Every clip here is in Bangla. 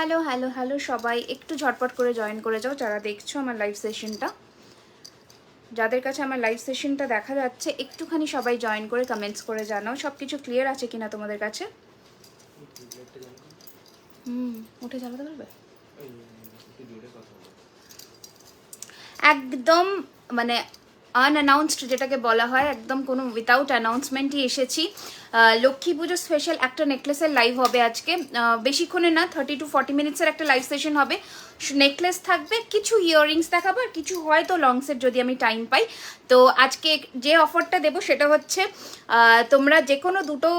হ্যালো হ্যালো হ্যালো সবাই, একটু ঝটপট করে জয়েন করে যাও যারা দেখছো আমার লাইভ সেশনটা। যাদের কাছে আমার লাইভ সেশনটা দেখা যাচ্ছে একটুখানি সবাই জয়েন করে কমেন্টস করে জানাও সব কিছু ক্লিয়ার আছে কিনা তোমাদের কাছে। উঠে চালাতে পারবে একদম, মানে আনঅ্যানাউন্সড যেটাকে বলা হয়, একদম কোনো উইথাউট অ্যানাউন্সমেন্টই এসেছি। লক্ষ্মী পুজো স্পেশাল একটা নেকলেসের লাইভ হবে আজকে, বেশিক্ষণে না, 30 to 40 মিনিটসের একটা লাইভ সেশন হবে। নেকলেস থাকবে, কিছু ইয়াররিংস দেখাবো, আর কিছু হয়তো লং সেট যদি আমি টাইম পাই। তো আজকে যে অফারটা দেবো সেটা হচ্ছে তোমরা যে কোনো দুটো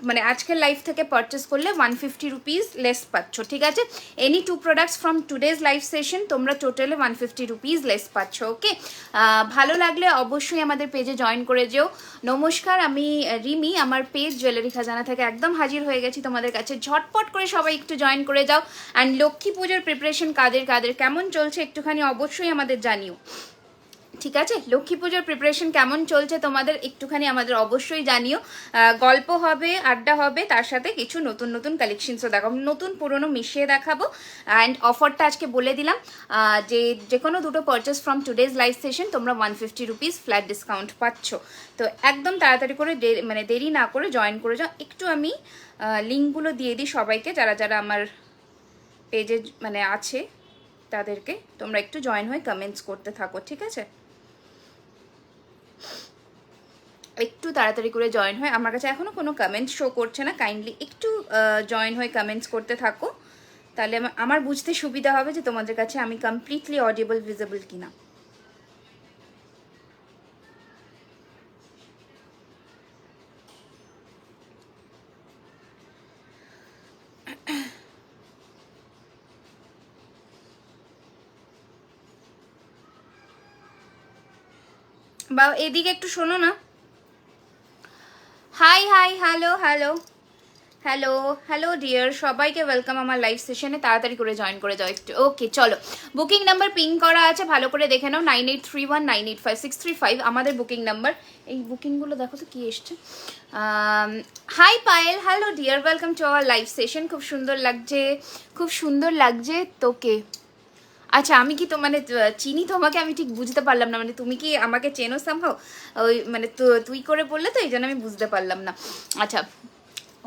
মানে আজকের লাইভ থেকে পারচেস করলে 150 রুপিস লেস পাচ্ছ, ঠিক আছে? Any two products from today's live session তোমরা টোটালে 150 রুপিস লেস পাচ্ছ, ওকে? ভালো লাগলে অবশ্যই আমাদের পেজে জয়েন করে যেও। নমস্কার, আমি রিমি, আমার পেজ জুয়েলারি খাজানা থেকে একদম হাজির হয়ে গেছি তোমাদের কাছে। ঝটপট করে সবাই একটু জয়েন করে যাও। অ্যান্ড লক্ষ্মী পুজোর প্রিপারেশন কাদের কাদের কেমন চলছে একটুখানি অবশ্যই আমাদের জানিও, ঠিক আছে? লক্ষ্মী পুজোর প্রিপারেশন কেমন চলছে তোমাদের একটুখানি আমাদের অবশ্যই জানিও। গল্প হবে, আড্ডা হবে, তার সাথে কিছু নতুন নতুন কালেকশনসও দেখাবো, নতুন পুরনো মিশিয়ে দেখাবো। অ্যান্ড অফারটা আজকে বলে দিলাম, যে কোনো দুটো purchase from today's live session তোমরা 150 রুপিস ফ্ল্যাট ডিসকাউন্ট পাচ্ছ। তো একদম তাড়াতাড়ি করে মানে দেরি না করে জয়েন করে যাও। একটু আমি লিঙ্কগুলো দিয়ে দিই সবাইকে, যারা যারা আমার পেজে মানে আছে তাদেরকে। তোমরা একটু জয়েন হয়ে কমেন্টস করতে থাকো, ঠিক আছে? একটু তাড়াতাড়ি করে জয়েন হয়, আমার কাছে এখনও কোনো কমেন্ট শো করছে না, কাইন্ডলি একটু জয়েন হয়ে কমেন্টস করতে থাকো, তাহলে আমার বুঝতে সুবিধা হবে যে তোমাদের কাছে আমি কমপ্লিটলি অডিয়েবল ভিজিবল কিনা। বা এদিকে একটু শোনো না। High high, hello hello hello hello dear, সবাইকে ওয়েলকাম আমার লাইভ সেশনে। তাড়াতাড়ি করে জয়েন করে যাও একটু, ওকে? চলো, বুকিং নাম্বার পিং করা আছে, ভালো করে দেখে নাও। 9831985635 আমাদের বুকিং নাম্বার। এই বুকিংগুলো দেখো তো কি এসছে। Hi Payel, hello dear, welcome to our live session. খুব সুন্দর লাগছে, খুব সুন্দর লাগছে তোকে। আচ্ছা, আমি কি তো মানে চিনি তোমাকে, আমি ঠিক বুঝতে পারলাম না, মানে তুমি কি আমাকে চেনো সামহাও? ওই মানে তুই করে বললে তো, এই জন্য আমি বুঝতে পারলাম না। আচ্ছা,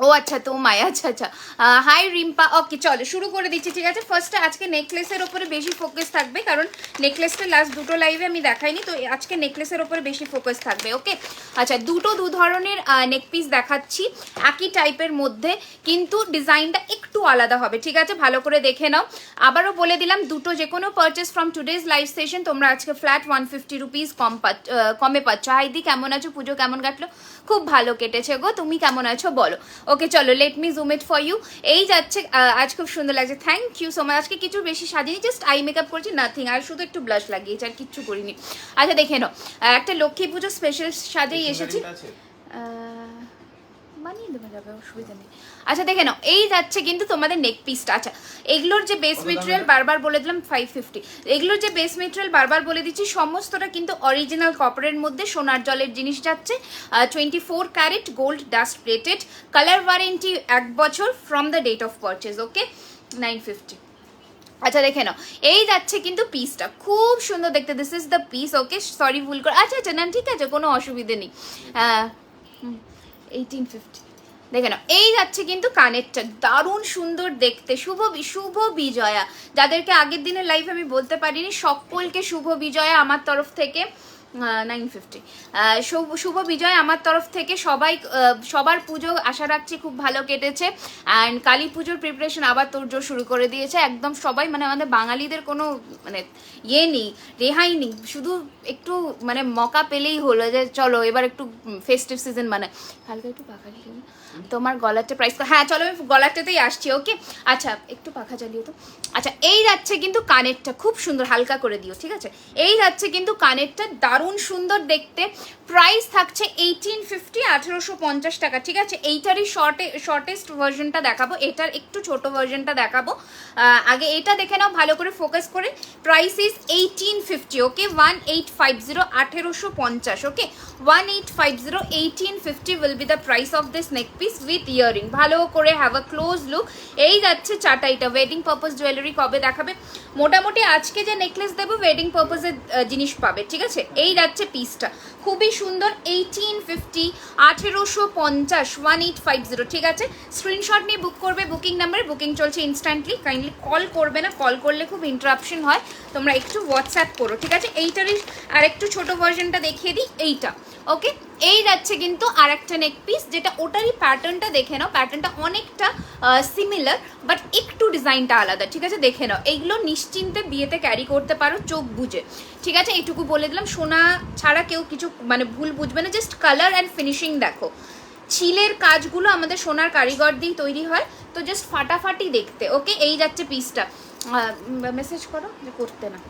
ও আচ্ছা, তোমায়, আচ্ছা আচ্ছা। হাই রিম্পা, ওকে চলো শুরু করে দিচ্ছি, ঠিক আছে? ফার্স্টে আজকে নেকলেসের ওপরে বেশি ফোকাস থাকবে, কারণ নেকলেসটা লাস্ট দুটো লাইভে আমি দেখাইনি, তো আজকে নেকলেসের ওপরে বেশি ফোকাস থাকবে, ওকে? আচ্ছা, দু ধরনের নেক পিস দেখাচ্ছি একই টাইপের মধ্যে, কিন্তু ডিজাইনটা একটু আলাদা হবে, ঠিক আছে? ভালো করে দেখে নাও। আবারও বলে দিলাম, দুটো যে কোনো purchase from today's live session তোমরা আজকে ফ্ল্যাট 150 রুপিস কমে পাচ্ছ। হাইদি কেমন আছো? পুজো কেমন কাটলো? খুব ভালো কেটেছে গো, তুমি কেমন আছো বলো? ওকে চলো, let me zoom it for you. এই যাচ্ছে, আজ খুব সুন্দর লাগছে, থ্যাংক ইউ সো মাচ। আজকে কিছু বেশি সাজিনি, জাস্ট আই মেকআপ করছি, নাথিং, আর শুধু একটু ব্লাশ লাগিয়েছি, আর কিচ্ছু করিনি। আচ্ছা দেখে নাও, একটা লক্ষ্মী পুজো স্পেশাল সাজেই এসেছি, বানিয়ে দেওয়া যাবে, অসুবিধা নেই। আচ্ছা দেখে নাও, এই যাচ্ছে কিন্তু তোমাদের নেক পিসটা। আচ্ছা, এগুলোর যে বেস মেটেরিয়াল বারবার বলে দিলাম 550, এগুলোর যে বেস মেটেরিয়াল বারবার বলে দিচ্ছি, সমস্তটা কিন্তু অরিজিনাল কপারের মধ্যে সোনার জলের জিনিস যাচ্ছে। 24 carat gold dust plated, colour warranty 1 বছর from the date of purchase, okay? 950। আচ্ছা দেখে নাও, এই যাচ্ছে কিন্তু পিসটা খুব সুন্দর দেখতে, this is the piece, okay? Sorry ভুল করে, আচ্ছা আচ্ছা না ঠিক আছে, কোনো অসুবিধে নেই। 1850 দেখে নাও, এই যাচ্ছে কিন্তু কানেরটা, দারুণ সুন্দর দেখতে। শুভ শুভ বিজয়া, যাদেরকে আগের দিনের লাইভ আমি বলতে পারিনি, সকলকে শুভ বিজয়া আমার তরফ থেকে। 950 শুভ বিজয় আমার তরফ থেকে। সবার পুজো আশা রাখছি খুব ভালো কেটেছে। অ্যান্ড কালী পুজোর প্রিপারেশন আবার তোড়জোড় শুরু করে দিয়েছে একদম সবাই, মানে আমাদের বাঙালিদের কোনো মানে ইয়ে নেই, রেহাই নেই, শুধু একটু মানে মকা পেলেই হলো যে চলো এবার একটু ফেস্টিভ সিজন, মানে হালকা একটু পাখা দিয়ে তোমার গলারটা প্রাইস, হ্যাঁ চলো আমি গলারটাতেই আসছি, ওকে? আচ্ছা একটু পাখা চালিও তো। আচ্ছা, এই যাচ্ছে কিন্তু কানেরটা, খুব সুন্দর, হালকা করে দিও, ঠিক আছে? এই যাচ্ছে কিন্তু কানেরটা, দারুণ দারুণ সুন্দর দেখতে। প্রাইস থাকছে 1850, 1850 টাকা, ঠিক আছে। এইটারই শর্টেস্ট ভার্জনটা দেখাবো, এটার একটু ছোট ভার্জনটা দেখাবো। আগে এটা দেখে নাও ভালো করে ফোকাস করে। Price is 1850, okay, 1850, 1850, okay, 1850, 1850 will be the price of this neck piece with earring। ভালো করে হ্যাভ আ ক্লোজ লুক। এই যাচ্ছে চাটাইটা। ওয়েডিং পারপাস জুয়েলারি কবে দেখাবে? মোটামুটি আজকে যে নেকলেস দেবো ওয়েডিং পারপাসের জিনিস পাবে, ঠিক আছে। এই যাচ্ছে পিসটা, খুবই সুন্দর। 1850, 1850, 1850, ঠিক আছে। স্ক্রিনশট নিয়ে বুক করবে বুকিং নাম্বারে, বুকিং চলছে ইনস্ট্যান্টলি। কাইন্ডলি কল করবে না, কল করলে খুব ইন্টারাপশন হয়, তোমরা একটু হোয়াটসঅ্যাপ করো, ঠিক আছে। এইটারই আর একটু ছোটো ভার্জনটা দেখিয়ে দিই, এইটা, ওকে। এই যাচ্ছে কিন্তু আর একটা নেক পিস, যেটা ওটারই প্যাটার্নটা দেখে নাও। প্যাটার্নটা অনেকটা সিমিলার, বাট একটু ডিজাইনটা আলাদা, ঠিক আছে। দেখে নাও, এইগুলো নিশ্চিন্তে বিয়েতে ক্যারি করতে পারো চোখ বুঝে, ঠিক আছে। এইটুকু বলে দিলাম, সোনা ছাড়া কেউ কিছু মানে ভুল বুঝবে না, জাস্ট কালার অ্যান্ড ফিনিশিং দেখো। ছিলের কাজগুলো আমাদের সোনার কারিগর দিয়ে তৈরি হয়, তো জাস্ট ফাটাফাটি দেখতে, ওকে। এই যাচ্ছে পিসটা, মেসেজ করো যে করতে না।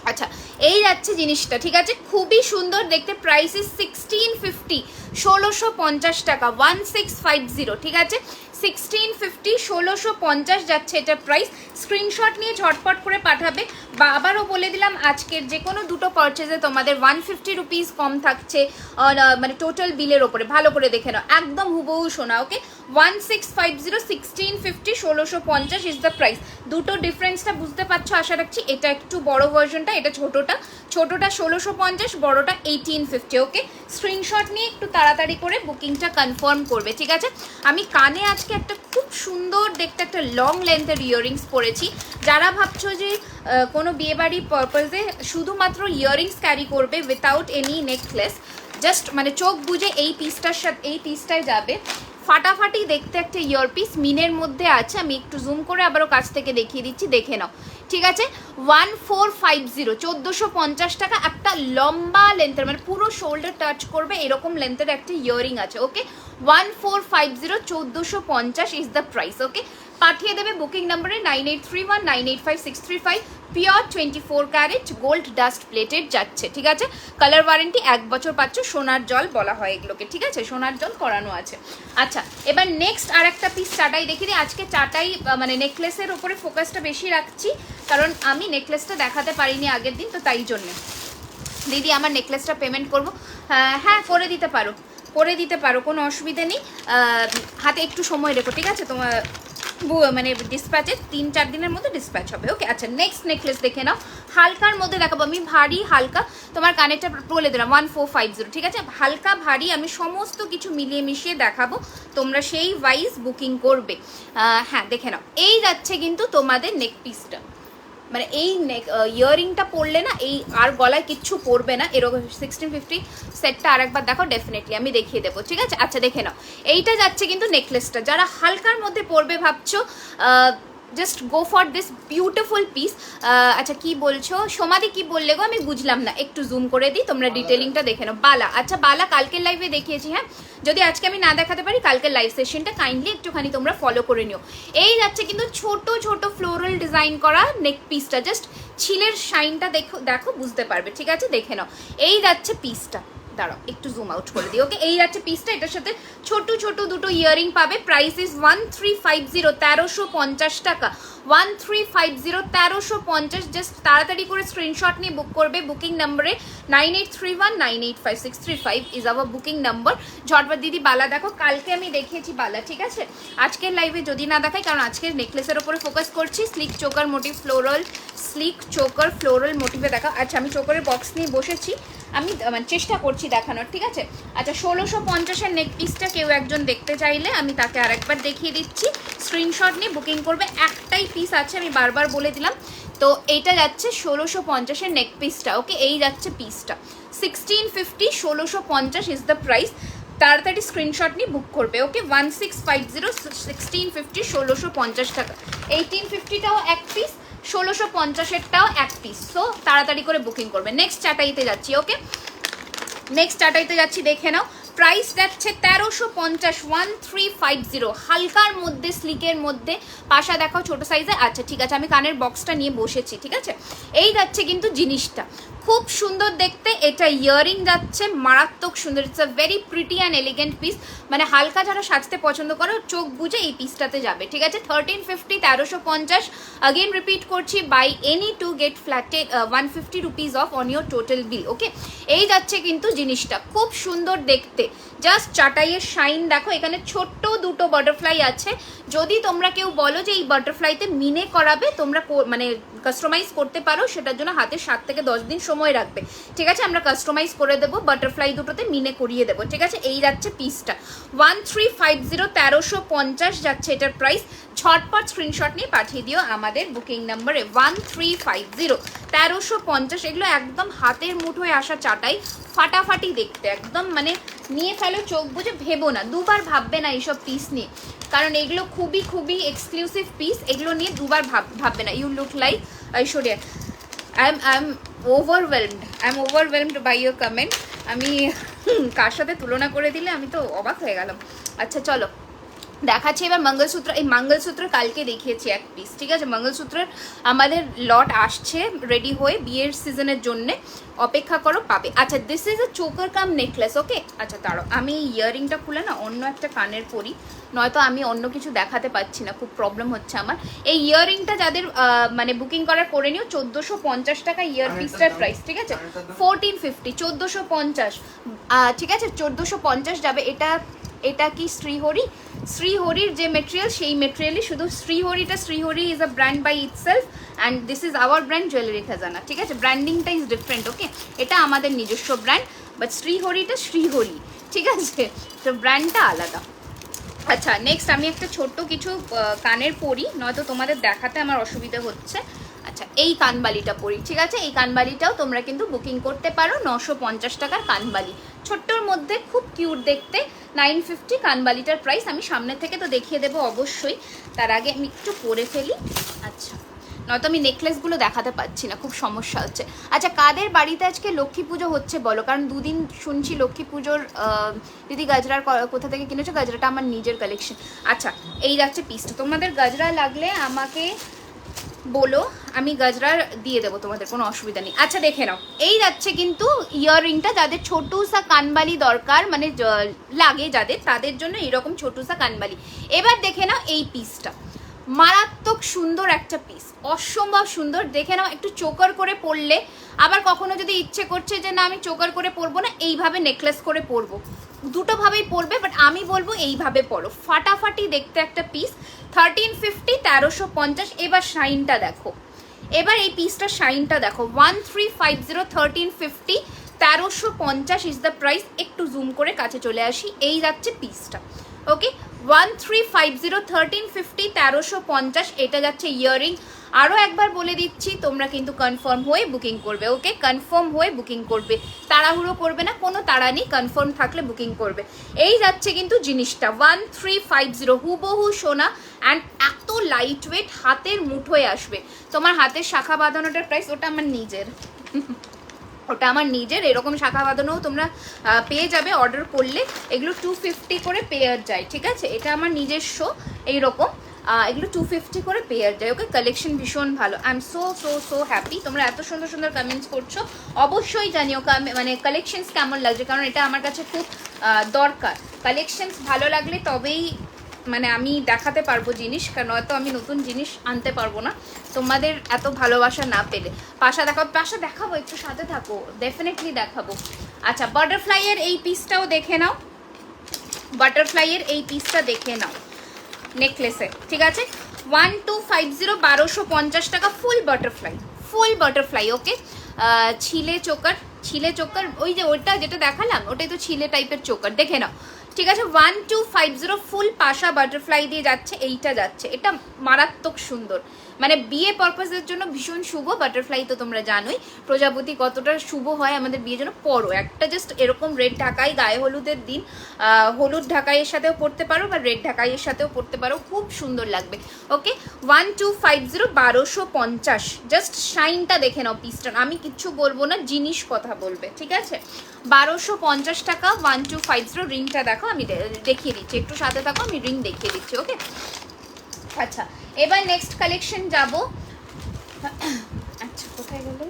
আচ্ছা, এই যাচ্ছে জিনিসটা, ঠিক আছে, খুবই সুন্দর দেখতে। প্রাইস ইজ 1650, 1650 টাকা, 1650, ঠিক আছে। 1650, 1650 যাচ্ছে এটা প্রাইস। স্ক্রিনশট নিয়ে ঝটপট করে পাঠাবে। বা আবারও বলে দিলাম, আজকের যে কোনো দুটো পারচেজে তোমাদের 150 রুপিস কম থাকছে, মানে টোটাল বিলের ওপরে। ভালো করে দেখে নাও, একদম হুবহু শোনা, ওকে। 1650, 1650, 1650 ইজ দ্য প্রাইস। দুটো ডিফারেন্সটা বুঝতে পারছো আশা রাখছি। এটা একটু বড় ভার্জনটা, এটা ছোটোটা 1650, বড়টা 1850, ওকে। স্ক্রিনশট নিয়ে একটু তাড়াতাড়ি করে বুকিংটা কনফার্ম করবে, ঠিক আছে। আমি কানে আজকে একটা খুব সুন্দর দেখতে একটা লং লেন্থের ইয়াররিংস পরেছি। যারা ভাবছো যে কোনো বিয়েবাড়ি পারপাসে শুধুমাত্র ইয়াররিংস ক্যারি করবে উইথাউট এনি নেকলেস, জাস্ট মানে চোখ বুঝে এই পিসটার সাথে এই পিসটায় যাবে। ফাটাফাটি দেখতে একটা ইয়ারপিস মিনের মধ্যে আছে। আমি একটু জুম করে আবারও কাছ থেকে দেখিয়ে দিচ্ছি, দেখে নাও, ঠিক আছে। 1450, 1450 টাকা। একটা লম্বা লেন্থের মানে পুরো শোল্ডার টাচ করবে এরকম লেন্থের একটা ইয়াররিং আছে, okay. 1450, 1450 is the price, okay. পাঠিয়ে দেবে বুকিং নাম্বারে 9831 985 635। Pure 24 carat gold dust plated যাচ্ছে, ঠিক আছে। কালার ওয়ারেন্টি 1 বছর পাচ্ছ। সোনার জল বলা হয় এগুলোকে, ঠিক আছে, সোনার জল করানো আছে। আচ্ছা, এবার নেক্সট আর একটা পিস চাটাই দেখি দিই। আজকে চাটাই মানে নেকলেসের ওপরে ফোকাসটা বেশি রাখছি, কারণ আমি নেকলেসটা দেখাতে পারিনি আগের দিন, তো তাই জন্যে। দিদি আমার নেকলেসটা পেমেন্ট করবো? হ্যাঁ, করে দিতে পারো, কোনো অসুবিধা নেই। হাতে একটু সময় রেখো, ঠিক আছে। তোমার মানে ডিসপ্যাচে 3-4 দিনের মধ্যে ডিসপ্যাচ হবে, ওকে। আচ্ছা, নেক্সট নেকলেস দেখে নাও। হালকার মধ্যে দেখাবো আমি, ভারী হালকা। তোমার কানেরটা বলে দিলাম 1450, ঠিক আছে। হালকা ভারী আমি সমস্ত কিছু মিলিয়ে মিশিয়ে দেখাবো, তোমরা সেই ওয়াইজ বুকিং করবে। হ্যাঁ, দেখে নাও, এই যাচ্ছে কিন্তু তোমাদের নেক পিসটা। মানে এই ইয়াররিংটা পরলে না, এই আর গলায় কিচ্ছু পরবে না এরকম। 1650 সেটটা আরেকবার দেখো, ডেফিনেটলি আমি দেখিয়ে দেবো, ঠিক আছে। আচ্ছা, দেখে নাও, এইটা যাচ্ছে কিন্তু নেকলেসটা। যারা হালকার মধ্যে পরবে ভাবছো, just go for this beautiful piece. আচ্ছা, কি বলছো সোমাদি, কি বললে গো? আমি বুঝলাম না, একটু জুম করে দিই, তোমরা ডিটেলিংটা দেখে নাও। বালা, আচ্ছা বালা কালকের লাইভে দেখিয়েছি, হ্যাঁ। যদি আজকে আমি না দেখাতে পারি, কালকের লাইভ সেশনটা কাইন্ডলি একটুখানি তোমরা ফলো করে নিও। এই যাচ্ছে কিন্তু ছোট ছোট ফ্লোরাল ডিজাইন করা নেক পিসটা। জাস্ট ছিলের শাইনটা দেখো বুঝতে পারবে, ঠিক আছে। দেখে নাও, এই যাচ্ছে পিসটা। দাঁড়াও একটু জুম আউট করে দিই, ওকে। এই যাচ্ছে পিসটা, এটার সাথে ছোট ছোট দুটো ইয়াররিং পাবে। প্রাইস ইজ 1350, 1350 টাকা, 1350, 1350। জাস্ট তাড়াতাড়ি করে স্ক্রিনশট নিয়ে বুক করবে বুকিং নাম্বারে 9831 985 635 ইজ আওয়ার বুকিং নাম্বার। ঝটপট দিদি বালা দেখো, কালকে আমি দেখিয়েছি বালা, ঠিক আছে। আজকের লাইভে যদি না দেখাই, কারণ আজকের নেকলেসের ওপরে ফোকাস করছি। Sleek choker motif floral, sleek choker floral মোটিভে দেখা। আচ্ছা, আমি চোকারের বক্স নিয়ে বসেছি, আমি মানে চেষ্টা করছি দেখানোর, ঠিক আছে। আচ্ছা, 1650-এর নেক পিসটা কেউ একজন দেখতে চাইলে আমি তাকে আরেকবার দেখিয়ে দিচ্ছি। স্ক্রিনশট নিয়ে বুকিং করবে। একটাই পিস আছে, আমি বারবার বলে দিলাম। তো এইটা যাচ্ছে 1650-এর নেক পিসটা, ওকে। এই যাচ্ছে পিসটা 1650, 1650 ইজ দ্য প্রাইস। তাড়াতাড়ি স্ক্রিনশট নিয়ে বুক করবে, ওকে। 1650, 1650, 1650 টাকা। 1850টাও এক পিস, 1650-এরটাও এক পিস। সো তাড়াতাড়ি করে বুকিং করবে। নেক্সট চাটাইতে যাচ্ছি, ওকে। নেক্সট চাটাইতে যাচ্ছি, দেখে নাও। প্রাইস যাচ্ছে 1350, 1350। হালকার মধ্যে, স্লিকের মধ্যে। পাশা দেখাও ছোট সাইজে। আচ্ছা, ঠিক আছে, আমি কানের বক্সটা নিয়ে বসেছি, ঠিক আছে। এই যাচ্ছে কিন্তু জিনিসটা, খুব সুন্দর দেখতে। এটা ইয়ারিং যাচ্ছে মারাত্মক সুন্দর, it's a very pretty and elegant piece. মানে হালকা যারা সাজতে পছন্দ করো চোখ বুঝে এই পিসটাতে যাবে, ঠিক আছে। 1350, 1350। अगेन रिपीट করছি, বাই এনি টু গেট ফ্ল্যাটে 150 rupees off on your total bill, okay. এই যাচ্ছে কিন্তু জিনিসটা খুব সুন্দর দেখতে, জাস্ট চাটাইয়ের শাইন দেখো। এখানে ছোট্ট দুটো বাটারফ্লাই আছে। যদি তোমরা কেউ বলো যে এই বাটারফ্লাইতে মিনে করাবে, তোমরা মানে কাস্টমাইজ করতে পারো, সেটার জন্য হাতে 7 থেকে 10 দিন সময় রাখবে, ঠিক আছে। আমরা কাস্টমাইজ করে দেবো, বাটারফ্লাই দুটোতে মিনে করিয়ে দেবো, ঠিক আছে। এই যাচ্ছে পিসটা 1350, 1350 যাচ্ছে এটার প্রাইস। ঝটপট স্ক্রিনশট নিয়ে পাঠিয়ে দিও আমাদের বুকিং নাম্বারে 1350, 1350। এগুলো একদম হাতের মুঠোয় আসা চাটাই, ফাটাফাটি দেখতে একদম, মানে নিয়ে ফেলো চোখ বুঝে, ভেবো না, দুবার ভাববে না এইসব পিস নিয়ে, কারণ এগুলো খুবই খুবই এক্সক্লুসিভ পিস। এগুলো নিয়ে দুবার ভাববে না। You look like Aishwarya. I am overwhelmed by your comment. আমি কার সাথে তুলনা করে দিলে আমি তো অবাক হয়ে গেলাম। আচ্ছা চলো দেখাচ্ছি এবার মঙ্গলসূত্র। এই মঙ্গলসূত্র কালকে দেখিয়েছি এক পিস, ঠিক আছে। মঙ্গলসূত্রের আমাদের লট আসছে রেডি হয়ে, বিয়ের সিজনের জন্য অপেক্ষা করো, পাবে। আচ্ছা this is a choker cum necklace, okay. আচ্ছা দাঁড়ো, আমি ইয়ারিংটা খুলে না অন্য একটা কানের পরি, নয়তো আমি অন্য কিছু দেখাতে পাচ্ছি না, খুব প্রবলেম হচ্ছে আমার। এই ইয়ারিংটা যাদের মানে বুকিং করার করে নিও, 1450 টাকা ইয়ার পিসটার প্রাইস, ঠিক আছে। 1450, 1450, ঠিক আছে, 1450 যাবে। এটা কি শ্রীহরির যে মেটেরিয়াল, সেই মেটেরিয়ালই, শুধু Shrihari is a brand by itself and this is our brand jewellery Khazana, ঠিক আছে। ব্র্যান্ডিংটা ইজ ডিফারেন্ট, ওকে। এটা আমাদের নিজস্ব ব্র্যান্ড, বাট শ্রীহরিটা শ্রীহরি, ঠিক আছে, তো ব্র্যান্ডটা আলাদা। আচ্ছা নেক্সট আমি একটা ছোট্ট কিছু কানের পরি, নয়তো তোমাদের দেখাতে আমার অসুবিধা হচ্ছে। আচ্ছা এই কানবালিটা পরি, ঠিক আছে। এই কানবালিটাও তোমরা কিন্তু বুকিং করতে পারো, 950 টাকার কানবালি, ছোট্টর মধ্যে খুব কিউট দেখতে। 950 কানবালিটার প্রাইস। আমি সামনে থেকে তো দেখিয়ে দেবো অবশ্যই, তার আগে আমি একটু পরে ফেলি। আচ্ছা নয়তো আমি নেকলেসগুলো দেখাতে পাচ্ছি না, খুব সমস্যা হচ্ছে। আচ্ছা কাদের বাড়িতে আজকে লক্ষ্মী পুজো হচ্ছে বলো, কারণ দুদিন শুনছি লক্ষ্মী পুজোর দিদি গাজরার কোথা থেকে কিনেছো? গাজরাটা আমার নিজের কালেকশন। আচ্ছা এই যাচ্ছে পিসটা, তোমাদের গাজরা লাগলে আমাকে বলো, আমি গাজরার দিয়ে দেবো তোমাদের, কোনো অসুবিধা নেই। আচ্ছা দেখে নাও, এই যাচ্ছে কিন্তু ইয়াররিংটা, যাদের ছোটুসা কানবালি দরকার, মানে লাগে যাদের, তাদের জন্য এরকম ছোটুসা কানবালি। এবার দেখে নাও এই পিসটা, মারাত্মক সুন্দর একটা পিস, অসম্ভব সুন্দর। দেখে নাও, একটু চোকার করে পরলে, আবার কখনো যদি ইচ্ছে করছে যে না আমি চোকার করে পরবো না, এইভাবে নেকলেস করে পরবো, দুটোভাবেই পরবে, বাট আমি বলবো এইভাবে পরো, ফাটাফাটি দেখতে একটা পিস। 1350, 1350। এবার শাইনটা দেখো, এবার এই পিসটা শাইনটা দেখো, 1350, 1350, 1350 ইজ দ্য প্রাইস। একটু জুম করে কাছে চলে আসি, এই যাচ্ছে পিসটা, ওকে। 1350, 1350, 1350, এটা যাচ্ছে ইয়াররিং। আরও একবার বলে দিচ্ছি, তোমরা কিন্তু কনফার্ম হয়ে বুকিং করবে, ওকে। কনফার্ম হয়ে বুকিং করবে, তাড়াহুড়ো করবে না, কোনো তাড়া নেই, কনফার্ম থাকলে বুকিং করবে। এই যাচ্ছে কিন্তু জিনিসটা 1350, হুবহু সোনা অ্যান্ড এত লাইট ওয়েট, হাতের মুঠোয় আসবে। তোমার হাতের শাখা বাঁধানোটার প্রাইস, ওটা আমার নিজের, ওটা আমার নিজের। এরকম শাখা বাঁধানোও তোমরা পেয়ে যাবে অর্ডার করলে, এগুলো 250 করে পেয়ার যায়, ঠিক আছে। এটা আমার নিজস্ব এইরকম, এগুলো 250 করে পেয়ার যায়, ওকে। কালেকশন ভীষণ ভালো, I am so so so happy. তোমরা এত সুন্দর সুন্দর কমেন্টস করছো, অবশ্যই জানিও মানে কালেকশনস কেমন লাগছে, কারণ এটা আমার কাছে খুব দরকার। কালেকশনস ভালো লাগলে তবেই মানে আমি দেখাতে পারবো জিনিস, কারণ হয়তো আমি নতুন জিনিস আনতে পারবো না তোমাদের এত ভালোবাসা না পেলে। পাশা দেখাবো, একটু সাথে থাকো, ডেফিনেটলি দেখাবো। আচ্ছা বাটারফ্লাইয়ের এই পিসটাও দেখে নাও, বাটারফ্লাইয়ের এই পিসটা দেখে নাও নেকলেসে, ঠিক আছে। 1250, 1250 টাকা, ফুল বাটারফ্লাই, ওকে। ছিলে চোকার ওই যে ওইটা যেটা দেখালাম, ওটাই তো ছিলে টাইপের চোকার, দেখে নাও, ঠিক আছে। 1250 ফুল পাশা বাটারফ্লাই দিয়ে যাচ্ছে, এইটা যাচ্ছে, এটা মারাত্মক সুন্দর, মানে বিয়ে পারপাসের জন্য ভীষণ শুভ। বাটারফ্লাই তো তোমরা জানোই প্রজাপতি কতটা শুভ হয় আমাদের বিয়ের জন্য। পরো একটা জাস্ট এরকম রেড ঢাকাই, গায়ে হলুদের দিন হলুদ ঢাকাইয়ের সাথেও পরতে পারো, বা রেড ঢাকাইয়ের সাথেও পরতে পারো, খুব সুন্দর লাগবে, ওকে। 1250, 1250, জাস্ট শাইনটা দেখে নাও পিসটা, আমি কিচ্ছু বলবো না, জিনিস কথা বলবে, ঠিক আছে। 1250 টাকা, 1250। রিংটা দেখো, আমি দেখিয়ে দিচ্ছি, একটু সাথে থাকো, আমি রিং দেখিয়ে দিচ্ছি, ওকে। আচ্ছা এবার নেক্সট কালেকশন যাব। আচ্ছা কোথায় গেল?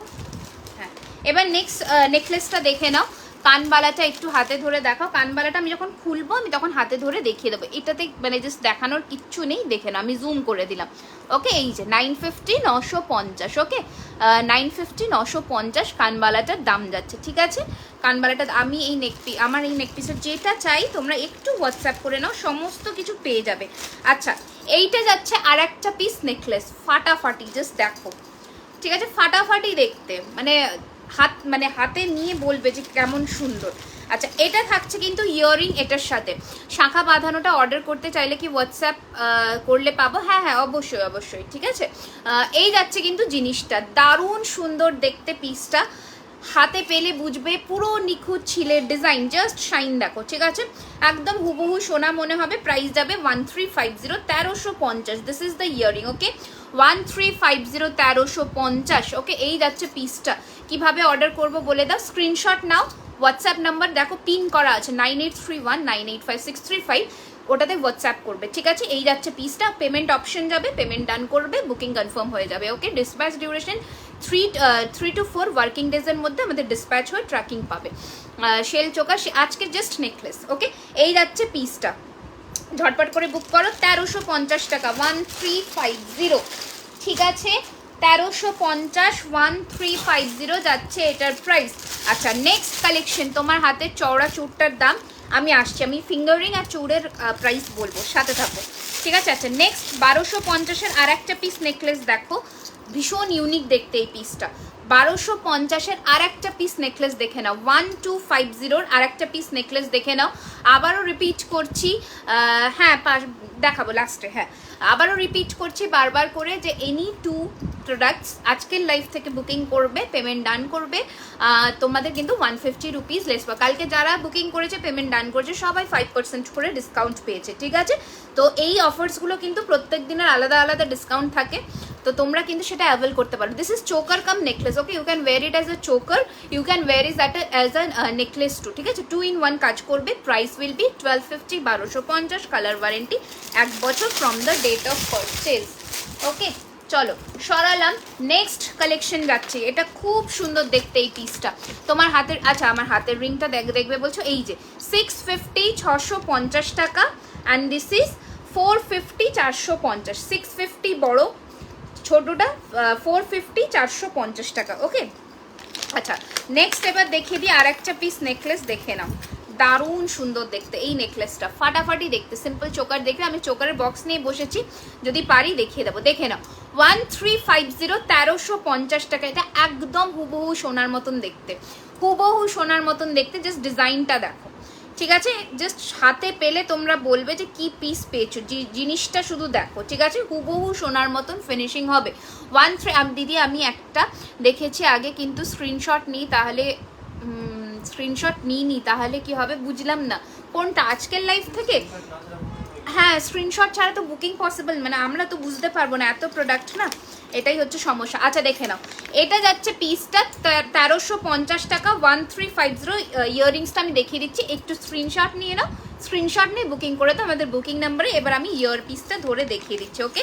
হ্যাঁ এবার নেক্সট নেকলেসটা দেখে নাও। কানবালাটা একটু হাতে ধরে দেখাও। কানবালাটা আমি যখন খুলবো আমি তখন হাতে ধরে দেখিয়ে দেবো, এটাতে মানে জাস্ট দেখানোর কিচ্ছু নেই, দেখে নাও আমি জুম করে দিলাম। ওকে, এই যে 950, 950। ওকে, 950, 950 কানবালাটার দাম যাচ্ছে। ঠিক আছে, কানবালাটা আমি এই আমার এই নেকপিসের যেটা চাই তোমরা একটু হোয়াটসঅ্যাপ করে নাও, সমস্ত কিছু পেয়ে যাবে। আচ্ছা, এইটা যাচ্ছে আর একটা পিস নেকলেস, ফাটাফাটি, জাস্ট দেখো। ঠিক আছে, ফাটাফাটি দেখতে, মানে হাতে নিয়ে বলবে যে কেমন সুন্দর। আচ্ছা, এটা থাকছে কিন্তু ইয়াররিং এটার সাথে। শাঁখা বাঁধানোটা অর্ডার করতে চাইলে কি হোয়াটসঅ্যাপ করলে পাবো? হ্যাঁ হ্যাঁ, অবশ্যই অবশ্যই। ঠিক আছে, এই যাচ্ছে কিন্তু জিনিসটা, দারুণ সুন্দর দেখতে পিসটা। হাতে পেলে বুঝবে পুরো নিখুঁত ছিলের ডিজাইন, জাস্ট শাইন দেখো। ঠিক আছে, একদম হুবহু সোনা মনে হবে। প্রাইস যাবে 1350, 1350। This is the earring. Okay, 1350, 1350। Okay, এই যাচ্ছে পিসটা। কিভাবে অর্ডার করব বলে দাও, স্ক্রিনশট নাও। হোয়াটসঅ্যাপ নাম্বার দেখো পিন করা আছে 9831985635, ওটাতে হোয়াটসঅ্যাপ করবে। ঠিক আছে, এই যাচ্ছে পিসটা। পেমেন্ট অপশন যাবে, পেমেন্ট ডান করবে, বুকিং কনফার্ম হয়ে যাবে। ওকে, ডিসপ্যাচ ডিউরেশন 3 to 4 ওয়ার্কিং ডেজের মধ্যে আমাদের ডিসপ্যাচ হয়ে ট্র্যাকিং পাবে। শেল চোকা আজকে জাস্ট নেকলেস। ওকে, এই যাচ্ছে পিসটা, ঝটপট করে বুক করো। 1350 টাকা, 1350। ঠিক আছে, 1350, 1350 যাচ্ছে এটার প্রাইস। আচ্ছা, নেক্সট কালেকশন, তোমার হাতে চওড়া চুড়টার দাম আমি আসছি, আমি ফিঙ্গারিং আর চুড়ের প্রাইস বলবো, সাথে থাকো। ঠিক আছে, আচ্ছা নেক্সট 1250-এর আর একটা পিস নেকলেস দেখো, ভীষণ ইউনিক দেখতে এই পিসটা। 1250-এর আর একটা পিস নেকলেস দেখে নাও, 1250-র আর একটা পিস নেকলেস দেখে নাও। আবারও রিপিট করছি, হ্যাঁ দেখাবো লাস্টে। হ্যাঁ, আবারও রিপিট করছি বারবার করে যে এনি 2 প্রোডাক্টস আজকের লাইভ থেকে বুকিং করবে, পেমেন্ট ডান করবে, তোমাদের কিন্তু 150 রুপিস লেস পাবে। কালকে যারা বুকিং করেছে পেমেন্ট ডান করেছে সবাই 5% করে ডিসকাউন্ট পেয়েছে। ঠিক আছে, তো এই অফার্সগুলো কিন্তু প্রত্যেক দিনের আলাদা আলাদা ডিসকাউন্ট থাকে, তো তোমরা কিন্তু সেটা অ্যাভেল করতে পারো। This is choker cum necklace. Okay, you can wear it as a choker, you can wear it as a necklace too. ঠিক আছে, 2 in 1 কাজ করবে। Price will be 1250, 1250। Colour warranty 1 বছর from the date of purchase. Okay, চলো সরালাম। নেক্সট কালেকশন যাচ্ছে, এটা খুব সুন্দর দেখতে এই পিসটা। তোমার হাতের, আচ্ছা আমার হাতের রিংটা দেখবে বলছো, এই যে 650, 650 টাকা। And this is 450, 450। 650 বড়, ছোটটা 450, 450 টাকা। ওকে, আচ্ছা নেক্সট এবার দেখিয়ে দিই আর একটা পিস নেকলেস, দেখে নাও, দারুণ সুন্দর দেখতে এই নেকলেসটা, ফাটাফাটি দেখতে। সিম্পল চোকার দেখবে, আমি চোকারের বক্স নিয়ে বসেছি, যদি পারি দেখিয়ে দেবো। দেখে নাও, 1350, 1350 টাকা। এটা একদম হুবহু সোনার মতন দেখতে, হুবহু সোনার মতন দেখতে, জাস্ট ডিজাইনটা দেখো। ঠিক আছে, জাস্ট হাতে পেলে তোমরা বলবে যে কি পিস পেয়েছো, জিনিসটা শুধু দেখো। ঠিক আছে, হুবহু সোনার মতন ফিনিশিং হবে। দিদি আমি একটা দেখেছি আগে, কিন্তু স্ক্রিনশট নিই, তাহলে স্ক্রিনশট নিই তাহলে কি হবে বুঝলাম না, কোনটা আজকের লাইভ থেকে? হ্যাঁ, স্ক্রিনশট ছাড়া তো বুকিং পসিবল, মানে আমরা তো বুঝতে পারবো না, এত প্রোডাক্ট না, এটাই হচ্ছে সমস্যা। আচ্ছা দেখে নাও, এটা যাচ্ছে পিসটা 1350 টাকা, 1350। ইয়াররিংসটা আমি দেখিয়ে দিচ্ছি, একটু স্ক্রিনশট নিয়ে নাও, স্ক্রিনশট নিয়ে বুকিং করে দাও আমাদের বুকিং নাম্বারে। এবার আমি ইয়ার পিসটা ধরে দেখিয়ে দিচ্ছি। ওকে,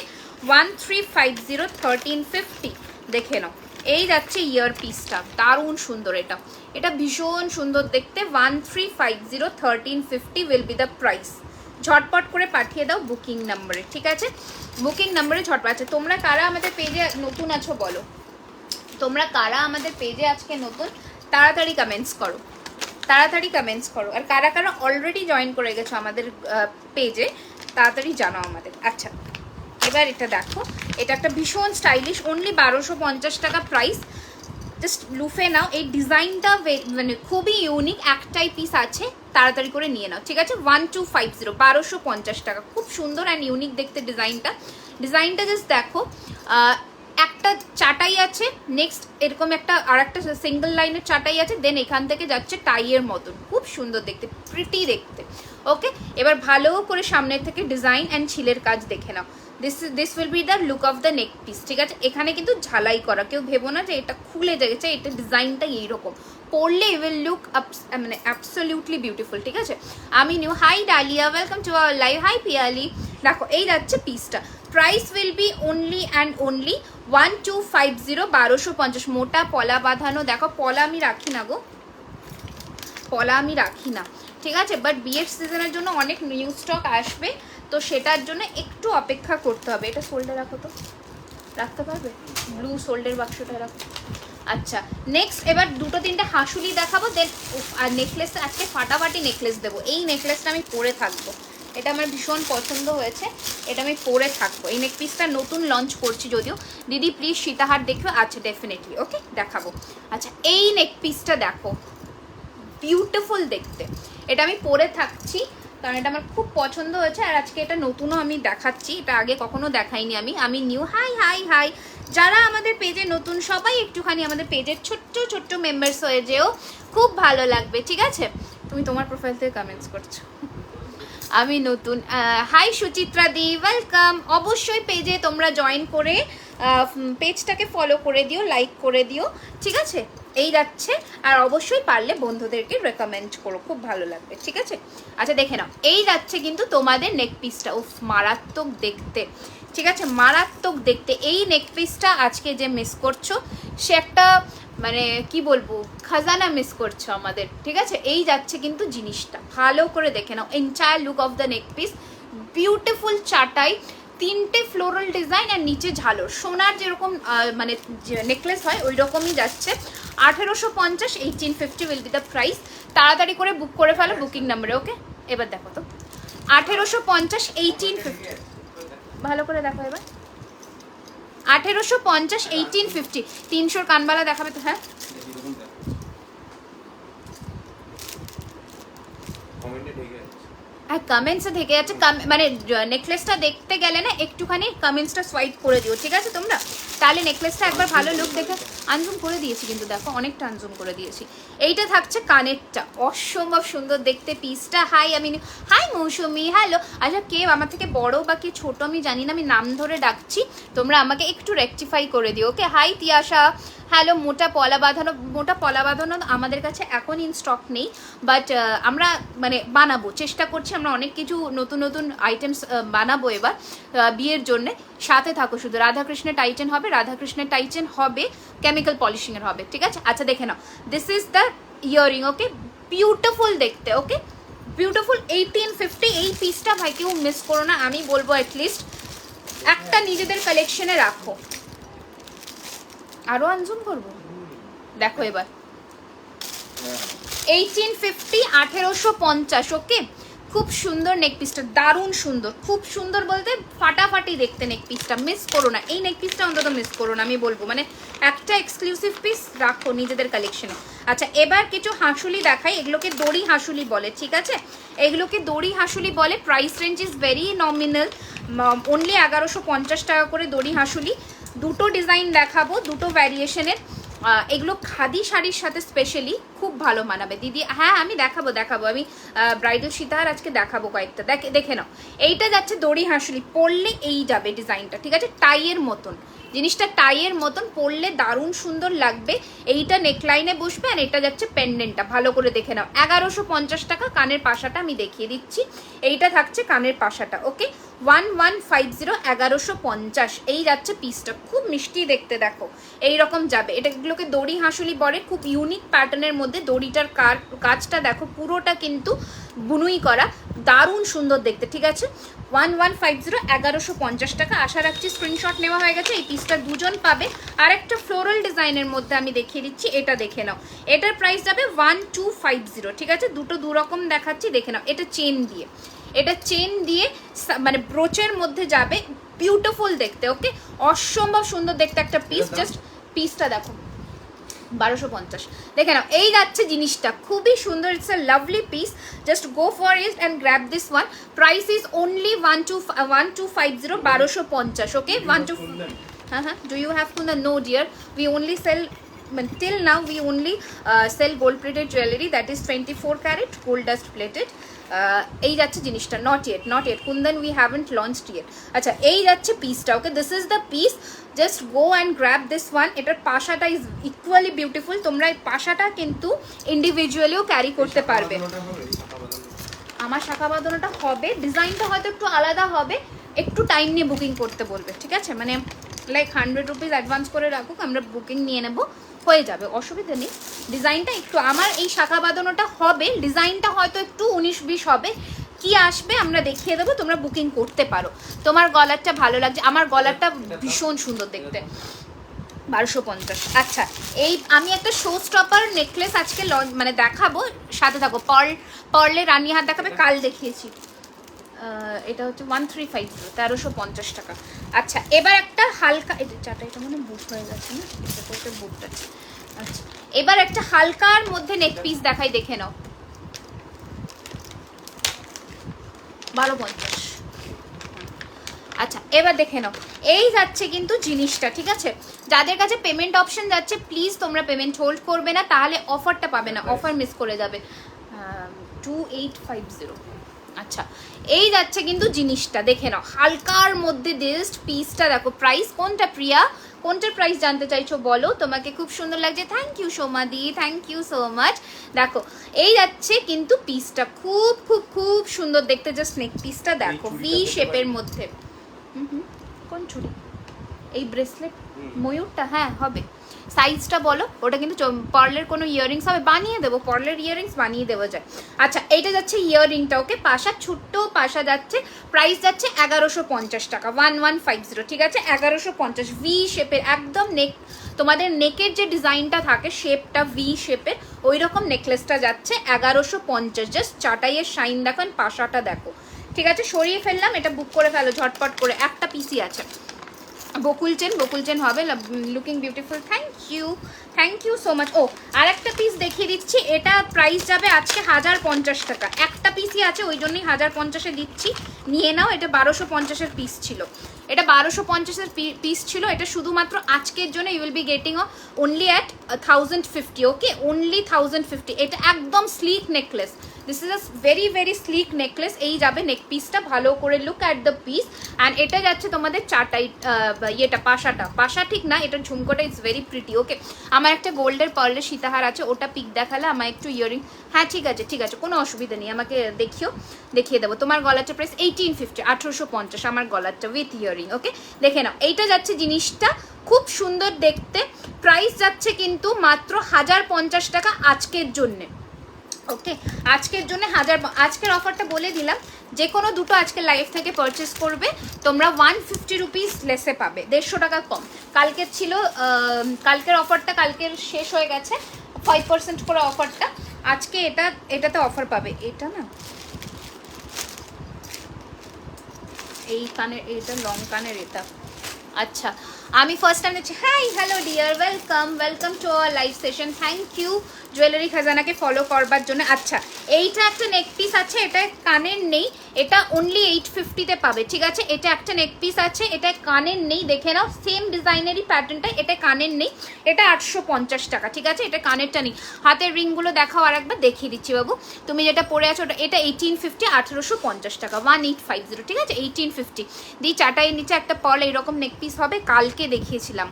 1350, 1350 দেখে নাও, এই যাচ্ছে ইয়ার পিসটা, দারুণ সুন্দর। এটা ভীষণ সুন্দর দেখতে। 1350, 1350 উইল বি দ্য প্রাইস। ঝটপট করে পাঠিয়ে দাও বুকিং নাম্বারে। ঠিক আছে, বুকিং নাম্বারে ঝটপট। আচ্ছা, তোমরা কারা আমাদের পেজে নতুন আছো বলো, তোমরা কারা আমাদের পেজে আজকে নতুন, তাড়াতাড়ি কমেন্টস করো, তাড়াতাড়ি কমেন্টস করো। আর কারা কারা অলরেডি জয়েন করে গেছো আমাদের পেজে, তাড়াতাড়ি জানাও আমাদের। আচ্ছা, এবার এটা দেখো, এটা একটা ভীষণ স্টাইলিশ, অনলি 1250 টাকা প্রাইস। জাস্ট লুফে নাও, এই ডিজাইনটা মানে খুবই ইউনিক, একটাই পিস আছে, তাড়াতাড়ি করে নিয়ে নাও। ঠিক আছে, 1250, 1250 টাকা, খুব সুন্দর অ্যান্ড ইউনিক দেখতে ডিজাইনটা জাস্ট দেখো। একটা চাটাই আছে, নেক্সট এরকম আর একটা সিঙ্গেল লাইনের চাটাই আছে, দেন এখান থেকে যাচ্ছে টাইয়ের মতন, খুব সুন্দর দেখতে, প্রিটি দেখতে। ওকে, এবার ভালো করে সামনের থেকে ডিজাইন অ্যান্ড ছিলের কাজ দেখে নাও। This will be the look of the neck piece. ঠিক আছে, এখানে কিন্তু ঝালাই করা, কেউ ভেবো না যে এটা খুলে গেছে, এটা ডিজাইনটা এইরকম, পরলে উইল লুক মানে অ্যাবসলিউটলি বিউটিফুল, ঠিক আছে। আমি new, hi Dalia, welcome to our live, hi Piyali. দেখো এই যাচ্ছে পিসটা, price will be only and only 1250, 1250। মোটা পলা বাঁধানো, দেখো পলা আমি রাখি না গো, পলা আমি রাখি না, ঠিক আছে। বাট বিয়ের সিজনের জন্য অনেক নিউ স্টক আসবে, তো সেটার জন্য একটু অপেক্ষা করতে হবে। এটা সোল্ডে রাখো তো, রাখতে পারবে? ব্লু সোল্ডের বাক্সটা রাখো। আচ্ছা, নেক্সট এবার দুটো তিনটে হাসুলি দেখাবো, দেন আর নেকলেস, আজকে ফাটাফাটি নেকলেস দেবো। এই নেকলেসটা আমি পরে থাকবো, এটা আমার ভীষণ পছন্দ হয়েছে, এটা আমি পরে থাকবো। এই নেক পিসটা নতুন লঞ্চ করছি যদিও। দিদি প্লিজ সীতাহার দেখো। আচ্ছা ডেফিনেটলি, ওকে দেখাবো। আচ্ছা এই নেক পিসটা দেখো, বিউটিফুল দেখতে, এটা আমি পরে থাকছি কারণ এটা আমার খুব পছন্দ হয়েছে, আর আজকে এটা নতুনও আমি দেখাচ্ছি, এটা আগে কখনো দেখাইনি আমি নিউ। হাই হাই হাই, যারা আমাদের পেজে নতুন সবাই একটুখানি আমাদের পেজের ছোট্ট ছোট্ট মেম্বার্স হয়ে যেও, খুব ভালো লাগবে, ঠিক আছে। তুমি তোমার প্রোফাইল থেকে কমেন্টস করছো, আমি নতুন। হাই সুচিত্রা দি, ওয়েলকাম। অবশ্যই পেজে তোমরা জয়েন করে পেজটাকে ফলো করে দিও, লাইক করে দিও, ঠিক আছে। এই যাচ্ছে, আর অবশ্যই পারলে বন্ধুদেরকে রেকমেন্ড করো, খুব ভালো লাগবে, ঠিক আছে। আচ্ছা দেখে নাও, এই যাচ্ছে কিন্তু তোমাদের নেক পিসটা, উফ মারাত্মক দেখতে, ঠিক আছে, মারাত্মক দেখতে। এই নেক পিসটা আজকে যে মিস করছো সে একটা মানে কি বলবো খাজানা মিস করছো আমাদের, ঠিক আছে। এই যাচ্ছে কিন্তু জিনিসটা, ভালো করে দেখে নাও। Entire look of the neck piece, beautiful চাটাই, তিনটে ফ্লোরাল ডিজাইন আর নিচে ঝালর, সোনার যেরকম মানে নেকলেস হয় ওই রকমই যাচ্ছে। 1850, 1850 উইল বি দ্য প্রাইস। তাড়াতাড়ি করে বুক করে ফেলো বুকিং নাম্বারে, ওকে। এবার দেখো তো 1850, 1850, ভালো করে দেখো এবার। 1850, 1850, 300 কানবালা দেখাবে তো? হ্যাঁ কমেন্টসে থেকে যাচ্ছে, মানে নেকলেসটা দেখতে গেলে না একটুখানি কমেন্টসটা সোয়াইপ করে দিও, ঠিক আছে তোমরা, তাহলে নেকলেসটা একবার ভালো লুক দেখে। আনজুম করে দিয়েছি কিন্তু দেখো, অনেকটা আনজুম করে দিয়েছি। এইটা থাকছে কানেরটা, অসম্ভব সুন্দর দেখতে পিসটা। হাই আমি, হাই মৌসুমি, হ্যালো। আচ্ছা কে আমার থেকে বড় বা কে ছোট আমি জানি না, আমি নাম ধরে ডাকছি, তোমরা আমাকে একটু রেকটিফাই করে দিও, ওকে। High Tiyasha, hello. মোটা পলা বাঁধানো আমাদের কাছে এখন ইন স্টক নেই, বাট আমরা মানে বানাবো, চেষ্টা করছি, আমরা অনেক কিছু নতুন নতুন আইটেমস বানাবো এবার বিয়ের জন্যে। সাথে থাকো শুধু। রাধাকৃষ্ণের টাইটেন হবে, কেমিক্যাল পলিশিংয়ের হবে, ঠিক আছে। আচ্ছা দেখে নাও, this is the earring, okay, beautiful দেখতে, ওকে, বিউটিফুল। 1850, এই পিসটা ভাই কেউ মিস করো না, আমি বলবো অ্যাটলিস্ট একটা নিজেদের কালেকশনে রাখো। আরো আনজুম করবো, দেখো এবার 1850, 1850, ওকে। খুব সুন্দর নেক পিসটা, দারুণ সুন্দর, খুব সুন্দর বলতে ফাটাফাটি দেখতে নেক পিসটা, মিস করো না এই নেক পিসটা, অন্তত মিস করো না, আমি বলবো। মানে একটা এক্সক্লুসিভ পিস রাখো নিজেদের কালেকশনে। আচ্ছা এবার কিছু হাঁসুলি দেখাই, এগুলোকে দড়ি হাঁসুলি বলে, ঠিক আছে, এগুলোকে দড়ি হাঁসুলি বলে। Price range is very nominal, only 1150 টাকা করে দড়ি হাঁসুলি। দুটো ডিজাইন দেখাবো, দুটো ভ্যারিয়েশনের। এগুলো খাদি শাড়ির সাথে স্পেশালি খুব ভালো মানাবে দিদি। হ্যাঁ আমি দেখাবো, আমি ব্রাইডাল সীতাহার আজকে দেখাবো কয়েকটা, দেখে নাও। এইটা যাচ্ছে দড়ি হাঁসুলি, পরলে এই যাবে ডিজাইনটা, ঠিক আছে, টাইয়ের মতন জিনিসটা, টাইয়ের মতন পরলে দারুণ সুন্দর লাগবে। এইটা নেকলাইনে বসবে, আর এটা যাচ্ছে পেন্ডেন্টটা, ভালো করে দেখে নাও। 1150 টাকা। কানের পাশাটা আমি দেখিয়ে দিচ্ছি, এইটা থাকছে কানের পাশাটা, ওকে। 1150, 1150, এই যাচ্ছে পিসটা, খুব মিষ্টি দেখতে, দেখো এইরকম যাবে। এটাগুলোকে দড়ি হাঁসুলি বলে, খুব ইউনিক প্যাটার্নের মধ্যে। দড়িটার কাজটা দেখো, পুরোটা কিন্তু বুনুই করা, দারুণ সুন্দর দেখতে, ঠিক আছে। 1150, 1150 টাকা। আশা রাখছি স্ক্রিনশট নেওয়া হয়ে গেছে। এই পিসটা দুজন পাবে। আর একটা ফ্লোরাল ডিজাইনের মধ্যে আমি দেখিয়ে দিচ্ছি, এটা দেখে নাও, এটার প্রাইস যাবে 1250, ঠিক আছে। দুটো দুরকম দেখাচ্ছি, দেখে নাও। এটা চেন দিয়ে মানে ব্রোচের মধ্যে যাবে, বিউটিফুল দেখতে, ওকে, অসম্ভব সুন্দর দেখতে একটা পিস। জাস্ট পিসটা দেখো, 1250, দেখে নাও। এই যাচ্ছে জিনিসটা, খুবই সুন্দর, it's a lovely piece. Just go for it and grab this one. Price is only 1250, 1250, okay. 12, হ্যাঁ, do you have kundan? No dear, we only sell, till now we only sell gold plated jewelry, that is 24 carat gold dust plated. এই যাচ্ছে জিনিসটা, not yet Kundan we haven't launched yet. আচ্ছা এই যাচ্ছে পিসটা, okay this is the piece, just go and grab this one. এটার পাশাটা ইজ ইকুয়ালি বিউটিফুল, তোমরা এই পাশাটা কিন্তু ইন্ডিভিজুয়ালিও ক্যারি করতে পারবে। আমার শাখা বাঁধানোটা হবে, ডিজাইনটা হয়তো একটু আলাদা হবে, একটু টাইম নিয়ে বুকিং করতে বলবে, ঠিক আছে? মানে লাইক 100 রুপিস অ্যাডভান্স করে রাখুক, আমরা বুকিং নিয়ে নেব, হয়ে যাবে, অসুবিধা নেই। ডিজাইনটা একটু আমার এই শাখা বাঁধানোটা হবে, ডিজাইনটা হয়তো একটু 19-20 হবে, কি আসবে আমরা দেখিয়ে দেবো, তোমরা বুকিং করতে পারো। তোমার গলারটা ভালো লাগছে, আমার গলারটা ভীষণ সুন্দর দেখতে, 1250। আচ্ছা এই আমি একটা শো স্টপার নেকলেস আজকে মানে দেখাবো, সাথে থাকো। পার্লে রানী হাত দেখাবে, কাল দেখিয়েছি, এটা হচ্ছে 1350, 1350 টাকা। আচ্ছা এবার একটা হালকা, এটা মানে বুট হয়ে গেছে না, এটা বুট আছে। আচ্ছা এবার একটা হালকার মধ্যে নেক পিস দেখাই, দেখে নাও, 1250। আচ্ছা এবার দেখে নাও, এই যাচ্ছে কিন্তু জিনিসটা, ঠিক আছে? যাদের কাছে পেমেন্ট অপশন যাচ্ছে প্লিজ তোমরা পেমেন্ট হোল্ড করবে না, তাহলে অফারটা পাবে না, অফার মিস করে যাবে। 2850। আচ্ছা এই যাচ্ছে কিন্তু জিনিসটা, দেখে নাও, হালকার মধ্যে জাস্ট পিসটা দেখো। প্রাইস কোনটা প্রিয়া, কোনটার প্রাইস জানতে চাইছো বলো? তোমাকে খুব সুন্দর লাগছে, থ্যাংক ইউ সোমাদি, থ্যাংক ইউ সো মাচ। দেখো এই যাচ্ছে কিন্তু পিসটা, খুব খুব খুব সুন্দর দেখতে, জাস্ট নেক পিসটা দেখো, ভি শেপের মধ্যে। কোন চুড়ি? এই ব্রেসলেট ময়ূরটা, হ্যাঁ হবে। সাইজটা বলো, ওটা কিন্তু পার্লের কোনো ইয়াররিংস হবে, বানিয়ে দেবো, পার্লের ইয়াররিংস বানিয়ে দেওয়া যায়। আচ্ছা এইটা যাচ্ছে ইয়াররিংটা, ওকে, পাশা ছোট্ট পাশা যাচ্ছে, প্রাইস যাচ্ছে 1150 টাকা, 1150, ঠিক আছে? 1150, ভি শেপের একদম নেক, তোমাদের নেকের যে ডিজাইনটা থাকে শেপটা ভি শেপের, ওই রকম নেকলেসটা যাচ্ছে 1150। জাস্ট চাটাইয়ের শাইন দেখেন, পাশাটা দেখো, ঠিক আছে? সরিয়ে ফেললাম, এটা বুক করে ফেলো ঝটপট করে, একটা পিসি আছে। বকুল চেন হবে, looking beautiful, thank you so much. ও আর একটা পিস দেখিয়ে দিচ্ছি, এটা প্রাইস যাবে আজকে 1050 টাকা, একটা পিসই আছে ওই জন্যই 1050-এ দিচ্ছি, নিয়ে নাও। এটা 1250-এর পিস ছিল, এটা 1250-এর পিস ছিল, এটা শুধুমাত্র আজকের জন্য you will be getting only at 1050, okay, only 1050। এটা একদম slick necklace, this is a very very slick necklace. এই যাবে নেক পিসটা, ভালো করে look at the piece. And এটা যাচ্ছে তোমাদের চাটাই, ইয়েটা পাশা ঠিক না, এটা ঝুমকোটা ইটস ভেরি প্রিটি, ওকে। আমার একটা গোল্ডের পার্লের সীতাহার আছে, ওটা পিক দেখালে, আমার একটু ইয়ারিং, হ্যাঁ ঠিক আছে কোনো অসুবিধা নেই, আমাকে দেখিয়ে দেবো। তোমার গলারটা প্রাইস 1850, 1850 আমার গলারটা উইথ ইয়ারিং, ওকে, দেখে নাও। এইটা যাচ্ছে জিনিসটা, খুব সুন্দর দেখতে, প্রাইস যাচ্ছে কিন্তু মাত্র 1050 টাকা আজকের জন্যে, ওকে, আজকের জন্য আজকের অফারটা বলে দিলাম, যে কোনো দুটো আজকে লাইভ থেকে পারচেস করবে তোমরা 150 রুপিস লেসে পাবে, 150 টাকা কম। কালকের ছিল, কালকের অফারটা কালকের শেষ হয়ে গেছে, 5% করে অফারটা, আজকে এটাতে অফার পাবে। এটা না, এই কানের, এটা লং কানের, এটা আচ্ছা আমি ফার্স্ট টাইম দেখছি। Hi hello dear, welcome to our live session, thank you jewellery খাজানাকে ফলো করবার জন্য। আচ্ছা এইটা একটা নেক পিস আছে, এটা কানের নেই, এটা অনলি 850-তে পাবে, ঠিক আছে? এটা একটা নেক পিস আছে, এটা কানের নেই, দেখে নাও, সেম ডিজাইনেরই প্যাটার্নটা, এটা কানের নেই, এটা 850 টাকা, ঠিক আছে? এটা কানেরটা নেই। হাতের রিংগুলো দেখাও আর একবার, দেখিয়ে দিচ্ছি বাবু, তুমি যেটা পরে আছো ওটা, এটা 1850, 1850 টাকা, 1850, ঠিক আছে? 1850 দিয়ে চাটাইয়ের নিচে একটা পল এইরকম নেক পিস হবে, কালকে দেখিয়েছিলাম।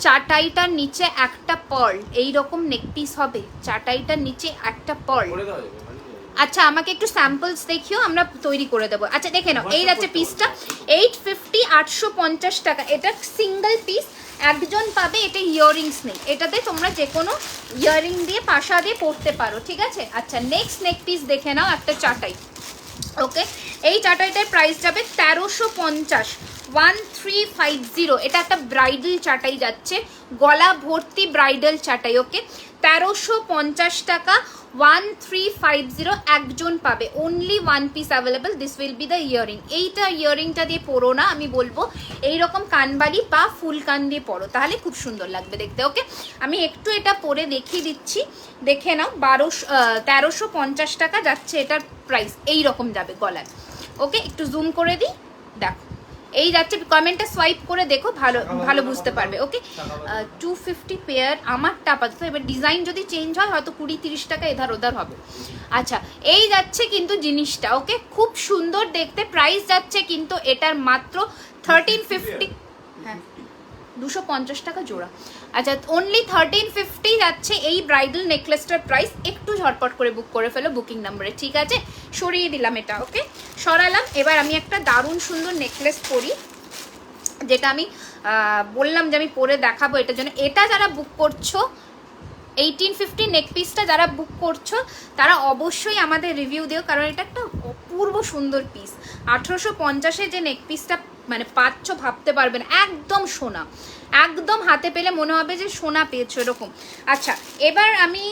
চাটাইটার নিচে একটা পার্ল এইরকম নেক পিস হবে, চাটাইটার নিচে একটা পার্ল। আচ্ছা আমাকে একটু স্যাম্পলস দেখিও, আমরা তৈরি করে দেবো। আচ্ছা দেখে নাও, এই আছে পিসটা 850, 850 টাকা, এটা সিঙ্গেল পিস, একজন পাবে। এটা ইয়াররিংস নেই, এটাতে তোমরা যে কোনো ইয়াররিং দিয়ে পাশা দিয়ে পরতে পারো, ঠিক আছে? আচ্ছা নেক্সট নেক পিস দেখে নাও, একটা চাটাই, ওকে, এই চাটাইটার প্রাইস যাবে 1350, 1350। এটা একটা ব্রাইডাল চাটাই যাচ্ছে, গলা ভর্তি ব্রাইডাল চাটাই, ওকে, 1350 টাকা, 1350, একজন পাবে, only one piece available, this will be the earring. এইটা ইয়ারিংটা দিয়ে পরো না, আমি বলবো এইরকম কানবালি বা ফুল কান দিয়ে পরো, তাহলে খুব সুন্দর লাগবে দেখতে, ওকে। আমি একটু এটা পরে দেখিয়ে দিচ্ছি, দেখে নাও, 1350 টাকা যাচ্ছে এটার প্রাইস, এই রকম যাবে গলায়, ওকে। একটু জুম করে দিই, দেখো এই যাচ্ছে, কমেন্টটা সোয়াইপ করে দেখো, ভালো ভালো বুঝতে পারবে। ওকে 250 পেয়ার আমারটা আপাতত, এবার ডিজাইন যদি চেঞ্জ হয় হয়তো 20-30 টাকা এধার ওধার হবে। আচ্ছা এই যাচ্ছে কিন্তু জিনিসটা, ওকে খুব সুন্দর দেখতে, প্রাইস যাচ্ছে কিন্তু এটার মাত্র 1350। হ্যাঁ 250 টাকা জোড়া। আচ্ছা অনলি 1350 যাচ্ছে এই ব্রাইডাল নেকলেসটার প্রাইস। একটু ঝটপট করে বুক করে ফেলো বুকিং নাম্বারে, ঠিক আছে? সরিয়ে দিলাম এটা, ওকে সরালাম। এবার আমি একটা দারুণ সুন্দর নেকলেস পরি, যেটা আমি বললাম যে আমি পরে দেখাবো এটার জন্য। এটা যারা বুক করছো 1850 নেক পিসটা যারা বুক করছো তারা অবশ্যই আমাদের রিভিউ দিও, কারণ এটা একটা অপূর্ব সুন্দর পিস। 1850-এ যে নেক পিসটা মানে পাচ্ছ ভাবতে পারবেন, একদম সোনা, একদম হাতে পেলে মনে হবে যে সোনা পেয়েছো এরকম। আচ্ছা এবার আমি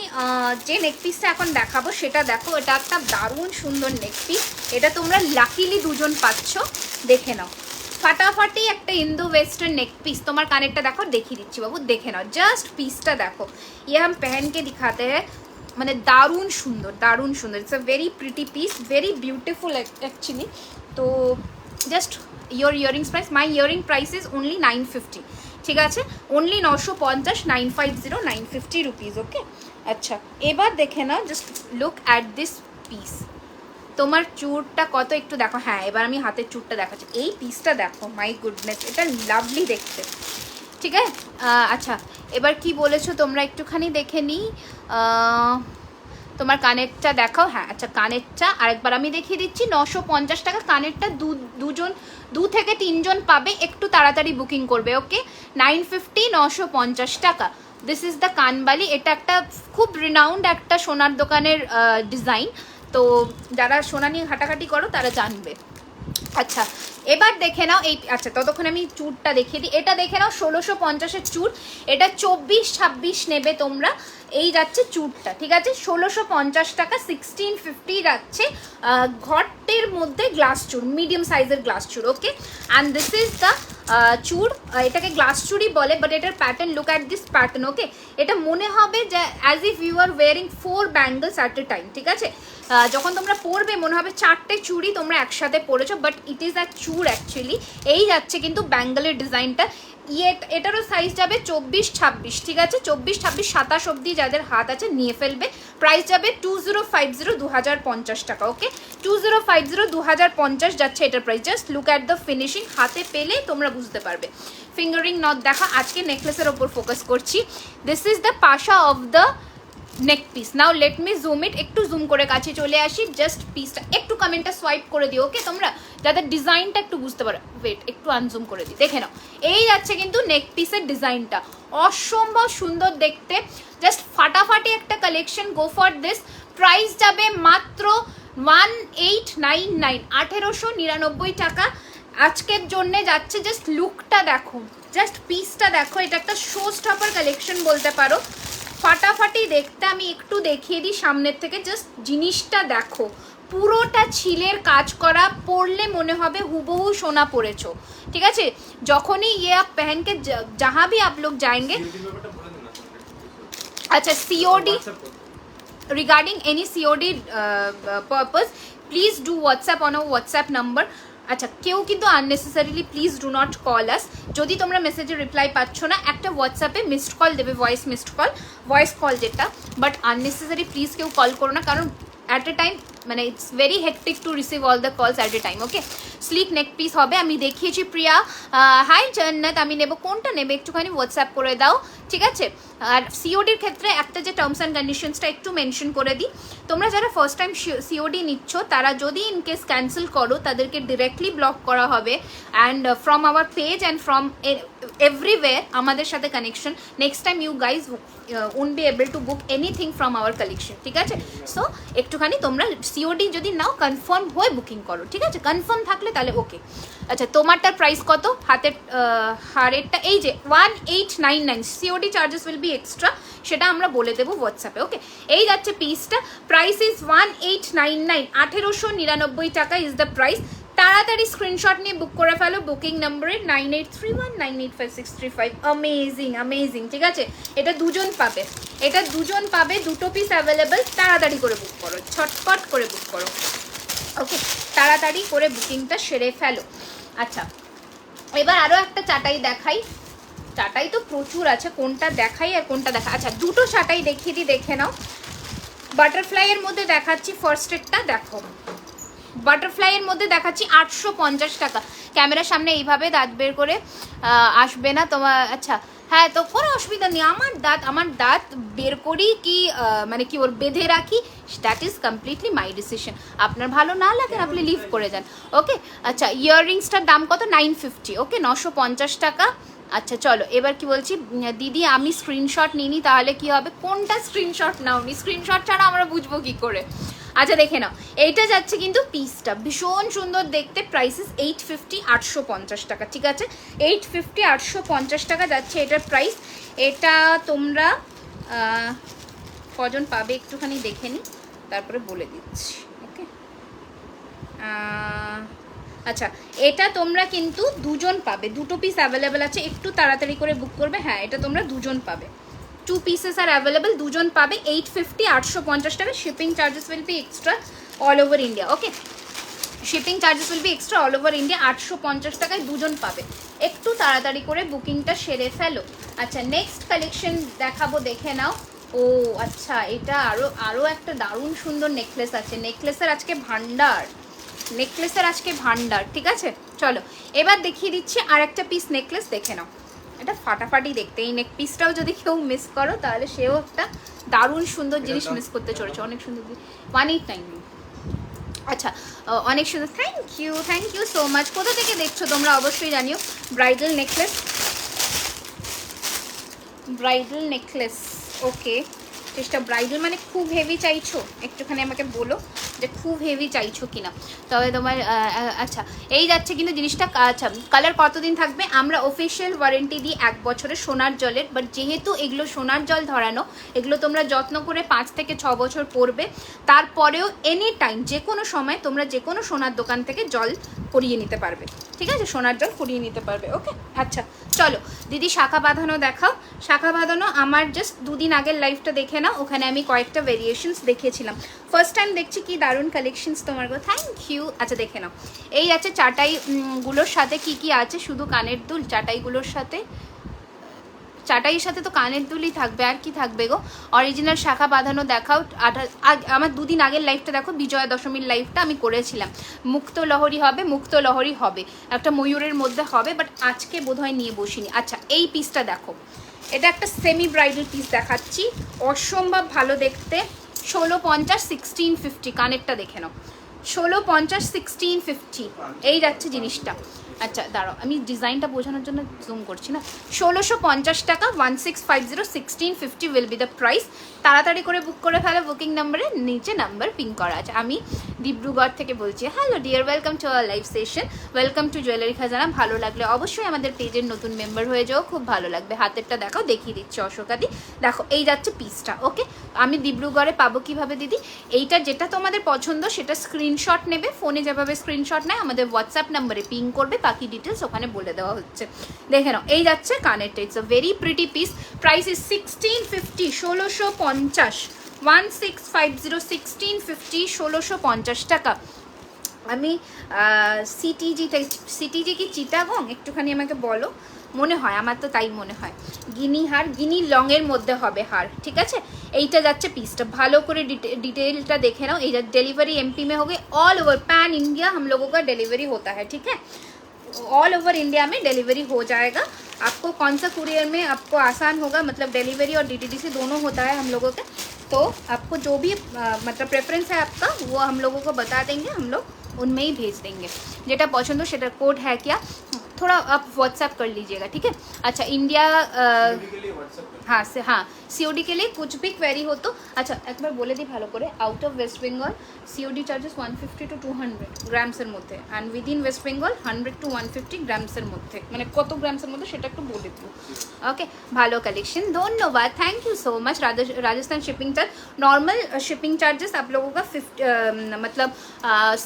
যে নেক পিসটা এখন দেখাবো সেটা দেখো, এটা একটা দারুণ সুন্দর নেক পিস। এটা তোমরা লাকিলি দুজন পাচ্ছ, দেখে নাও। ফাটাফাটি একটা ইন্দো ওয়েস্টার্ন नेक पीस। তোমার কানেরটা দেখো, দেখিয়ে দিচ্ছি বাবু, দেখে নাও জাস্ট পিসটা দেখো। ये हम पहन के दिखाते हैं, মানে দারুণ সুন্দর, দারুণ সুন্দর। It's a very pretty piece, very beautiful actually. তো just your earrings price, my earring price is only 950, ঠিক আছে? Only 950, 950, 950 rupees, okay. আচ্ছা এবার দেখে নাও, just look at this piece. তোমার চুরটা কত একটু দেখো। হ্যাঁ এবার আমি হাতের চুরটা দেখাচ্ছি, এই পিসটা দেখো, মাই গুডনেস, এটা লাভলি দেখতে, ঠিক আছে? আচ্ছা এবার কি বলেছো তোমরা একটুখানি দেখে নিই। তোমার কানেরটা দেখাও। হ্যাঁ আচ্ছা কানেরটা আরেকবার আমি দেখিয়ে দিচ্ছি, 950 টাকা কানেরটা। দুজন 2 থেকে 3 জন পাবে, একটু তাড়াতাড়ি বুকিং করবে, ওকে। 950, 950 টাকা। This is the kanbali. এটা একটা খুব রিনাউন্ড একটা সোনার দোকানের ডিজাইন, তো যারা সোনা নিয়ে ঘাটাঘাটি করো তারা জানবে। আচ্ছা এবার দেখে নাও এই, আচ্ছা ততক্ষণ আমি চুরটা দেখিয়ে দিই। এটা দেখে নাও 1650-এর চুর, এটা 24-26 নেবে তোমরা। এই যাচ্ছে চুরটা, ঠিক আছে? 1650 টাকা, 1650 যাচ্ছে। ঘটের মধ্যে গ্লাস চুর, মিডিয়াম সাইজের গ্লাস চুর, okay. And this is the chur. এটাকে গ্লাস চুরই বলে, বাট এটার pattern, look at this pattern, okay. এটা মনে হবে যে as if you are wearing 4 bangles at a time, ঠিক আছে? যখন তোমরা পরবে মনে হবে 4টে চুড়ি তোমরা একসাথে পরেছো, বাট ইট ইজ আ চুর অ্যাকচুয়ালি। এই যাচ্ছে কিন্তু ব্যাঙ্গলের ডিজাইনটা। এটারও সাইজ যাবে 24-26, ঠিক আছে? 24-26-27 অবধি যাদের হাত আছে নিয়ে ফেলবে। প্রাইস যাবে 2050, 2050 টাকা, ওকে। 2050, 2050 যাচ্ছে এটার price. Just look at the finishing, হাতে পেলে তোমরা বুঝতে পারবে। ফিঙ্গারিং নট দেখা, আজকে নেকলেসের ওপর ফোকাস করছি। This is the pasha of the neck piece. Now let me zoom it, একটু জুম করে কাছে চলে আসি। জাস্ট পিসটা একটু কমেন্টটা সোয়াইপ করে দিও, ওকে, তোমরা যাদের ডিজাইনটা একটু বুঝতে পারো। ওয়েট একটু আনজুম করে দিই, দেখে নাও। এই যাচ্ছে কিন্তু নেক পিসের ডিজাইনটা, অসম্ভব সুন্দর দেখতে, জাস্ট ফাটাফাটি একটা collection. Go for this. Price যাবে মাত্র 1899, 1899 টাকা আজকের জন্যে যাচ্ছে। জাস্ট লুকটা দেখো, জাস্ট পিসটা দেখো, এটা একটা শো স্টপার কালেকশন বলতে পারো। ফাটাফাটি দেখতে। আমি একটু দেখিয়ে দিই সামনের থেকে, জাস্ট জিনিসটা দেখো, পুরোটা ছিলের কাজ করা, পরলে মনে হবে হুবহু সোনা পরেছো, ঠিক আছে? যখনই ये आप पहन के जहाँ भी आप लोग जाएंगे। अच्छा COD, regarding any COD purpose, please do WhatsApp on our WhatsApp number। আচ্ছা কেউ কিন্তু unnecessarily please do not call us. যদি তোমরা মেসেজের রিপ্লাই পাচ্ছ না, একটা হোয়াটসঅ্যাপে মিসড কল দেবে, voice missed call, voice call যেটা। বাট আননেসেসারি প্লিজ কেউ কল করো না, কারণ অ্যাট এ টাইম মানে it's very hectic to receive all the calls at a time, okay. Sleek neck piece হবে, আমি দেখিয়েছি। প্রিয়া হাই জান্নাত, আমি নেব, কোনটা নেবে একটুখানি হোয়াটসঅ্যাপ করে দাও, ঠিক আছে? আর সিওডির ক্ষেত্রে একটা যে টার্মস অ্যান্ড কন্ডিশনসটা একটু মেনশন করে দিই। তোমরা যারা ফার্স্ট টাইম সিওডি নিচ্ছ তারা যদি ইনকেস ক্যান্সেল করো তাদেরকে ডিরেক্টলি ব্লক করা হবে, and from our page and from everywhere আমাদের সাথে connection. Next time you guys won't be able to book anything from our collection, ঠিক আছে? সো একটুখানি তোমরা সিওডি যদি নাও কনফার্ম হয়ে বুকিং করো, ঠিক আছে? কনফার্ম থাকলে তাহলে ওকে। আচ্ছা তোমারটার প্রাইস কত? হাতের হারেরটা এই যে 1899, COD charges will be extra, সেটা আমরা বলে দেবো হোয়াটসঅ্যাপে, ওকে। এই যাচ্ছে পিসটা, প্রাইস ইজ 1899, 1899 টাকা ইজ দ্য প্রাইস। তাড়াতাড়ি স্ক্রিনশট নিয়ে বুক করে ফেলো বুকিং নাম্বারে 9831985635। অ্যামেজিং অ্যামেজিং, ঠিক আছে? এটা দুজন পাবে, এটা দুজন পাবে, দুটো পিস অ্যাভেলেবেল। তাড়াতাড়ি করে বুক করো, ছটপট করে বুক করো, ওকে। তাড়াতাড়ি করে বুকিংটা সেরে ফেলো। আচ্ছা এবার আরও একটা চাটাই দেখাই, চাটাই তো প্রচুর আছে, কোনটা দেখাই আর কোনটা দেখা, আচ্ছা দুটো চাটাই দেখিয়ে দিই, দেখে নাও। বাটারফ্লাইয়ের মধ্যে দেখাচ্ছি ফার্স্ট এডটা, দেখো বাটারফ্লাইয়ের মধ্যে দেখাচ্ছি 850 টাকা। ক্যামেরার সামনে এইভাবে দাঁত বের করে আসবে না তোমার, আচ্ছা হ্যাঁ তো কোনো অসুবিধা নেই, আমার দাঁত বের করি কি মানে কি ওর বেঁধে রাখি, that is completely my decision. আপনার ভালো না লাগে আপনি লিভ করে যান, ওকে। আচ্ছা ইয়াররিংসটার দাম কত, 950, ওকে 950 টাকা। আচ্ছা চলো এবার কি বলছি, দিদি আমি স্ক্রিনশট নিইনি তাহলে কি হবে, কোনটা স্ক্রিনশট নাওনি, স্ক্রিনশট ছাড়া আমরা বুঝবো কি করে। আচ্ছা দেখে নাও, এইটা যাচ্ছে কিন্তু পিসটা ভীষণ সুন্দর দেখতে, প্রাইসেস 850, 850 টাকা, ঠিক আছে 850 850 টাকা যাচ্ছে এটার প্রাইস। এটা তোমরা কজন পাবে একটুখানি দেখে নিই, তারপরে বলে দিচ্ছি, ওকে। আচ্ছা এটা তোমরা কিন্তু দুজন পাবে, দুটো পিস অ্যাভেলেবেল আছে, একটু তাড়াতাড়ি করে বুক করবে, হ্যাঁ এটা তোমরা দুজন পাবে, 2 pieces আর অ্যাভেলেবেল, দুজন পাবে 850 850 টাকা। Shipping charges will be extra all over India, okay shipping charges will be extra all over India, 850 টাকায় দুজন পাবে, একটু তাড়াতাড়ি করে বুকিংটা সেরে ফেলো। আচ্ছা নেক্সট কালেকশন দেখাবো, দেখে নাও। ও আচ্ছা এটা আরও একটা দারুণ সুন্দর নেকলেস আছে, নেকলেসের আজকে ভান্ডার, নেকলেসের আজকে ভান্ডার, ঠিক আছে চলো এবার দেখিয়ে দিচ্ছি আর একটা পিস নেকলেস, দেখে নাও এটা ফাটাফাটি দেখতে, এই নেক পিসটাও যদি কেউ মিস করো তাহলে সেও একটা দারুণ সুন্দর জিনিস মিস করতে চলেছে, অনেক সুন্দর 189। আচ্ছা অনেক সুন্দর, থ্যাংক ইউ সো মাচ। কোথা থেকে দেখছো তোমরা অবশ্যই জানিও। ব্রাইডাল নেকলেস, ওকে চেষ্টা, ব্রাইডাল মানে খুব হেভি চাইছো, একটুখানি আমাকে বলো যে খুব হেভি চাইছো কিনা, তবে তোমার আচ্ছা এই যাচ্ছে কিন্তু জিনিসটা। আচ্ছা কালার কতদিন থাকবে, আমরা অফিসিয়াল ওয়ারেন্টি দিই 1 বছরের সোনার জলের, বাট যেহেতু এগুলো সোনার জল ধরানো, এগুলো তোমরা যত্ন করে 5 থেকে 6 বছর পরবে, তারপরেও এনি টাইম যে কোনো সময় তোমরা যে কোনো সোনার দোকান থেকে জল করিয়ে নিতে পারবে, ঠিক আছে সোনার জল করিয়ে নিতে পারবে, ওকে। আচ্ছা চলো দিদি শাখা বাঁধানো দেখাও, শাখা বাঁধানো আমার জাস্ট 2 দিন আগের লাইভটা দেখে নাও, ওখানে আমি কয়েকটা ভেরিয়েশনস দেখিয়েছিলাম, ফার্স্ট টাইম দেখছি কি দারুণ কালেকশনস তোমার গো, থ্যাংক ইউ। আচ্ছা দেখে নাও এই আছে চাটাই গুলোর সাথে কি কি আছে, শুধু কানের দুল, চাটাইগুলোর সাথে, চাটাইয়ের সাথে তো কানের দুলই থাকবে, আর কি থাকবে গো। অরিজিনাল শাখা বাঁধানো দেখাও, আমার 2 দিন আগের লাইভটা দেখো, বিজয়া দশমীর লাইভটা আমি করেছিলাম, মুক্ত লহরী হবে একটা ময়ূরের মধ্যে হবে, বাট আজকে বোধহয় নিয়ে বসিনি। আচ্ছা এই পিসটা দেখো, এটা একটা সেমি ব্রাইডাল পিস দেখাচ্ছি, অসম্ভব ভালো দেখতে, 1650 1650, কানেরটা দেখে নাও 1650 1650 এই যাচ্ছে জিনিসটা। আচ্ছা দাঁড়াও আমি ডিজাইনটা বোঝানোর জন্য জুম করছি না, 1650 টাকা, 1650 1650 উইল বি দ্য প্রাইস। তাড়াতাড়ি করে বুক করে ফেলো, বুকিং নাম্বারে নিচে নাম্বার পিন করা আছে। আমি ডিব্রুগড় থেকে বলছি, hello dear, welcome to our live session, welcome to jewellery খাজানা। ভালো লাগলে অবশ্যই আমাদের পেজের নতুন মেম্বার হয়ে যাও, খুব ভালো লাগবে। হাতেরটা দেখাও, দেখিয়ে দিচ্ছি অশোকাদি, দেখো এই যাচ্ছে পিসটা, ওকে। আমি ডিব্রুগড়ে পাবো কিভাবে দিদি, এইটা যেটা তোমাদের পছন্দ সেটা স্ক্রিনশট নেবে, ফোনে যেভাবে স্ক্রিনশট নেয় আমাদের হোয়াটসঅ্যাপ নাম্বারে পিং করবে, বাকি ডিটেলস ওখানে বলে দেওয়া হচ্ছে। দেখে নাও এই যাচ্ছে কানেরটা, it's a very pretty piece, price is 1650 1650 1650 1650 1650 টাকা। আমি সিটিজি কি চিটাগং একটুখানি আমাকে বলো, মনে হয় আমার তো তাই মনে হয়, গিনি লংয়ের মধ্যে হবে হার, ঠিক আছে। এইটা যাচ্ছে পিসটা, ভালো করে डिटेलটা দেখে नाओ। ये डिलीवरी एमपी में होगी, ऑल ओवर पैन इंडिया हम लोगों का डिलीवरी होता है, ठीक है। ऑल ओवर इंडिया में डिलीवरी हो जाएगा। आपको कौन सा कुरियर में आपको आसान होगा, मतलब डिलीवरी और DTDC दोनों होता है हम लोगों के, तो आपको जो भी मतलब प्रेफरेंस है आपका वो हम लोगों को बता देंगे, हम लोग उनमें ही भेज देंगे। जेटा पसंद हो सेटा कोड है क्या, थोड़ा आप व्हाट्सएप कर लीजिएगा, ठीक है। अच्छा इंडिया हाँ COD के लिए कुछ भी क्वेरी हो तो, अच्छा एक बार बोले दी ভালো করে, out of West Bengal COD charges 150 to 200 গ্রামসের মধ্যে, and within West Bengal 100 to 150 গ্রামসের মধ্যে, মানে কত গ্রামসের মধ্যে সেটা একটু বলে দিও, ওকে। ভালো কালেকशन, धन्यवाद, thank you so much. Rajasthan shipping charge, normal shipping charges आप लोगों का मतलब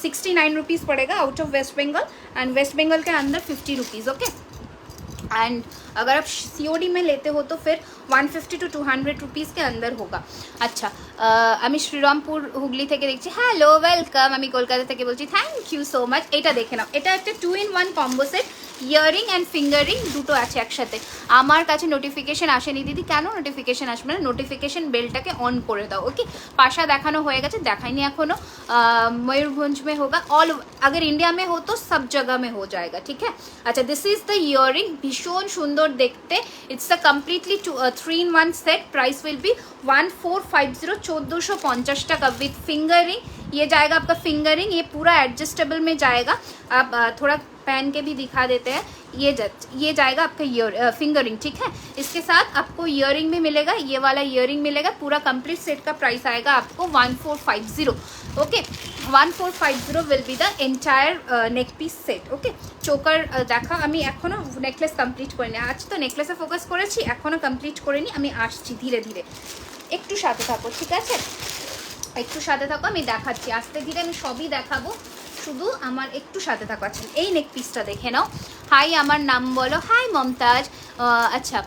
69 रुपीज़ पड़ेगा out of West Bengal, and West Bengal के अंदर 50 रुपीज़, ओके। एंड अगर आप COD में लेते हो तो फिर 150 to 200 रुपीज़ के अंदर होगा। अच्छा আমি শ্রীরামপুর হুগলি থেকে দেখছি, হ্যালো ওয়েলকাম। আমি কলকাতা থেকে বলছি, থ্যাংক ইউ সো মাচ। এটা দেখে নাও, এটা একটা 2 in 1 combo set, earring and fingering দুটো আছে একসাথে। আমার কাছে নোটিফিকেশন আসেনি দিদি, কেন নোটিফিকেশন আসবে না? নোটিফিকেশন বেলটাকে অন করে দাও। ওকে, পাশা দেখানো হয়ে গেছে, দেখাইনি এখনো। मयूरभंज में होगा, ऑल अगर इंडिया में हो तो सब जगह में हो जाएगा, ठीक है। अच्छा, दिस इज द ইয়ারিং, ভীষণ সুন্দর দেখতে। It's a completely 3-in-1 set. Price will be 1450, 1450 টাকা विथ फिंगरिंग। ये जाएगा आपका फिंगरिंग, ये पूरा एडजस्टेबल में जाएगा। आप थोड़ा पहन के भी दिखा देते हैं। ये जाएगा आपका फिंगरिंग, ठीक है। इसके साथ आपको इयरिंग भी मिलेगा, ये वाला इयरिंग मिलेगा। पूरा कंप्लीट सेट का प्राइस आएगा आपको 1450। Okay, 1450 will be the entire neck piece set. Okay, choker देखा আমি এখনো নেকলেস কমপ্লিট করিনি, আজ তো নেকলেসে ফোকাস করেছি, এখনো কমপ্লিট করিনি। আমি আসছি ধীরে ধীরে, একটু সাথে থাকো, ঠিক আছে? একটু সাথে থাকো, আমি দেখাচ্ছি আস্তে ধীরে, আমি সবই দেখাবো, শুধু আমার একটু সাথে থাকো। আচ্ছা, এই নেক পিসটা দেখে নাও। হাই, আমার নাম বলো। হাই মমতাজ। আচ্ছা,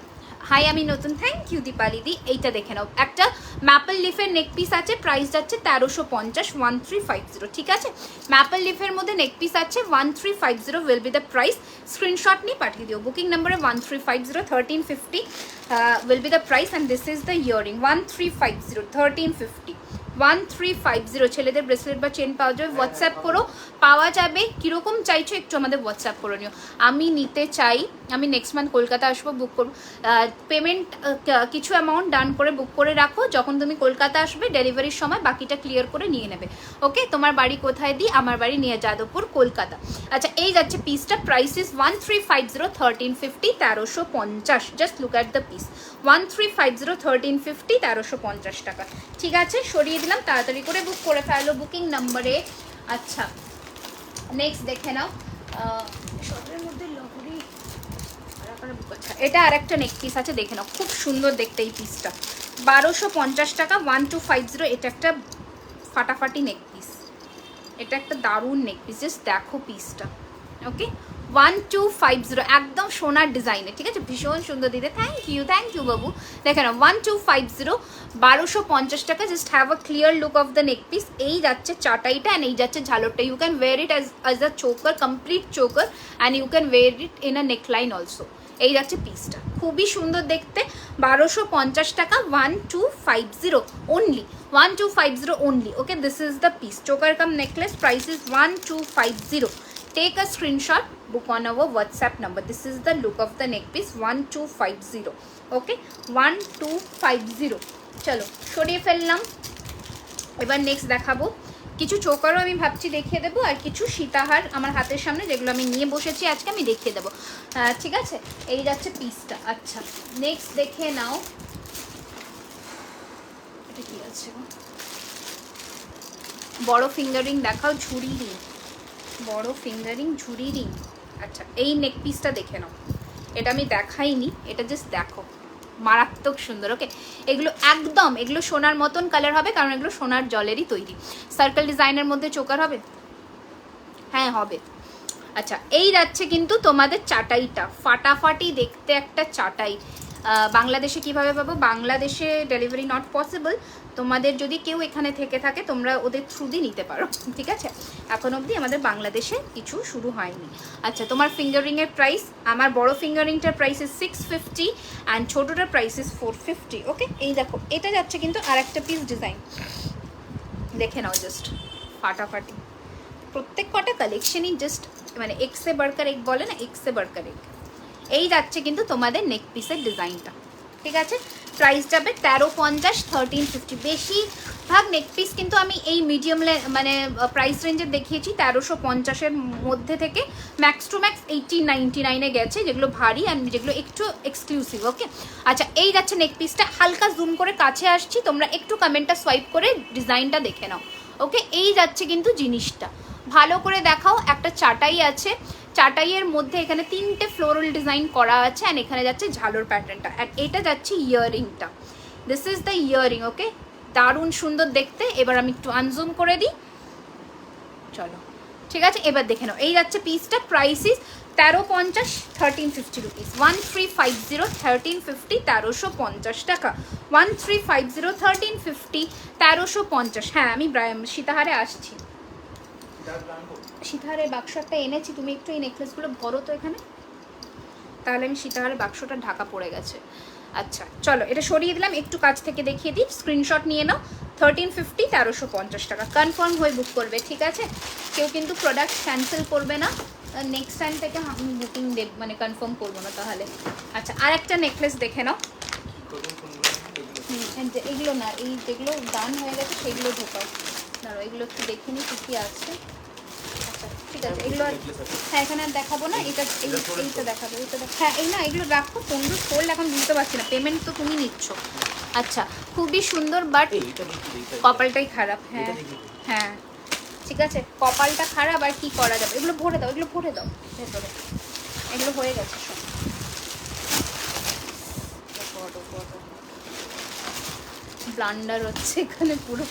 হাই, আমি নতুন। থ্যাংক ইউ দীপালি দি। এইটা দেখে নাও, একটা ম্যাপল লিফের নেক পিস আছে, প্রাইস যাচ্ছে 1350, 1350, ঠিক আছে। ম্যাপল লিফের মধ্যে নেক পিস আছে 1350 will be the price. Screenshot নিয়ে পাঠিয়ে দিও বুকিং নাম্বারে 1350, 1350 will be the price. And this is the earring 1350, 1350, 1350। ছেলেদের ব্রেসলেট বা চেন পাওয়া যাবে, হোয়াটসঅ্যাপ করো, পাওয়া যাবে। কীরকম চাইছো একটু আমাদের হোয়াটসঅ্যাপ করে নিও। আমি নিতে চাই, আমি নেক্সট মান্থ কলকাতা আসবো, বুক করবো। পেমেন্ট কিছু অ্যামাউন্ট ডান করে বুক করে রাখো, যখন তুমি কলকাতা আসবে ডেলিভারির সময় বাকিটা ক্লিয়ার করে নিয়ে নেবে। ওকে, তোমার বাড়ি কোথায় দিই? আমার বাড়ি নিয়ে যাদবপুর, কলকাতা। আচ্ছা, এই যাচ্ছে পিসটা, price is 1350, 1350, 1350। Just look at the piece, 1350, 1350, 1350 টাকা, ঠিক আছে। সরিয়ে দিলাম, তাড়াতাড়ি করে বুক করে ফেলো বুকিং নাম্বারে। আচ্ছা, নেক্সট দেখে নাও, শর্টের মধ্যে লহরি। আচ্ছা, এটা আর একটা নেক পিস আছে, দেখে নাও, খুব সুন্দর দেখতে এই পিসটা, 1250 টাকা, 1250। এটা একটা ফাটাফাটি নেক পিস, এটা একটা দারুণ নেক পিস, জাস্ট দেখো পিসটা। ওকে, 1250, একদম সোনার ডিজাইনে, ঠিক আছে, ভীষণ সুন্দর দিতে। থ্যাংক ইউ বাবু। দেখে নাও 1250, 1250 টাকা। Just have a clear look of the neck piece. এই যাচ্ছে চাটাইটা অ্যান্ড এই যাচ্ছে ঝালরটা। You can wear it as a choker, complete choker, and you can wear it in a neckline also. এই যাচ্ছে পিসটা, খুবই সুন্দর দেখতে, 1250 টাকা, 1250 only, 1250 only. Okay, this is the piece. Choker cum necklace, price is 1250. Take a screenshot, book on our WhatsApp number. This is the look of the neck piece, 1250. Okay, 1250. চলো সরিয়ে ফেললাম। এবার নেক্সট দেখাবো কিছু চোকারও, আমি ভাবছি দেখিয়ে দেবো, আর কিছু সীতাহার আমার হাতের সামনে যেগুলো আমি নিয়ে বসেছি আজকে, আমি দেখিয়ে দেবো, ঠিক আছে। এই যাচ্ছে পিসটা। আচ্ছা, নেক্সট দেখে নাও, এটা কি আছে? বড় ফিঙ্গারিং দেখাও, ঝুড়ি রিং, বড় ফিঙ্গারিং ঝুড়ি রিং। আচ্ছা, এই নেক পিসটা দেখে নাও, এটা আমি দেখাইনি, এটা জাস্ট দেখো, মারাত্মক সুন্দর। ওকে, এগুলো একদম, এগুলো সোনার মতন কালার হবে, কারণ এগুলো সোনার জলেরই তৈরি। সার্কেল ডিজাইনের মধ্যে চোকার হবে, হ্যাঁ হবে। আচ্ছা, এই যাচ্ছে কিন্তু তোমাদের চাটাইটা, ফাটাফাটি দেখতে একটা চাটাই। বাংলাদেশে কিভাবে পাবো? বাংলাদেশে ডেলিভারি নট পসিবল। তোমাদের যদি কেউ এখানে থেকে থাকে, তোমরা ওদের থ্রু দিয়ে নিতে পারো, ঠিক আছে। এখন অবধি আমাদের বাংলাদেশে কিছু শুরু হয়নি। আচ্ছা, তোমার ফিঙ্গারিংয়ের প্রাইস, আমার বড় ফিঙ্গারিংটার প্রাইস ইস 650 অ্যান্ড ছোটোটার প্রাইস ইস 450। ওকে, এই দেখো, এটা যাচ্ছে কিন্তু আর একটা পিস ডিজাইন, দেখে নাও, জাস্ট ফাটাফাটি। প্রত্যেক কটা কালেকশনই জাস্ট মানে এক্সে বার্কার এক বলে না, এক্সে বার্কার এক। এই যাচ্ছে কিন্তু তোমাদের নেক পিসের ডিজাইনটা, ঠিক আছে। প্রাইস যাবে 1350, 1350। বেশিরভাগ নেক পিস কিন্তু আমি এই মিডিয়াম মানে প্রাইস রেঞ্জের দেখিয়েছি 1350-এর মধ্যে থেকে ম্যাক্স টু ম্যাক্স 1899-এ গেছে, যেগুলো ভারী অ্যান্ড যেগুলো একটু এক্সক্লুসিভ। ওকে, আচ্ছা, এই যাচ্ছে নেক পিসটা, হালকা জুম করে কাছে আসছি, তোমরা একটু কমেন্টটা সোয়াইপ করে ডিজাইনটা দেখে নাও। ওকে, এই যাচ্ছে কিন্তু জিনিসটা, ভালো করে দেখাও। একটা চাটাই আছে, চাটাইয়ের মধ্যে এখানে 3টে ফ্লোরাল ডিজাইন করা আছে, অ্যান্ড এখানে যাচ্ছে ঝালর প্যাটার্নটা, অ্যান্ড এটা যাচ্ছে ইয়ারিংটা। This is the earring. Okay, দারুণ সুন্দর দেখতে। এবার আমি একটু আনজুম করে দিই, চলো, ঠিক আছে। এবার দেখে নাও, এই যাচ্ছে পিসটা, প্রাইস ইজ 1350, 1350 রুপিস, 1350, 1350, 1350 টাকা, 1350, 1350, 1350। হ্যাঁ, আমি সীতাহারে আসছি, সীতাহারের বাক্স একটা এনেছি, তুমি একটু এই নেকলেসগুলো ভরো তো এখানে। তাহলে আমি সীতাহারের বাক্সটা ঢাকা পড়ে গেছে। আচ্ছা চলো এটা সরিয়ে দিলাম, একটু কাছ থেকে দেখিয়ে দিই, স্ক্রিনশট নিয়ে নাও। 1350, 1350 টাকা কনফার্ম হয়ে বুক করবে, ঠিক আছে? কেউ কিন্তু প্রোডাক্ট ক্যান্সেল করবে না, নেক্সট টাইম থেকে আমি বুকিং দেব মানে কনফার্ম করবো না তাহলে। আচ্ছা আর একটা নেকলেস দেখে নাও। এগুলো না, এই যেগুলো ডান হয়ে গেছে সেগুলো ঢোকাও। দাঁড়াও এগুলো একটু দেখে নিই কী আছে। আচ্ছা ঠিক আছে, এগুলো হ্যাঁ এখানে আর দেখাবো না, এইটা এইটা দেখাবো, এইটা হ্যাঁ এই না এগুলো রাখো। কোনগুলো সোল্ড এখন বুঝতে পারছি না, পেমেন্ট তো তুমি নিচ্ছ। আচ্ছা খুবই সুন্দর, বাট কপালটাই খারাপ। হ্যাঁ হ্যাঁ ঠিক আছে, কপালটা খারাপ, আর কি করা যাবে। এগুলো ভরে দাও, এগুলো ভরে দাও ভেতরে, এগুলো হয়ে গেছে সব। ব্লান্ডার হচ্ছে এখানে পুরো।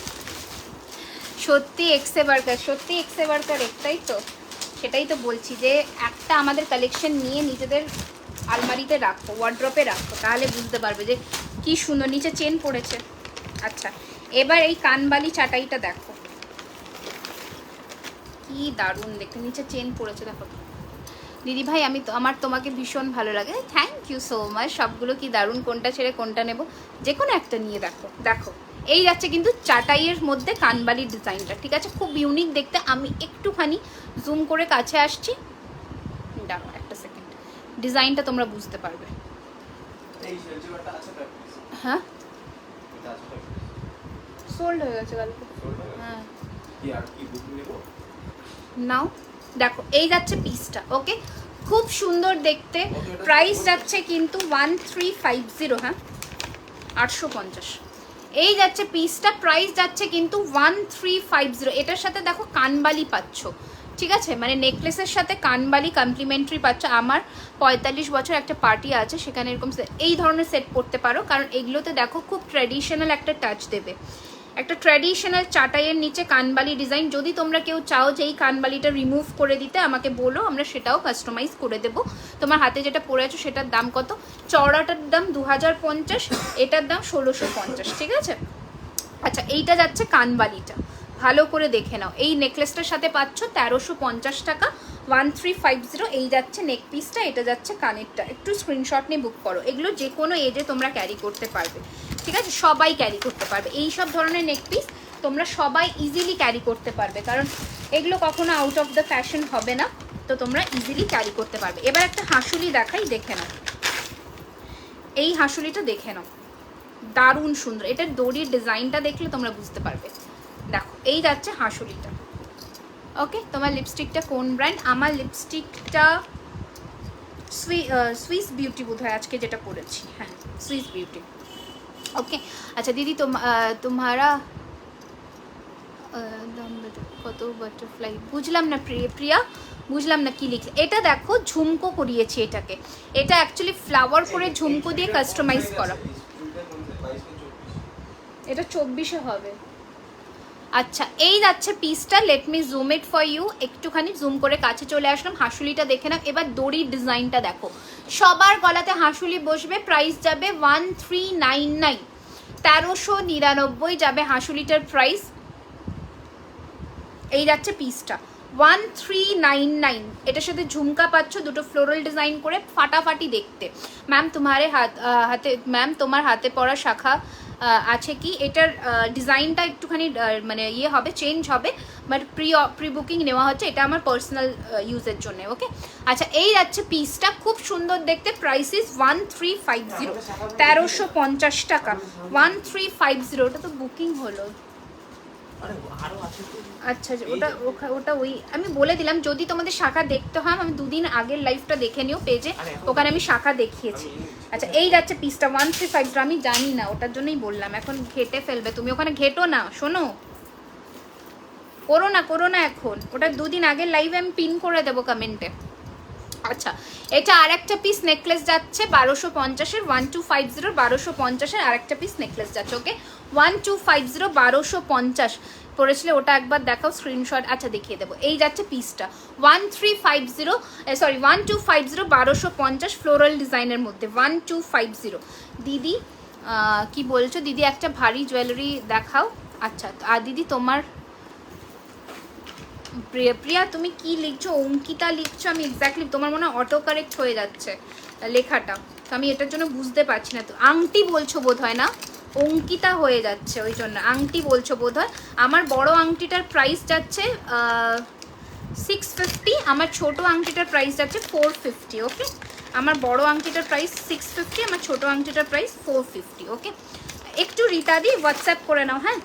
সত্যি এক্সে বার্কার, সত্যি এক্সে বার্কার একটাই তো, সেটাই তো বলছি যে একটা আমাদের কালেকশন নিয়ে নিজেদের আলমারিতে রাখো, ওয়ার্ড্রপে রাখো, তাহলে বুঝতে পারবে যে কি সুন্দর নিচে চেন পড়েছে। আচ্ছা এবার এই কানবালি চাটাইটা দেখো, কি দারুণ দেখতে, নিচে চেন পড়েছে দেখো। দিদি ভাই আমি তো আমার তোমাকে ভীষণ ভালো লাগে, থ্যাংক ইউ সো মাচ। সবগুলো কি দারুণ, কোনটা ছেড়ে কোনটা নেব, যে কোনো একটা নিয়ে দেখো। দেখো এই যাচ্ছে কিন্তু চাটাইয়ের মধ্যে কানবালির ডিজাইনটা, ঠিক আছে? খুব ইউনিক দেখতে। আমি একটুখানি জুম করে কাছে আসছি, দাঁড়াও একটা সেকেন্ড, ডিজাইনটা তোমরা বুঝতে পারবে। হ্যাঁ সোল্ড হয়ে গেছে কালকে। হ্যাঁ নাও দেখো এই যাচ্ছে পিসটা, ওকে খুব সুন্দর দেখতে। প্রাইস যাচ্ছে কিন্তু 1350, হ্যাঁ 850। এই যাচ্ছে পিসটা, প্রাইস যাচ্ছে কিন্তু 1350। এটার সাথে দেখো কানবালি পাচ্ছ, ঠিক আছে? মানে নেকলেসের সাথে কানবালি কমপ্লিমেন্টারি পাচ্ছ। আমার 45 বছর একটা পার্টি আছে, সেখানে এরকম এই ধরনের সেট করতে পারো, কারণ এগুলোতে দেখো খুব ট্র্যাডিশনাল একটা টাচ দেবে। একটা ট্র্যাডিশনাল চাটাইয়ের নিচে কানবালি ডিজাইন। যদি তোমরা কেউ চাও যে এই কানবালিটা রিমুভ করে দিতে আমাকে বলো, আমরা সেটাও কাস্টমাইজ করে দেবো। তোমার হাতে যেটা পরে আছো সেটার দাম কত? চওড়াটার দাম 2050, এটার দাম 1650, ঠিক আছে? আচ্ছা এইটা যাচ্ছে কানবালিটা, ভালো করে দেখে নাও। এই নেকলেসটার সাথে পাচ্ছ 1350 টাকা, 1350। এই যাচ্ছে নেক পিসটা, এটা যাচ্ছে কানেরটা। একটু স্ক্রিনশট নিয়ে বুক করো। এগুলো যে কোনো এজে তোমরা ক্যারি করতে পারবে, ঠিক আছে? সবাই ক্যারি করতে পারবে এই সব ধরনের নেক পিস, তোমরা সবাই ইজিলি ক্যারি করতে পারবে, কারণ এগুলো কখনো আউট অফ দ্য ফ্যাশন হবে না, তো তোমরা ইজিলি ক্যারি করতে পারবে। এবার একটা হাঁসুলি দেখাই, দেখে নাও। এই হাঁসুলিটা দেখে নাও, দারুণ সুন্দর। এটার দড়ির ডিজাইনটা দেখলে তোমরা বুঝতে পারবে। দেখো এই যাচ্ছে হাঁসুলিটা, ওকে? তোমার লিপস্টিকটা কোন ব্র্যান্ড? আমার লিপস্টিকটা সুইস বিউটি বোধ হয় আজকে যেটা পরেছি, হ্যাঁ সুইস বিউটি, ওকে? আচ্ছা দিদি তোমারা কত বাটারফ্লাই, বুঝলাম না প্রিয়া, বুঝলাম না কি লিখলে। এটা দেখো ঝুমকো করিয়েছি এটাকে, এটা অ্যাকচুয়ালি ফ্লাওয়ার করে ঝুমকো দিয়ে কাস্টমাইজ করা। এটা 24-এ হবে। আচ্ছা এই যাচ্ছে পিসটা, let me zoom it for you. একটুখানি জুম করে কাছে চলে আসলাম, হাঁসুলিটা দেখে নাও। এবার দড়ির ডিজাইনটা দেখো, সবার গলাতে হাঁসুলি বসবে। প্রাইস যাবে 1399, 1399 যাবে হাঁসুলিটার প্রাইস। এই যাচ্ছে পিসটা 1399। এটার সাথে ঝুমকা পাচ্ছ, দুটো ফ্লোরাল ডিজাইন করে, ফাটাফাটি দেখতে। ম্যাম তোমার হাতে, ম্যাম তোমার হাতে পরা শাখা আছে কি? এটার ডিজাইনটা একটুখানি মানে ইয়ে হবে, চেঞ্জ হবে, বাট প্রি বুকিং নেওয়া হচ্ছে, এটা আমার পার্সোনাল ইউজের জন্য, ওকে? আচ্ছা এই যাচ্ছে পিসটা, খুব সুন্দর দেখতে। প্রাইস ইজ 1350, 1350 টাকা, 1350। ওটা তো বুকিং হলো। আচ্ছা ওটা ওই আমি বলে দিলাম, যদি তোমাদের শাখা দেখতে হয় আমি দুদিন আগের লাইভটা দেখে নিও পেজে, ওখানে আমি শাখা দেখিয়েছি। আচ্ছা এই যাচ্ছে পিসটা 1350। আমি জানি না, ওটার জন্যই বললাম, এখন ঘেটে ফেলবে তুমি, ওখানে ঘেটো না, শোনো, করো না এখন, ওটা দুদিন আগের লাইভে আমি পিন করে দেবো কমেন্টে। আচ্ছা এটা আর একটা পিস নেকলেস যাচ্ছে 1250-এর, 1250, 1250-এর আর একটা পিস নেকলেস যাচ্ছে, ওকে? 1250, 1250 পড়েছিলে, ওটা একবার দেখাও স্ক্রিনশট। আচ্ছা দেখিয়ে দেবো। এই যাচ্ছে পিসটা 1350, সরি 1250, 1250 ফ্লোরাল ডিজাইনের মধ্যে 1250। দিদি কি বলছো দিদি? একটা ভারী জুয়েলারি দেখাও। আচ্ছা আর দিদি তোমার প্রিয়া তুমি কি লিখছো? অঙ্কিতা লিখছো, আমি এক্স্যাক্টলি, তোমার মনে হয় অটো কারেক্ট হয়ে যাচ্ছে, লেখাটা, তো আমি এটার জন্য বুঝতে পারছি না। তো আংটি বলছো বোধ হয় না, অঙ্কিতা হয়ে যাচ্ছে, ওই জন্য আংটি বলছো বোধ হয়। আমার বড় আংটিটার প্রাইস যাচ্ছে 650, আমার ছোট আংটিটার প্রাইস যাচ্ছে 450। ওকে, আমার বড় আংটিটার প্রাইস 650, আমার ছোট আংটিটার প্রাইস 450। ওকে, একটু রীতাদি হোয়াটসঅ্যাপ করে নাও, হ্যাঁ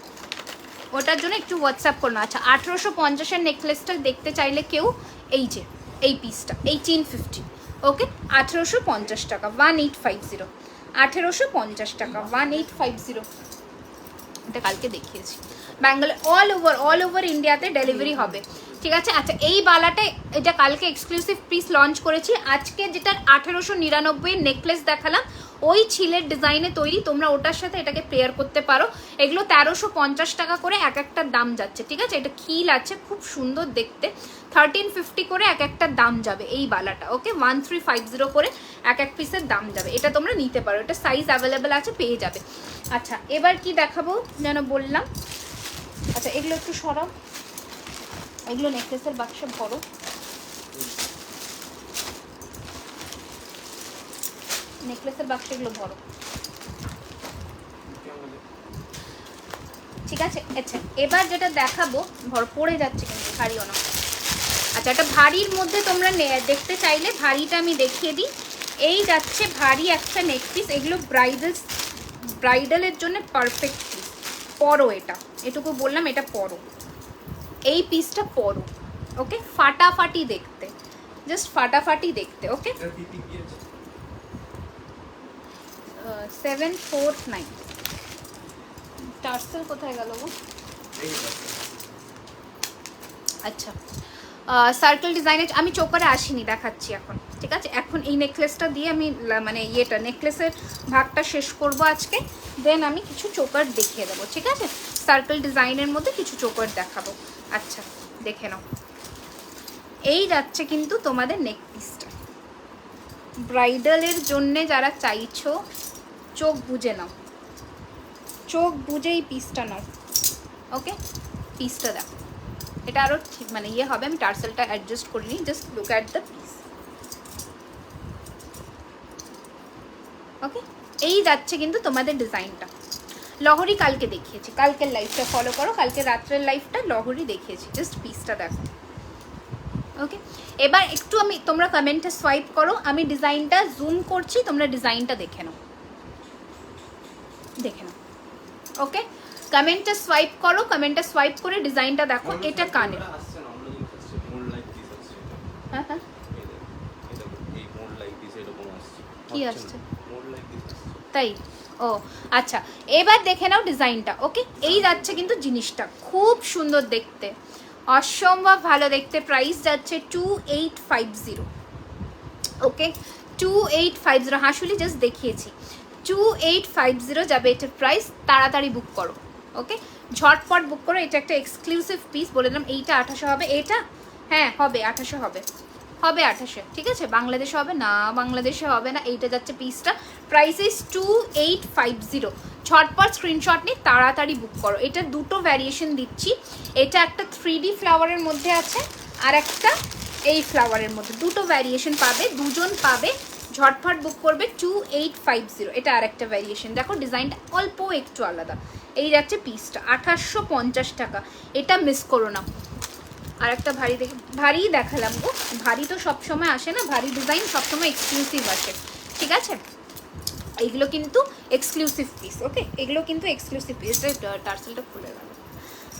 ওটার জন্য একটু হোয়াটসঅ্যাপ করে নাও। আচ্ছা 1850-এর নেকলেসটা দেখতে চাইলে কেউ, এই যে এই পিসটা 1850। ওকে 1850 টাকা, 1850, 1850 টাকা, 1850। এটা কালকে দেখিয়েছি, ব্যাঙ্গালোর অল ওভার ইন্ডিয়াতে ডেলিভারি হবে, ঠিক আছে। আচ্ছা এই বালাটা, এটা কালকে এক্সক্লুসিভ পিস লঞ্চ করেছি। আজকে যেটা 1899 নেকলেস দেখালাম, ওই ছিলের ডিজাইনে তৈরি, তোমরা ওটার সাথে এটাকে পেয়ার করতে পারো। এগুলো 1350 টাকা করে এক একটা দাম যাচ্ছে, ঠিক আছে। এটা খিল আছে, খুব সুন্দর দেখতে, 1350 করে এক একটা দাম যাবে এই বালাটা। ওকে 1350 করে এক এক পিসের দাম যাবে, এটা তোমরা নিতে পারো, এটা সাইজ অ্যাভেলেবেল আছে, পেয়ে যাবে। আচ্ছা এবার কি দেখাবো যেন বললাম, আচ্ছা এগুলো একটু সরাও, এগুলো নেকলেসের বাক্সে ভরো। নেকলেসের বাক্সে এগুলো ভরো, ঠিক আছে। আচ্ছা এবার যেটা দেখাবো, ভর পড়ে যাচ্ছে কিন্তু ভারীও না। আচ্ছা একটা ভারীর মধ্যে তোমরা দেখতে চাইলে ভারীটা আমি দেখিয়ে দিই। এই যাচ্ছে ভারী একটা নেক পিস, এগুলো ব্রাইডালের জন্য পারফেক্ট পিস। পরো, এটা এটুকু বললাম, এটা পরো, এই পিসটা পরো। ওকে ফাটাফাটি দেখতে, জাস্ট ফাটাফাটি দেখতে। ওকে 749 টার্সেল কোথায় গেল গো? আচ্ছা সার্কেল ডিজাইনের আমি চোকারে আসিনি, দেখাচ্ছি এখন, ঠিক আছে। এখন এই নেকলেসটা দিয়ে আমি মানে ইয়েটা নেকলেসের ভাগটা শেষ করব আজকে, দেন আমি কিছু চোকার দেখিয়ে দেবো, ঠিক আছে। সার্কেল ডিজাইনের মধ্যে কিছু চোকার দেখাবো। আচ্ছা দেখে নাও, এই যাচ্ছে কিন্তু তোমাদের নেক পিসটা, ব্রাইডালের জন্যে যারা চাইছো চোখ বুজে নাও, চোখ বুঝে এই পিসটা নাও। ওকে পিসটা দেখো, এটা আরও ঠিক মানে ইয়ে হবে, আমি টার্সেলটা অ্যাডজাস্ট করে নিই, just look at the piece. Okay এই যাচ্ছে কিন্তু তোমাদের ডিজাইনটা। লহরি কালকে দেখিয়েছি, কালকের লাইফটা ফলো করো, কালকে রাত্রের লাইফটা লহরি দেখিয়েছি, জাস্ট পিসটা দেখো। ওকে এবার একটু আমি, তোমরা কমেন্টে সোয়াইপ করো, আমি ডিজাইনটা জুম করছি, তোমরা ডিজাইনটা দেখে নাও, দেখে নাও। ওকে কমেন্টে সোয়াইপ করো, কমেন্টে সোয়াইপ করে ডিজাইনটা দেখো। এটা কানের, হ্যাঁ হ্যাঁ কি আসছে তাই, ও আচ্ছা এবার দেখে নাও ডিজাইনটা। ওকে এই যাচ্ছে কিন্তু জিনিসটা খুব সুন্দর দেখতে, অসম্ভব ভালো দেখতে। প্রাইস যাচ্ছে 2850। ওকে 2850, হাসুলি জাস্ট দেখিয়েছি, 2850 যাবে এটার প্রাইস। তাড়াতাড়ি বুক করো, ওকে ঝটপট বুক করো, এটা একটা এক্সক্লুসিভ পিস বলে দিলাম। এইটা 2800 হবে, এটা হ্যাঁ হবে 2800 হবে, হবে 2800, ঠিক আছে। বাংলাদেশে হবে না, বাংলাদেশে হবে না, এইটা যাচ্ছে পিসটা, প্রাইস ইস 2850। ঝটপট স্ক্রিনশট নিয়ে তাড়াতাড়ি বুক করো। এটা দুটো ভ্যারিয়েশন দিচ্ছি, এটা একটা 3D ফ্লাওয়ারের মধ্যে আছে, আর একটা এই ফ্লাওয়ারের মধ্যে, দুটো ভ্যারিয়েশন পাবে, দুজন পাবে, ঝটপট বুক করবে 2850। এটা আর একটা ভ্যারিয়েশন দেখো, ডিজাইনটা অল্প একটু আলাদা। এই যাচ্ছে পিসটা 2850 টাকা, এটা মিস করো না। আর একটা ভারী দেখে, ভারী দেখালাম গো, ভারী তো সবসময় আসে না, ভারী ডিজাইন সবসময় এক্সক্লুসিভ আসে, ঠিক আছে। এইগুলো কিন্তু এক্সক্লুসিভ পিস। ওকে এগুলো কিন্তু এক্সক্লুসিভ পিস। টার্সেলটা খুলে গেল।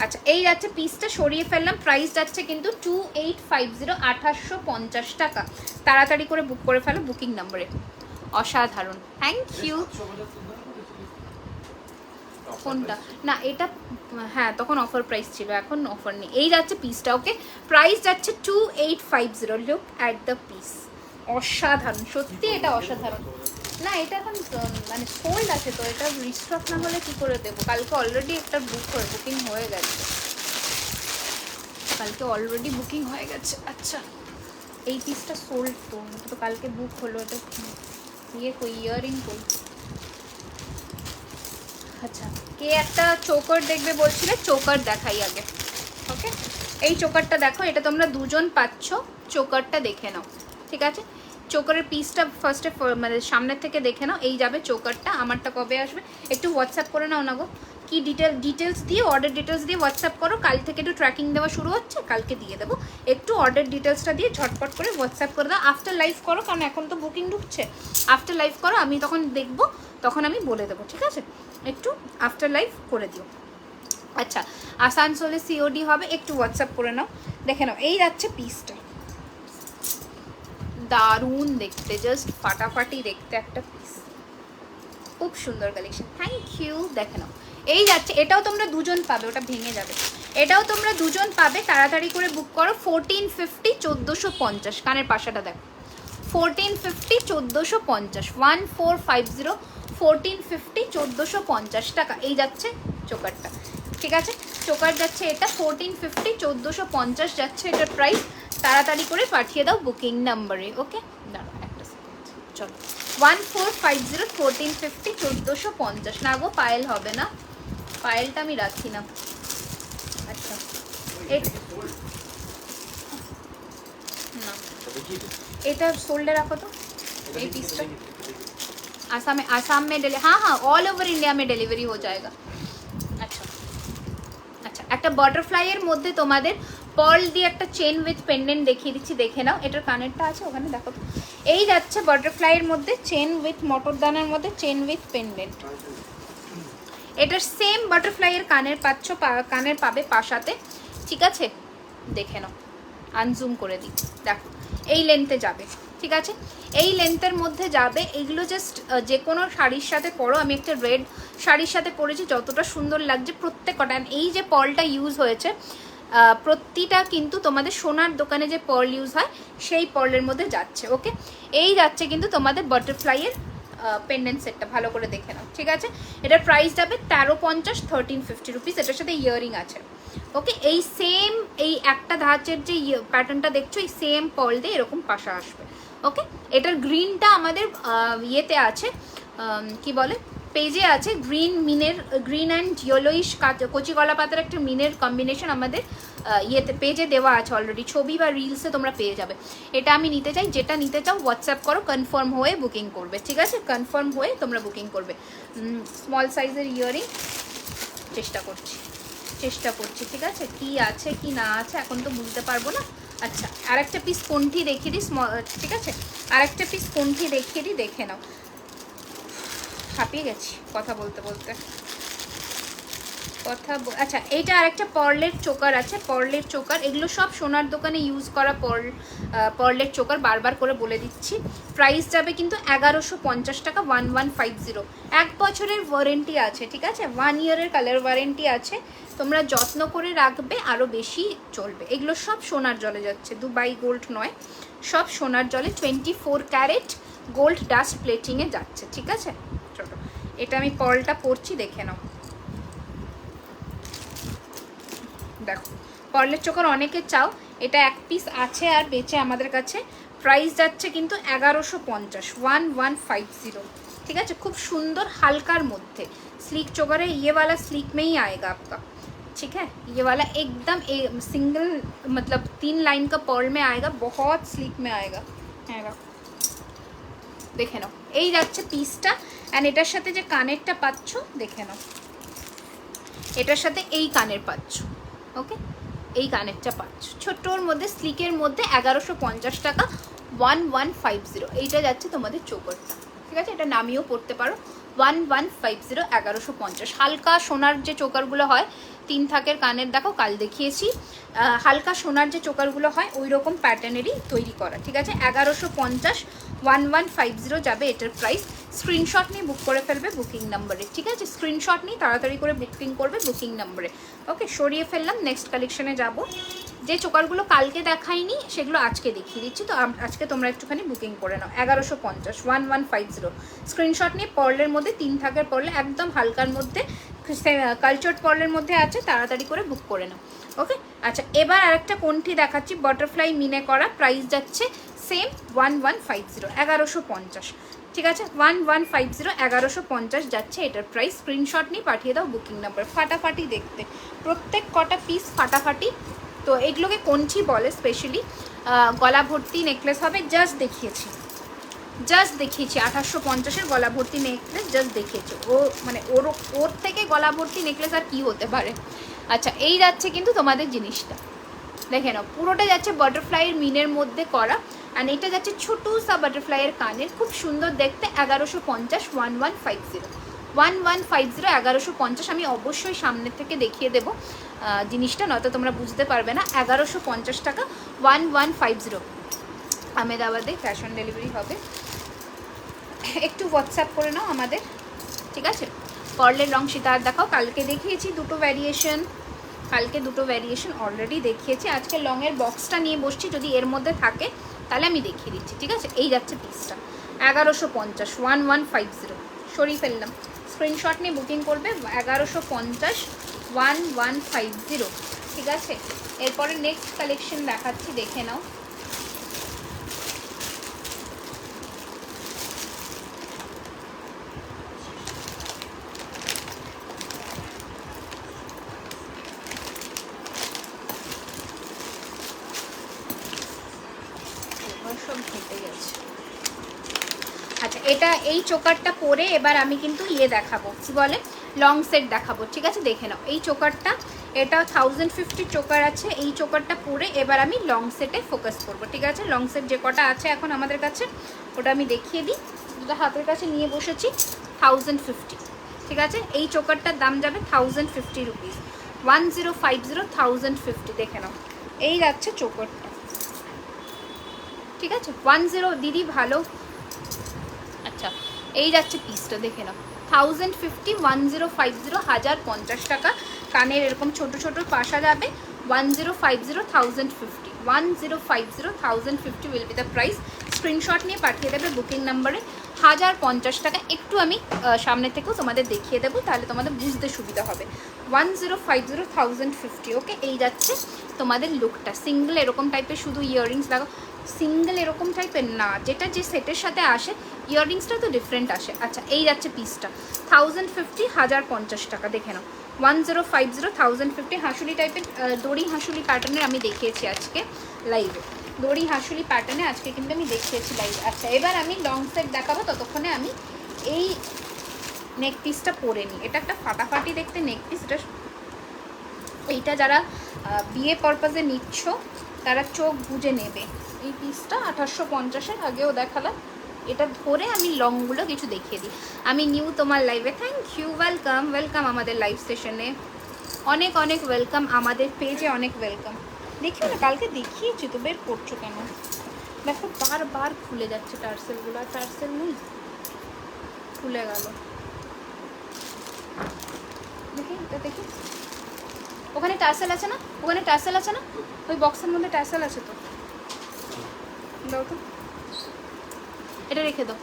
আচ্ছা এই যাচ্ছে পিসটা, সরিয়ে ফেললাম, প্রাইস যাচ্ছে কিন্তু 2850, 2850 টাকা। তাড়াতাড়ি করে বুক করে ফেলো বুকিং নাম্বারে। অসাধারণ, থ্যাংক ইউ। কোনটা না এটা, হ্যাঁ তখন অফার প্রাইস ছিল, এখন অফার নেই। এই যাচ্ছে পিসটা, ওকে প্রাইস যাচ্ছে 2850। লুক অ্যাট দ্য পিস, অসাধারণ সত্যি, এটা অসাধারণ। না এটা এখন মানে সোল্ড আছে তো, এটা রিস্টক না হলে কী করে দেবো। কালকে অলরেডি একটা বুকিং হয়ে গেছে, কালকে অলরেডি বুকিং হয়ে গেছে। আচ্ছা এই পিসটা সোল্ড তো, তো কালকে বুক হলো। এটা ইয়ে কই, ইয়াররিং কই। আচ্ছা কে একটা চোকার দেখবে বলছিলে, চোকার দেখাই আগে। ওকে এই চোকারটা দেখো, এটা তোমরা দুজন পাচ্ছ, চোকারটা দেখে নাও, ঠিক আছে। চোকারের পিসটা ফার্স্টে মানে সামনের থেকে দেখে নাও। এই যাবে চোকারটা, আমারটা কবে আসবে একটু হোয়াটসঅ্যাপ করে নাও না গো। কি ডিটেলস দিয়ে, অর্ডার ডিটেলস দিয়ে হোয়াটসঅ্যাপ করো। কাল থেকে একটু ট্র্যাকিং দেওয়া শুরু হচ্ছে, কালকে দিয়ে দেবো। একটু অর্ডার ডিটেলসটা দিয়ে ঝটপট করে হোয়াটসঅ্যাপ করে দাও। আফটার লাইভ করো, কারণ এখন তো বুকিং ঢুকছে। আফটার লাইভ করো, আমি তখন দেখবো, তখন আমি বলে দেবো, ঠিক আছে? একটু আফটার লাইভ করে দিও। আচ্ছা, আসানসোলে সিওডি হবে, একটু হোয়াটসঅ্যাপ করে নাও। দেখে নাও, এই যাচ্ছে পিসটা, দারুণ দেখতে, জাস্ট ফাটাফাটি দেখতে একটা পিস, খুব সুন্দর কালেকশন। Thank you. দেখে নাও, এই যাচ্ছে। এটাও তোমরা দুজন পাবে, ওটা ভেঙে যাবে। এটাও তোমরা দুজন পাবে, তাড়াতাড়ি করে বুক করো। 1450, 1450। কানের পাশাটা দেখো, 1450, 1450, 1450, 1450, 1450 টাকা। এই যাচ্ছে চোকারটা, ঠিক আছে? চোকার যাচ্ছে এটা 1450, 1450 যাচ্ছে এটার প্রাইস। তাড়াতাড়ি করে পাঠিয়ে দাও বুকিং নাম্বারে। ওকে, দাঁড়াও একটা সেকেন্ড, চলো। 1450, 1450, 1450 না গো, পায়েল হবে না, পায়েলটা আমি রাখি না। আচ্ছা, না এটা सोल्ड रखो तो। ये पीस आसाम में हाँ हाँ ऑल ओवर इंडिया में डिलीवरी हो जाएगा। अच्छा अच्छा, একটা বাটারফ্লাইয়ের মধ্যে তোমাদের পার্ল দিয়ে একটা চেন উইথ পেন্ডেন্ট দেখিয়ে দিচ্ছি, দেখে নাও। এটার কানেরটা আছে ওখানে, দেখো তো। এই যাচ্ছে বাটারফ্লাইয়ের মধ্যে চেন উইথ মটরদানার মধ্যে চেন উইথ পেন্ডেন্ট। এটার সেম বাটারফ্লাইয়ের কানের পাচ্ছ, কানের পাবে পাশাতে, ঠিক আছে? দেখে নাও, আনজুম করে দিই, দেখো এই লেন্থে যাবে, ঠিক আছে? এই লেন্থের মধ্যে যাবে। এইগুলো জাস্ট যে কোনো শাড়ির সাথে পরো। আমি একটা রেড শাড়ির সাথে পরেছি, যতটা সুন্দর লাগছে প্রত্যেক কটা। এই যে পার্লটা ইউজ হয়েছে, প্রতিটা কিন্তু তোমাদের সোনার দোকানে যে পার্ল ইউজ হয় সেই পার্লের মধ্যে যাচ্ছে। ওকে, এই যাচ্ছে কিন্তু তোমাদের বাটারফ্লাইয়ের পেন্ডেন্ট সেটটা, ভালো করে দেখে নাও, ঠিক আছে? এটার প্রাইস যাবে 1350, 1350 রুপিস। এটার সাথে ইয়ারিং আছে। ওকে, এই সেম এই একটা ধাঁচের যে প্যাটার্নটা দেখছো, এই সেম পার্ল দিয়ে এরকম পাশা আসবে। ওকে, এটার গ্রিনটা আমাদের ইয়েতে আছে, কি বলে, পেজে আছে। গ্রিন অ্যান্ড ইয়েলোইশ কচি কলা পাতার একটা মিনের কম্বিনেশন আমাদের ইয়েতে পেজে দেওয়া আছে অলরেডি, ছবি বা রিলসে তোমরা পেয়ে যাবে। এটা আমি নিতে চাই, যেটা নিতে চাও হোয়াটসঅ্যাপ করো, কনফার্ম হয়ে বুকিং করবে, ঠিক আছে? কনফার্ম হয়ে তোমরা বুকিং করবে। স্মল সাইজের ইয়ারিং চেষ্টা করছি, ঠিক আছে? কি আছে কি না আছে এখন তো বুঝতে পারবো না। আচ্ছা, আর একটা পিস কোনটি দেখিয়ে দিই, ঠিক আছে? আর একটা পিস কোনটি দেখিয়ে দিই, দেখে নাও। হাঁপিয়ে গেছি কথা বলতে বলতে। আচ্ছা, এইটা আরেকটা পার্লের চোকার আছে, পার্লের চোকার। এগুলো সব সোনার দোকানে ইউজ করা পার্লের চোকার, বারবার করে বলে দিচ্ছি। প্রাইস যাবে কিন্তু 1150 টাকা, 1150। 1 বছরের ওয়ারেন্টি আছে, ঠিক আছে? 1 ইয়ারের কালার ওয়ারেন্টি আছে। তোমরা যত্ন করে রাখবে, আরও বেশি চলবে। এগুলো সব সোনার জলে যাচ্ছে, দুবাই গোল্ড নয়, সব সোনার জলে 24 ক্যারেট গোল্ড ডাস্ট প্লেটিংয়ে যাচ্ছে, ঠিক আছে? চলো, এটা আমি পার্লটা পরছি, দেখে নাও। দেখো, পার্লের চোকার অনেকে চাও, এটা এক পিস আছে আর বেঁচে আমাদের কাছে। প্রাইস যাচ্ছে কিন্তু 1150, 1150, ঠিক আছে? খুব সুন্দর হালকার মধ্যে स्लीक चोकर है। ये वाला स्लीक में ही आएगा आपका, ठीक है? ये वाला एकदम सिंगल मतलब 3 लाइन का पर्ल में आएगा, बहुत स्लीक में आएगा। দেখে নাও, এই যাচ্ছে পিসটা। অ্যান্ড এটার সাথে যে কানেরটা পাচ্ছ, দেখে নাও, এটার সাথে এই কানের পাচ্ছ। ওকে, এই কানেরটা পাচ্ছ ছোট্টর মধ্যে, স্লিকের মধ্যে 1150 টাকা, 1150। এইটা যাচ্ছে তোমাদের চোকরটা, ঠিক আছে? এটা নামিয়েও পড়তে পারো, 1150, 1150। হালকা সোনার যে চোকারগুলো হয় 3 থাকের কানের, দেখো কাল দেখিয়েছি, হালকা সোনার যে চোকারগুলো হয় ওই রকম প্যাটার্নেরই তৈরি করা, ঠিক আছে? 1150, 1150 যাবে এটার প্রাইস। স্ক্রিনশট নিয়ে বুক করে ফেলবে বুকিং নাম্বারে, ঠিক আছে? স্ক্রিনশট নিয়ে তাড়াতাড়ি করে বুকিং করবে বুকিং নাম্বারে। ওকে, সরিয়ে ফেললাম, নেক্সট কালেকশনে যাব। যে চোকারগুলো কালকে দেখাইনি সেগুলো আজকে দেখিয়ে দিচ্ছি, তো আজকে তোমরা একটুখানি বুকিং করে নাও। 1150, 1150 স্ক্রিনশট নিয়ে। পার্লের মধ্যে 3 থাকের পার্লে, একদম হালকার মধ্যে, কালচার্ড পার্লের মধ্যে আছে, তাড়াতাড়ি করে বুক করে নাও। ওকে, আচ্ছা, এবার আরেকটা কোনটি দেখাচ্ছি, বাটারফ্লাই মিনে করা। প্রাইস যাচ্ছে সেম 1150, 1150, ঠিক আছে? 1150, 1150 যাচ্ছে এটার প্রাইস। স্ক্রিনশট নিয়ে পাঠিয়ে দাও বুকিং নাম্বার। ফাটাফাটি দেখতে, প্রত্যেক কটা পিস ফাটাফাটি। তো এগুলোকে কঞ্চি বলে স্পেশালি। গলা ভর্তি নেকলেস হবে, জাস্ট দেখিয়েছি, জাস্ট দেখিয়েছি 1850-এর গলা ভর্তি নেকলেস, জাস্ট দেখিয়েছি। ও মানে ওর থেকে গলা ভর্তি নেকলেস আর কি হতে পারে। আচ্ছা এই যাচ্ছে কিন্তু তোমাদের জিনিসটা দেখে নাও, পুরোটা যাচ্ছে বাটারফ্লাইয়ের মিনের মধ্যে করা, আর এটা যাচ্ছে ছোটো সা বাটারফ্লাইয়ের কানের, খুব সুন্দর দেখতে। 1150, 1150, 1150, 1150। আমি অবশ্যই সামনের থেকে দেখিয়ে দেবো জিনিসটা, নয়তো তোমরা বুঝতে পারবে না। 1150 টাকা, 1150। আহমেদাবাদে ক্যাশ অন ডেলিভারি হবে। একটু হোয়াটসঅ্যাপ করে নাও আমাদের, ঠিক আছে। পার্লের রং সীতাহার দেখাও, কালকে দেখিয়েছি দুটো ভ্যারিয়েশন, কালকে দুটো ভ্যারিয়েশন অলরেডি দেখিয়েছি। আজকে লংয়ের বক্সটা নিয়ে বসছি, যদি এর মধ্যে থাকে তাহলে আমি দেখিয়ে দিচ্ছি, ঠিক আছে। এই যাচ্ছে পিসটা 1150, 1150 সরিয়ে ফেললাম। স্ক্রিনশট নিয়ে বুকিং করবে 1150, 1150, ঠিক আছে। এরপরে নেক্সট কালেকশন দেখাচ্ছি, দেখে নাও। সব ঘেটে গেছে। আচ্ছা এটা এই চোকারটা পরে এবার আমি কিন্তু ইয়ে দেখাবো, কি বলে, লং সেট দেখাবো, ঠিক আছে। দেখে নাও এই চোকারটা, এটা 1050 চোকার আছে। এই চোকারটা পরে এবার আমি লং সেটে ফোকাস করব, ঠিক আছে। লং সেট যে কটা আছে এখন আমাদের কাছে ওটা আমি দেখিয়ে দিই, যেটা হাতের কাছে নিয়ে বসেছি। 1050, ঠিক আছে। এই চোকারটার দাম যাবে 1050 রুপিস, 1050, 1050। দেখে নাও এই যাচ্ছে চোকারটা, ঠিক আছে। 10 দিদি ভালো। আচ্ছা এই যাচ্ছে পিসটা, দেখে নাও 1050, 1050, 1050 টাকা। কানের এরকম ছোট ছোট পাশা যাবে। 1050, 1050, 1050, 1050 will be the price. Screenshot নিয়ে পাঠিয়ে দেবে বুকিং নাম্বারে। 1050 টাকা। একটু আমি সামনে থেকেও তোমাদের দেখিয়ে দেবো, তাহলে তোমাদের বুঝতে সুবিধা হবে। 1050, 1050, ওকে। এই যাচ্ছে তোমাদের লুকটা। সিঙ্গেল এরকম টাইপের শুধু ইয়াররিংস লাগাও, সিঙ্গেল এরকম টাইপের না, যেটা যে সেটের সাথে আসে ইয়াররিংসটা তো ডিফারেন্ট আসে। আচ্ছা এই যাচ্ছে পিসটা 1050, 1050 টাকা। দেখে নাও 1050, 1050। হাঁসুলি টাইপের দড়ি হাঁসুলি প্যাটার্নের আমি দেখিয়েছি আজকে লাইভে, দড়ি হাঁসুলি প্যাটার্নে আজকে কিন্তু আমি দেখিয়েছি লাইভে। আচ্ছা এবার আমি লং সেট দেখাবো, ততক্ষণে আমি এই নেক পিসটা পরে নিই। এটা একটা ফাটাফাটি দেখতে নেক পিস। এটা এইটা যারা বিয়ে পারপাসে নিচ্ছ তারা চোখ বুজে নেবে। এই পিসটা 1850-এর আগেও দেখালাম। এটা ধরে আমি লংগুলো কিছু দেখিয়ে দিই। আমি নিউ তোমার লাইভে, থ্যাংক ইউ, ওয়েলকাম ওয়েলকাম আমাদের লাইভ সেশনে, অনেক অনেক ওয়েলকাম, আমাদের পেজে অনেক ওয়েলকাম। দেখিও না, কালকে দেখিয়েছি তো, বের করছো কেন? দেখো বারবার খুলে যাচ্ছে টার্সেলগুলো, টার্সেল নেই, খুলে গেল। দেখি এটা দেখি, ওখানে টার্সেল আছে না, ওখানে টার্সেল আছে না, ওই বক্সের মধ্যে টার্সেল আছে তো, দাও তো, এটা রেখে দাও।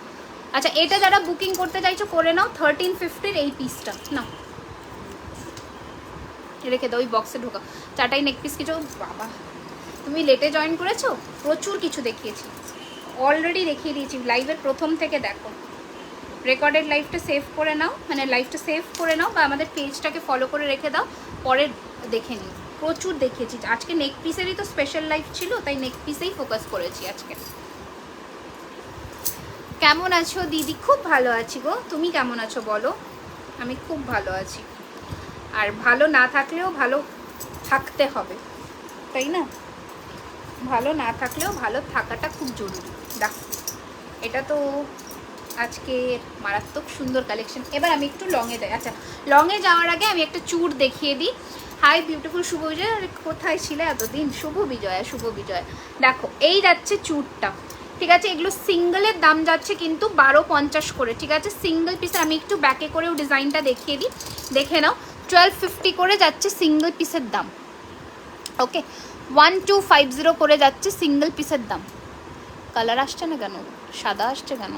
আচ্ছা এটা যারা বুকিং করতে চাইছো করে নাও। 1350-এর এই পিসটা না, রেখে দাও, ওই বক্সে ঢোকাও। চাটাই নেক পিস কিছু, বাবা তুমি লেটে জয়েন করেছো, প্রচুর কিছু দেখিয়েছি অলরেডি, দেখিয়ে দিয়েছি লাইভের প্রথম থেকে। দেখো রেকর্ডেড লাইভটা সেভ করে নাও, মানে লাইভটা সেভ করে নাও বা আমাদের পেজটাকে ফলো করে রেখে দাও, পরে দেখে নিও। প্রচুর দেখিয়েছি আজকে, নেক পিসেরই তো স্পেশাল লাইভ ছিল, তাই নেক পিসেই ফোকাস করেছি আজকে। কেমন আছো দিদি? খুব ভালো আছি গো, তুমি কেমন আছো বলো? আমি খুব ভালো আছি। আর ভালো না থাকলেও ভালো থাকতে হবে, তাই না? ভালো না থাকলেও ভালো থাকাটা খুব জরুরি। দেখো এটা তো আজকে মারাত্মক সুন্দর কালেকশন। এবার আমি একটু লংয়ে যাই। আচ্ছা লংয়ে যাওয়ার আগে আমি একটা চুড় দেখিয়ে দিই। হাই বিউটিফুল শুভ বিজয়, কোথায় ছিলে এতদিন? শুভ বিজয়া, শুভ বিজয়া। দেখো এই যাচ্ছে চুড়টা, ঠিক আছে। এগুলো সিঙ্গেলের দাম যাচ্ছে কিন্তু 1250 করে, ঠিক আছে। সিঙ্গেল পিসের আমি একটু ব্যাকে করেও ডিজাইনটা দেখিয়ে দিই, দেখে নাও। 1250 করে যাচ্ছে সিঙ্গেল পিসের দাম, ওকে। 1250 করে যাচ্ছে সিঙ্গেল পিসের দাম। কালার আসছে না কেন, সাদা আসছে কেন?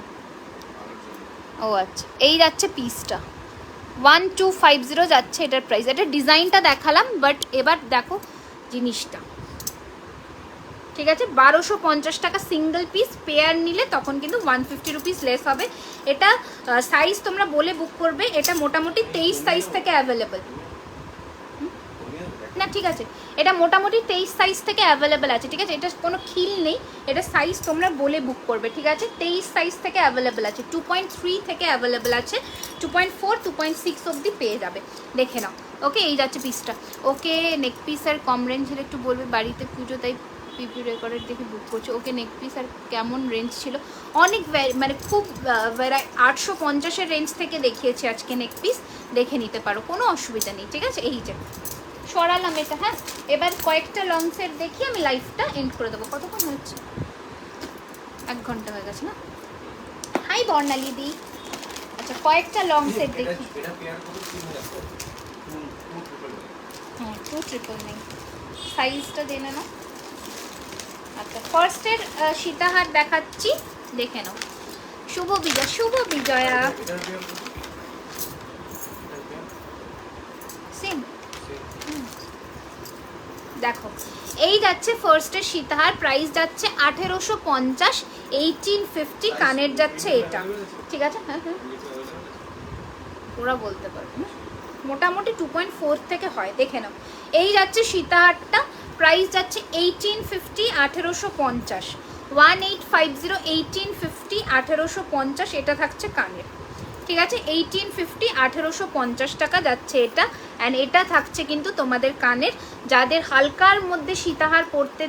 ও আচ্ছা এই যাচ্ছে পিসটা 1250 যাচ্ছে এটার প্রাইস। এটা ডিজাইনটা দেখালাম, বাট এবার দেখো জিনিসটা, ঠিক আছে। 1250 টাকা সিঙ্গেল পিস, পেয়ার নিলে তখন কিন্তু 150 রুপিস লেস হবে। এটা সাইজ তোমরা বলে বুক করবে, এটা মোটামুটি 23 সাইজ থেকে অ্যাভেলেবেল। না, ঠিক আছে? এটা মোটামুটি 23 সাইজ থেকে অ্যাভেলেবেল আছে, ঠিক আছে? এটা কোনো খিল নেই, এটা সাইজ তোমরা বলে বুক করবে, ঠিক আছে? 23 সাইজ থেকে অ্যাভেলেবেল আছে, 2.3 থেকে অ্যাভেলেবেল আছে, 2.4 2.6 অবধি পেয়ে যাবে, দেখে নাও। ওকে, এই যাচ্ছে পিসটা। ওকে, নেক পিস আর কম রেঞ্জের একটু বলবে, বাড়িতে পুজো তাই পিপি রেকর্ডের দেখে বুক করছে। ওকে, নেক পিস আর কেমন রেঞ্জ ছিল? অনেক মানে খুব 850-এর রেঞ্জ থেকে দেখিয়েছি আজকে নেক পিস, দেখে নিতে পারো, কোনো অসুবিধা নেই, ঠিক আছে? এই যে সরালাম এটা। হ্যাঁ, এবার কয়েকটা লং সেট দেখি, আমি লাইফটা এন্ড করে দেবো। কতক্ষণ হচ্ছে? 1 ঘন্টা হয়ে গেছে না? হাই বর্ণালী দি। আচ্ছা, কয়েকটা লং সেট দেখি। হ্যাঁ, 299 সাইজটা জেনে নাও। আচ্ছা, ফার্স্টের সীতাহার দেখাচ্ছি, দেখে নাও। শুভ বিজয়া, শুভ বিজয়া। সেম দেখো, এই যাচ্ছে ফার্স্টের সীতাহার, প্রাইস যাচ্ছে 1850, 1850, কানের যাচ্ছে এটা, ঠিক আছে? হ্যাঁ হ্যাঁ, ওরা বলতে পারবে, মোটামুটি 2.4 থেকে হয়, দেখে নাও। এই যাচ্ছে সীতাহারটা, প্রাইস যাচ্ছে 1850, 1850, 1850, 1850, 1850, এটা থাকছে কানের, ঠিক আছে? 1850, 1850 টাকা যাচ্ছে এটা। অ্যান্ড এটা থাকছে কিন্তু তোমাদের কানের, যাদের হালকার মধ্যে সীতাহার পরতে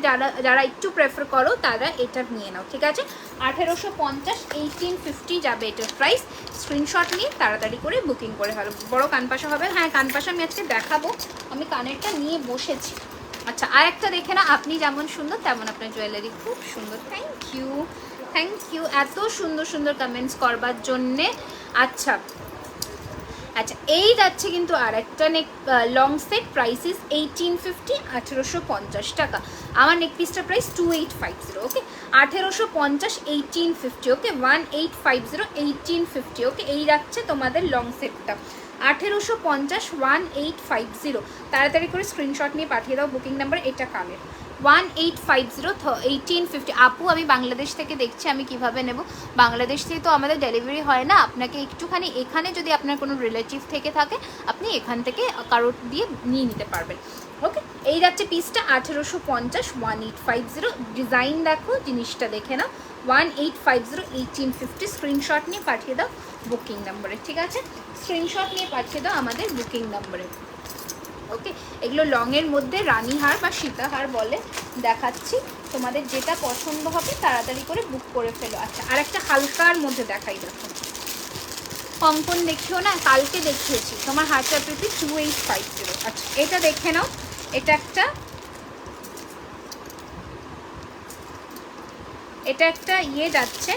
যারা একটু প্রেফার করো তারা এটা নিয়ে নাও, ঠিক আছে? 1850, 1850 যাবে এটার প্রাইস। স্ক্রিনশট নিয়ে তাড়াতাড়ি করে বুকিং করে ফেলো। বড় কানপাশা হবে? হ্যাঁ, কানপাশা আমি আজকে দেখাবো, আমি কানেরটা নিয়ে বসেছি। আচ্ছা, আর একটা দেখে না, আপনি যেমন সুন্দর তেমন আপনার জুয়েলারি খুব সুন্দর। থ্যাংক ইউ, থ্যাংক ইউ এত সুন্দর সুন্দর কমেন্টস করবার জন্যে। আচ্ছা আচ্ছা, এই যাচ্ছে কিন্তু আর একটা নেক লং সেট, প্রাইস ইস 1850, 1850 টাকা। আমার নেক পিসটার প্রাইস 2850। ওকে, 1850, 1850। ওকে, 1850, 1850। ওকে, এই যাচ্ছে তোমাদের লং সেটটা, 1850, 1850। তাড়াতাড়ি করে স্ক্রিনশট নিয়ে পাঠিয়ে দাও বুকিং নাম্বার, এটা কানের। 1850, 1850। আপু, আমি বাংলাদেশ থেকে দেখছি, আমি কিভাবে নেব? বাংলাদেশ থেকে তো আমাদের ডেলিভারি হয় না, আপনাকে একটুখানি এখানে যদি আপনার কোনো রিলেটিভ থেকে থাকে, আপনি এখান থেকে কারোর দিয়ে নিয়ে নিতে পারবেন। ওকে, এই যাচ্ছে পিসটা 1850, 1850। ডিজাইন দেখো, জিনিসটা দেখে নাও। 1850, 1850। স্ক্রিনশট নিয়ে পাঠিয়ে দাও বুকিং নাম্বারে, ঠিক আছে? স্ক্রিনশট নিয়ে পাঠিয়ে দাও আমাদের বুকিং নাম্বারে। ওকে, এগুলো লংয়ের মধ্যে রানীহার বা সীতাহার বলে, দেখাচ্ছি, তোমাদের যেটা পছন্দ হবে তাড়াতাড়ি করে বুক করে ফেলো। আচ্ছা, আর একটা হালকার মধ্যে দেখাই, দেখো কঙ্কন দেখিও না, কালকে দেখিয়েছি তোমার হাজার প্রতি 2850। আচ্ছা, এটা দেখে নাও, এটা একটা ইয়ে যাচ্ছে,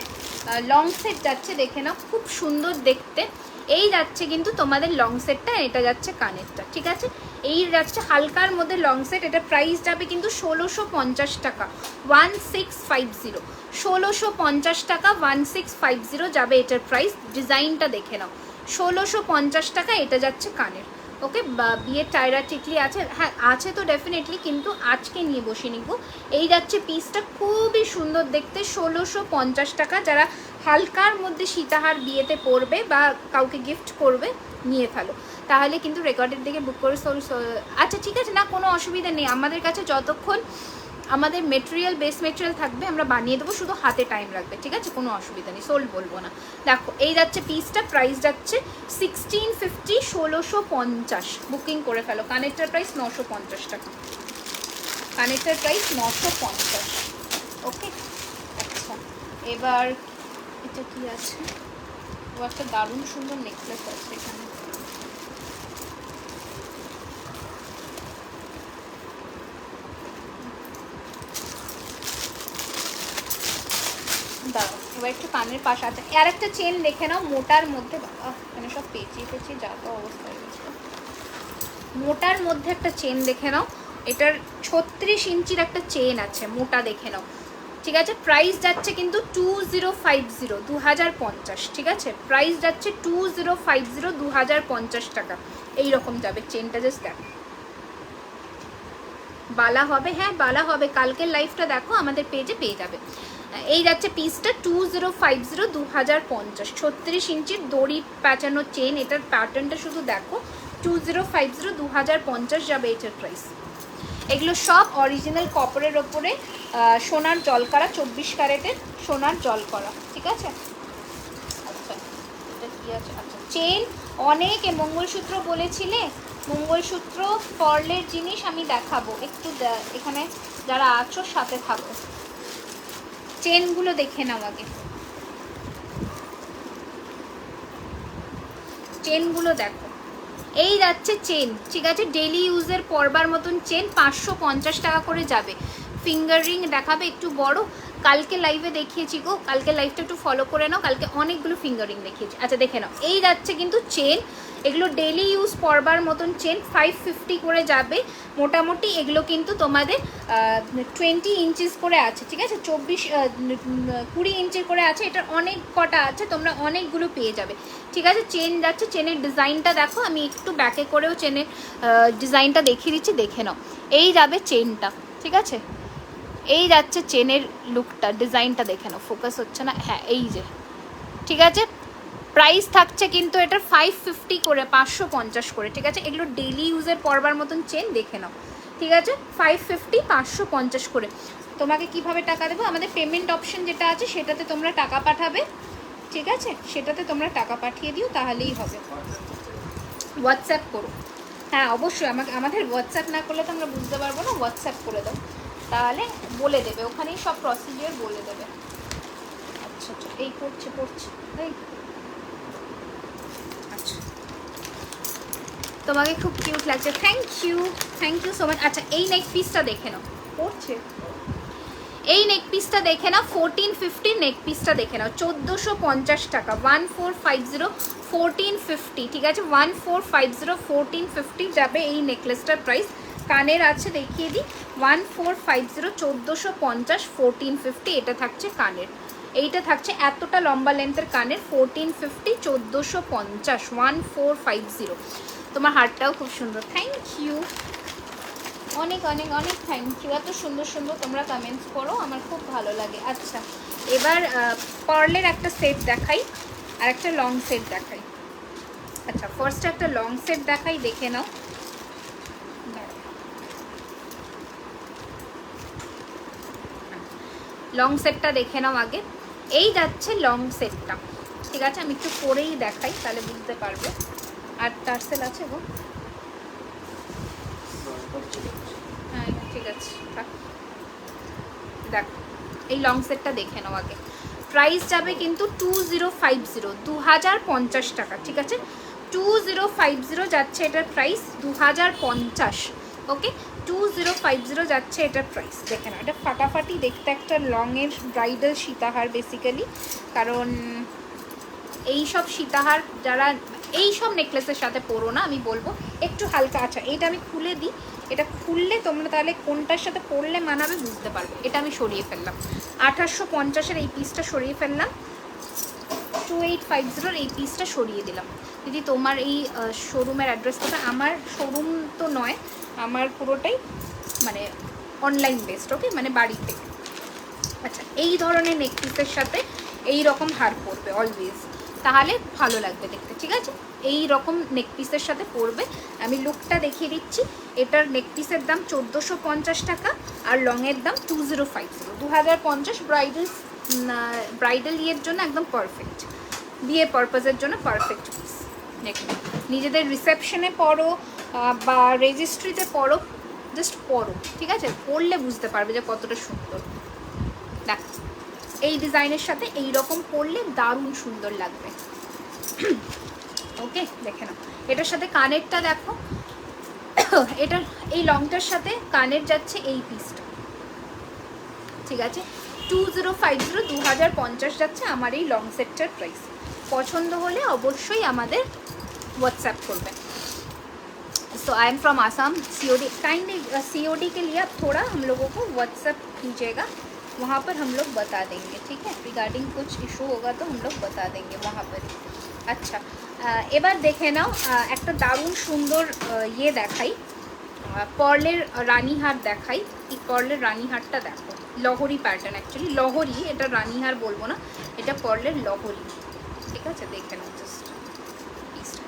লং সেট যাচ্ছে, দেখে নাও, খুব সুন্দর দেখতে। এই যাচ্ছে কিন্তু তোমাদের লং সেটটা, এটা যাচ্ছে কানেরটা, ঠিক আছে? এই যাচ্ছে হালকার মধ্যে লং সেট, এটা প্রাইস যাবে কিন্তু 1650 টাকা, 1650, 1650 টাকা, 1650 যাবে এটার প্রাইস। ডিজাইনটা দেখে নাও, 1650 টাকা, এটা যাচ্ছে কানের। ওকে, বিয়ের টায়রা টিকলি আছে? হ্যাঁ আছে তো ডেফিনেটলি, কিন্তু আজকে নিয়ে বসে নিব। এই যাচ্ছে পিসটা, খুবই সুন্দর দেখতে, 1650 টাকা। যারা হালকার মধ্যে সীতাহার বিয়েতে পরবে বা কাউকে গিফট করবে, নিয়ে ফেলো, তাহলে কিন্তু রেকর্ডের দিকে বুক করে আচ্ছা ঠিক আছে, না কোনো অসুবিধা নেই, আমাদের কাছে যতক্ষণ আমাদের মেটেরিয়াল বেস মেটেরিয়াল থাকবে আমরা বানিয়ে দেবো, শুধু হাতে টাইম লাগবে, ঠিক আছে? কোনো অসুবিধা নেই, সোল্ড বলবো না। দেখো, এই যাচ্ছে পিসটা, প্রাইস যাচ্ছে 1650, 1650। বুকিং করে ফেলো। কানেরটার প্রাইস 950 টাকা, কানেরটার প্রাইস 950। ওকে, আচ্ছা, এবার এটা কি আছে? ও একটা দারুণ সুন্দর নেকলেস আছে এখানে, দাঁড়াও, এবার একটু কানের পাশে আছে। আর একটা চেন দেখে নাও, মোটার মধ্যে, বাবা এখানে সব পেঁচিয়ে পেঁচিয়ে যা তো অবস্থা হয়ে গেছে। মোটার মধ্যে একটা চেন দেখে নাও, এটার 36 ইঞ্চির একটা চেন আছে, মোটা দেখে নাও, ঠিক আছে? প্রাইস যাচ্ছে কিন্তু 2050, 2050, ঠিক আছে? প্রাইস যাচ্ছে 2050, 2050 টাকা, এইরকম যাবে চেনটা। জাস্ট দেখো, বালা হবে, হ্যাঁ বালা হবে, কালকের লাইভটা দেখো, আমাদের পেজে পেয়ে যাবে। এই যাচ্ছে পিসটা 2050, 2050, 36 ইঞ্চির দড়ি প্যাঁচানো চেন, এটার প্যাটার্নটা শুধু দেখো, 2050, 2050 যাবে এটার প্রাইস। এগুলো সব অরিজিনাল কপারের ওপরে সোনার জল করা, 24 ক্যারেটের সোনার জল করা, ঠিক আছে। আচ্ছা এটা কি আছে, আচ্ছা চেন অনেক, মঙ্গলসূত্র বলেছিলে, মঙ্গলসূত্র পার্লের জিনিস আমি দেখাবো, একটু এখানে যারা আছো সাথে থাকো। চেনগুলো দেখে নাও আগে, চেনগুলো দেখো। এই যাচ্ছে চেন, ঠিক আছে, ডেলি ইউজের পরবার মতন চেন 550 টাকা করে যাবে। ফিঙ্গার রিং দেখাবে একটু বড়, কালকে লাইভে দেখিয়েছি গো, কালকে লাইভটা একটু ফলো করে নাও, কালকে অনেকগুলো ফিঙ্গার রিং দেখিয়েছি। আচ্ছা দেখে নাও, এই যাচ্ছে কিন্তু চেন, এগুলো ডেলি ইউজ পরবার মতন চেন 550 করে যাবে মোটামুটি। এগুলো কিন্তু তোমাদের 20 ইঞ্চিস করে আছে, ঠিক আছে, 20 ইঞ্চির করে আছে, এটার অনেক কটা আছে, তোমরা অনেকগুলো পেয়ে যাবে, ঠিক আছে। চেন যাচ্ছে, চেনের ডিজাইনটা দেখো, আমি একটু ব্যাকে করেও চেনের ডিজাইনটা দেখিয়ে দিচ্ছি, দেখে নাও। এই যাবে চেনটা, ঠিক আছে, এই যাচ্ছে চেনের লুকটা, ডিজাইনটা দেখে নাও, ফোকাস হচ্ছে না, হ্যাঁ এই যে, ঠিক আছে। প্রাইস থাকছে কিন্তু এটার 550 করে, 550 করে, ঠিক আছে। এগুলো ডেলি ইউজের পরবার মতন চেন, দেখে নাও, ঠিক আছে। 550, 550 করে। তোমাকে কিভাবে টাকা দেবো, আমাদের পেমেন্ট অপশন যেটা আছে সেটাতে তোমরা টাকা পাঠাবে, ঠিক আছে, সেটাতে তোমরা টাকা পাঠিয়ে দিও, তাহলেই হবে। হোয়াটসঅ্যাপ করো, হ্যাঁ অবশ্যই, আমাদের হোয়াটসঅ্যাপ না করলে তো আমরা বুঝতে পারবো না, হোয়াটসঅ্যাপ করে দাও, তাহলে বলে দেবে, ওখানেই সব প্রসিডিওর বলে দেবে। আচ্ছা আচ্ছা, এই পড়ছে এই, আচ্ছা তোমাকে খুব কিউট লাগছে, থ্যাংক ইউ সো মাচ। আচ্ছা এই নেক পিসটা দেখে নাও, পড়ছে, এই নেক পিসটা দেখে নাও, 1450 নেক পিসটা দেখে নাও, 1450 টাকা, 1450, 1450, ঠিক আছে, 1450, 1450 যাবে এই নেকলেসটার প্রাইস। কানের আছে দেখিয়ে দিই, 1450, 1450, 1450, এটা থাকছে কানের, এইটা থাকছে এতটা লম্বা লেন্থের কানের, 1450, 1450, 1450। তোমার হারটাও খুব সুন্দর, থ্যাংক ইউ, অনেক অনেক অনেক থ্যাংক ইউ, এত সুন্দর সুন্দর তোমরা কমেন্টস করো, আমার খুব ভালো লাগে। আচ্ছা এবার পার্লের একটা সেট দেখাই আর একটা লং সেট দেখাই। আচ্ছা ফার্স্ট একটা লং সেট দেখাই, দেখে নাও, লং সেটটা দেখে নাও আগে। এই যাচ্ছে লং সেটটা, ঠিক আছে, আমি একটু পরেই দেখাই তাহলে বুঝতে পারবে। আর টার্সেল আছে গো, হ্যাঁ ঠিক আছে, দেখো এই লং সেটটা দেখে নাও আগে। প্রাইস যাবে কিন্তু 2050, 2050 টাকা, ঠিক আছে, 2050 যাচ্ছে এটার প্রাইস, 2050, ওকে, 2050 যাচ্ছে এটার প্রাইস। দেখে নাও, এটা ফাটাফাটি দেখতে একটা লংয়ের ব্রাইডাল সীতাহার বেসিক্যালি, কারণ এইসব সীতাহার যারা এইসব নেকলেসের সাথে পরো না, আমি বলবো একটু হালকা। আচ্ছা এইটা আমি খুলে দিই, এটা খুললে তোমরা তাহলে কোনটার সাথে পরলে মানাবে বুঝতে পারবে। এটা আমি সরিয়ে ফেললাম, 1850-এর এই পিসটা সরিয়ে ফেললাম, 2850-এর এই পিসটা সরিয়ে দিলাম। দিদি তোমার এই শোরুমের অ্যাড্রেস কোথায়? আমার শোরুম তো নয়, আমার পুরোটাই মানে অনলাইন বেসড, ওকে, মানে বাড়িতে। আচ্ছা এই ধরনের নেকপিসের সাথে এই রকম হার পরবে অলওয়েজ, তাহলে ভালো লাগবে দেখতে, ঠিক আছে, এই রকম নেকপিসের সাথে পরবে। আমি লুকটা দেখিয়ে দিচ্ছি, এটার নেকপিসের দাম 1450 টাকা আর লংয়ের দাম 2050, 2050 ব্রাইডাল ইয়ের জন্য একদম পারফেক্ট, বিয়ে পারপাসের জন্য পারফেক্ট পিস। নিজেদের রিসেপশনে পরো বা রেজিস্ট্রিতে পরো, জাস্ট পরো, ঠিক আছে, পরলে বুঝতে পারবে যে কতটা সুন্দর। দেখ এই ডিজাইনের সাথে এই রকম পরলে দারুণ সুন্দর লাগবে, ওকে। দেখে নাও এটার সাথে কানেরটা দেখো, এটার এই লংটার সাথে কানের যাচ্ছে এই পিসটা, ঠিক আছে, 2050, 2050 যাচ্ছে আমার এই লং সেটটার প্রাইস। পছন্দ হলে অবশ্যই আমাদের व्हाट्सएप করবেন। So I am from Assam, COD kindly, COD के लिए आप थोड़ा हम लोगों को व्हाट्सएप कीजिएगा, वहाँ पर हम लोग बता देंगे, ठीक है, रिगार्डिंग कुछ इशू होगा तो हम लोग बता देंगे वहाँ पर। अच्छा এবার দেখে নাও একটা দারুণ সুন্দর ইয়ে দেখাই, পার্লের রানীহার দেখাই। এই পার্লের রানীহারটা দেখো, লহরি প্যাটার্ন, অ্যাকচুয়ালি লহরি, এটা রানীহার বলবো না, এটা পার্লের লহরি, ঠিক আছে। দেখে নাও জাস্ট,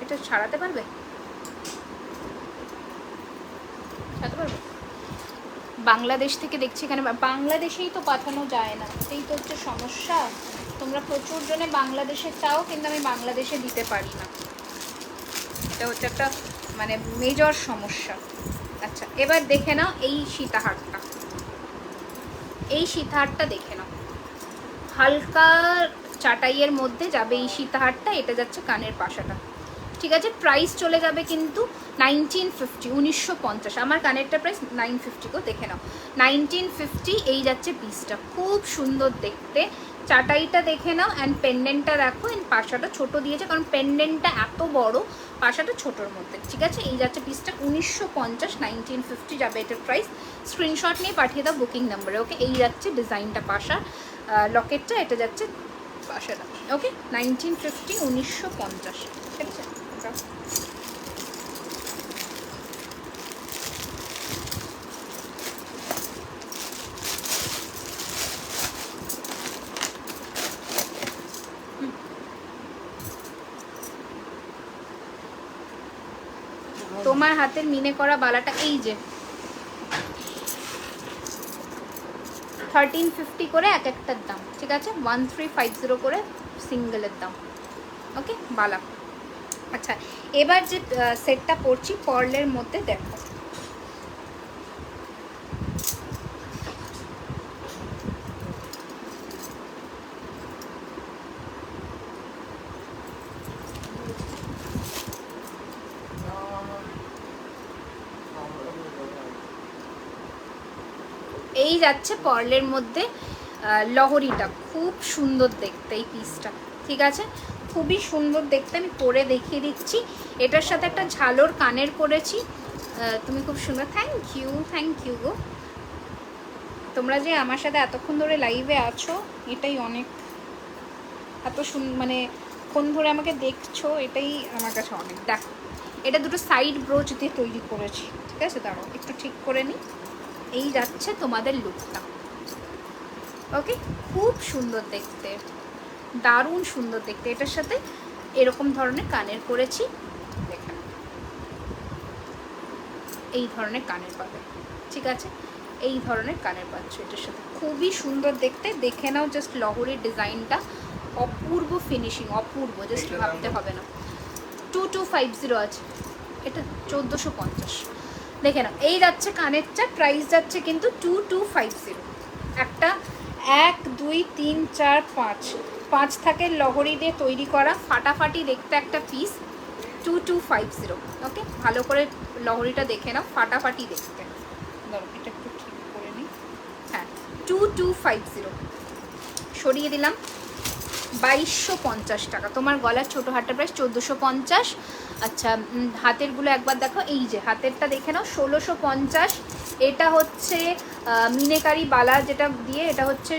এটা ছাড়াতে পারবে, ছাড়াতে পারবে, বাংলাদেশ থেকে দেখছি এখানে, বাংলাদেশেই তো পাঠানো যায় না, সেই তো হচ্ছে সমস্যা। তোমরা প্রচুর জনে বাংলাদেশে চাও, কিন্তু আমি বাংলাদেশে দিতে পারি না, এটা হচ্ছে একটা মানে মেজর সমস্যা। আচ্ছা এবার দেখে নাও এই সীতাহারটা, এই সীতাহারটা দেখে নাও, হালকা চাটাইয়ের মধ্যে যাবে এই সীতাহারটা, এটা যাচ্ছে কানের পাশাটা, ঠিক আছে। প্রাইস চলে যাবে কিন্তু 1950, 1950। আমার কানেরটা প্রাইস 950 গো, দেখে নাও 1950। এই যাচ্ছে পিসটা, খুব সুন্দর দেখতে। চাটাইটা দেখে নাও, অ্যান্ড পেন্ডেন্টটা দেখো, অ্যান্ড পাশাটা ছোট দিয়েছে কারণ পেন্ডেন্টটা এত বড়, পাশাটা ছোটোর মধ্যে, ঠিক আছে। এই যাচ্ছে পিসটা 1950, 1950 যাবে এটার প্রাইস। স্ক্রিনশট নিয়ে পাঠিয়ে দাও বুকিং নাম্বারে, ওকে। এই যাচ্ছে ডিজাইনটা পাশা, লকেটটা, এটা যাচ্ছে পাশাটা, ওকে। 1950, 1950, ঠিক আছে। তোমার হাতের মিনে করা বালাটা এই যে 1350 করে এক একটার দাম, ঠিক আছে। 1350 করে সিঙ্গেলের দাম, ওকে বালা। আচ্ছা এবার যে সেটটা পরছি পার্লের মধ্যে, দেখো এই যাচ্ছে পার্লের মধ্যে লহরিটা, খুব সুন্দর দেখতে এই পিসটা, ঠিক আছে, খুবই সুন্দর দেখতে। আমি পরে দেখিয়ে দিচ্ছি। এটার সাথে একটা ঝালোর কানের করেছি, তুমি খুব সুন্দর, থ্যাংক ইউ গো। তোমরা যে আমার সাথে এতক্ষণ ধরে লাইভে আছো, এটাই অনেক, এত মানে ক্ষণ ধরে আমাকে দেখছো, এটাই আমার কাছে অনেক। দেখো এটা দুটো সাইড ব্রোচ দিয়ে তৈরি করেছি, ঠিক আছে, দাঁড়াও একটু ঠিক করে নিই। এই যাচ্ছে তোমাদের লুকটা, ওকে, খুব সুন্দর দেখতে, দারুণ সুন্দর দেখতে। এটার সাথে এরকম ধরনের কানের করেছি, দেখেন এই ধরনের কানের পাবে, ঠিক আছে, এই ধরনের কানের পাচ্ছ এটার সাথে, খুবই সুন্দর দেখতে। দেখে নাও জাস্ট লহরির ডিজাইনটা, অপূর্ব ফিনিশিং, অপূর্ব, জাস্ট ভাবতে হবে না। 2250 আছে, এটা 1450, দেখে নাও। এই যাচ্ছে কানেরটা, প্রাইস যাচ্ছে কিন্তু 2250। একটা 1 2 3 4 5 5 থাকে লহরি দিয়ে তৈরি করা, ফাটাফাটি দেখতে একটা পিস, 2250, ওকে। ভালো করে লহরিটা দেখে নাও, ফাটাফাটি দেখতে। ধরো এটা একটু ঠিক করে নিই, হ্যাঁ 2250 সরিয়ে দিলাম। 2250 টাকা। তোমার গলার ছোটো হাতটা প্রাইস 1450। আচ্ছা হাতেরগুলো একবার দেখো, এই যে হাতেরটা দেখে নাও 1650। এটা হচ্ছে মিনেকারি বালা যেটা দিয়ে, এটা হচ্ছে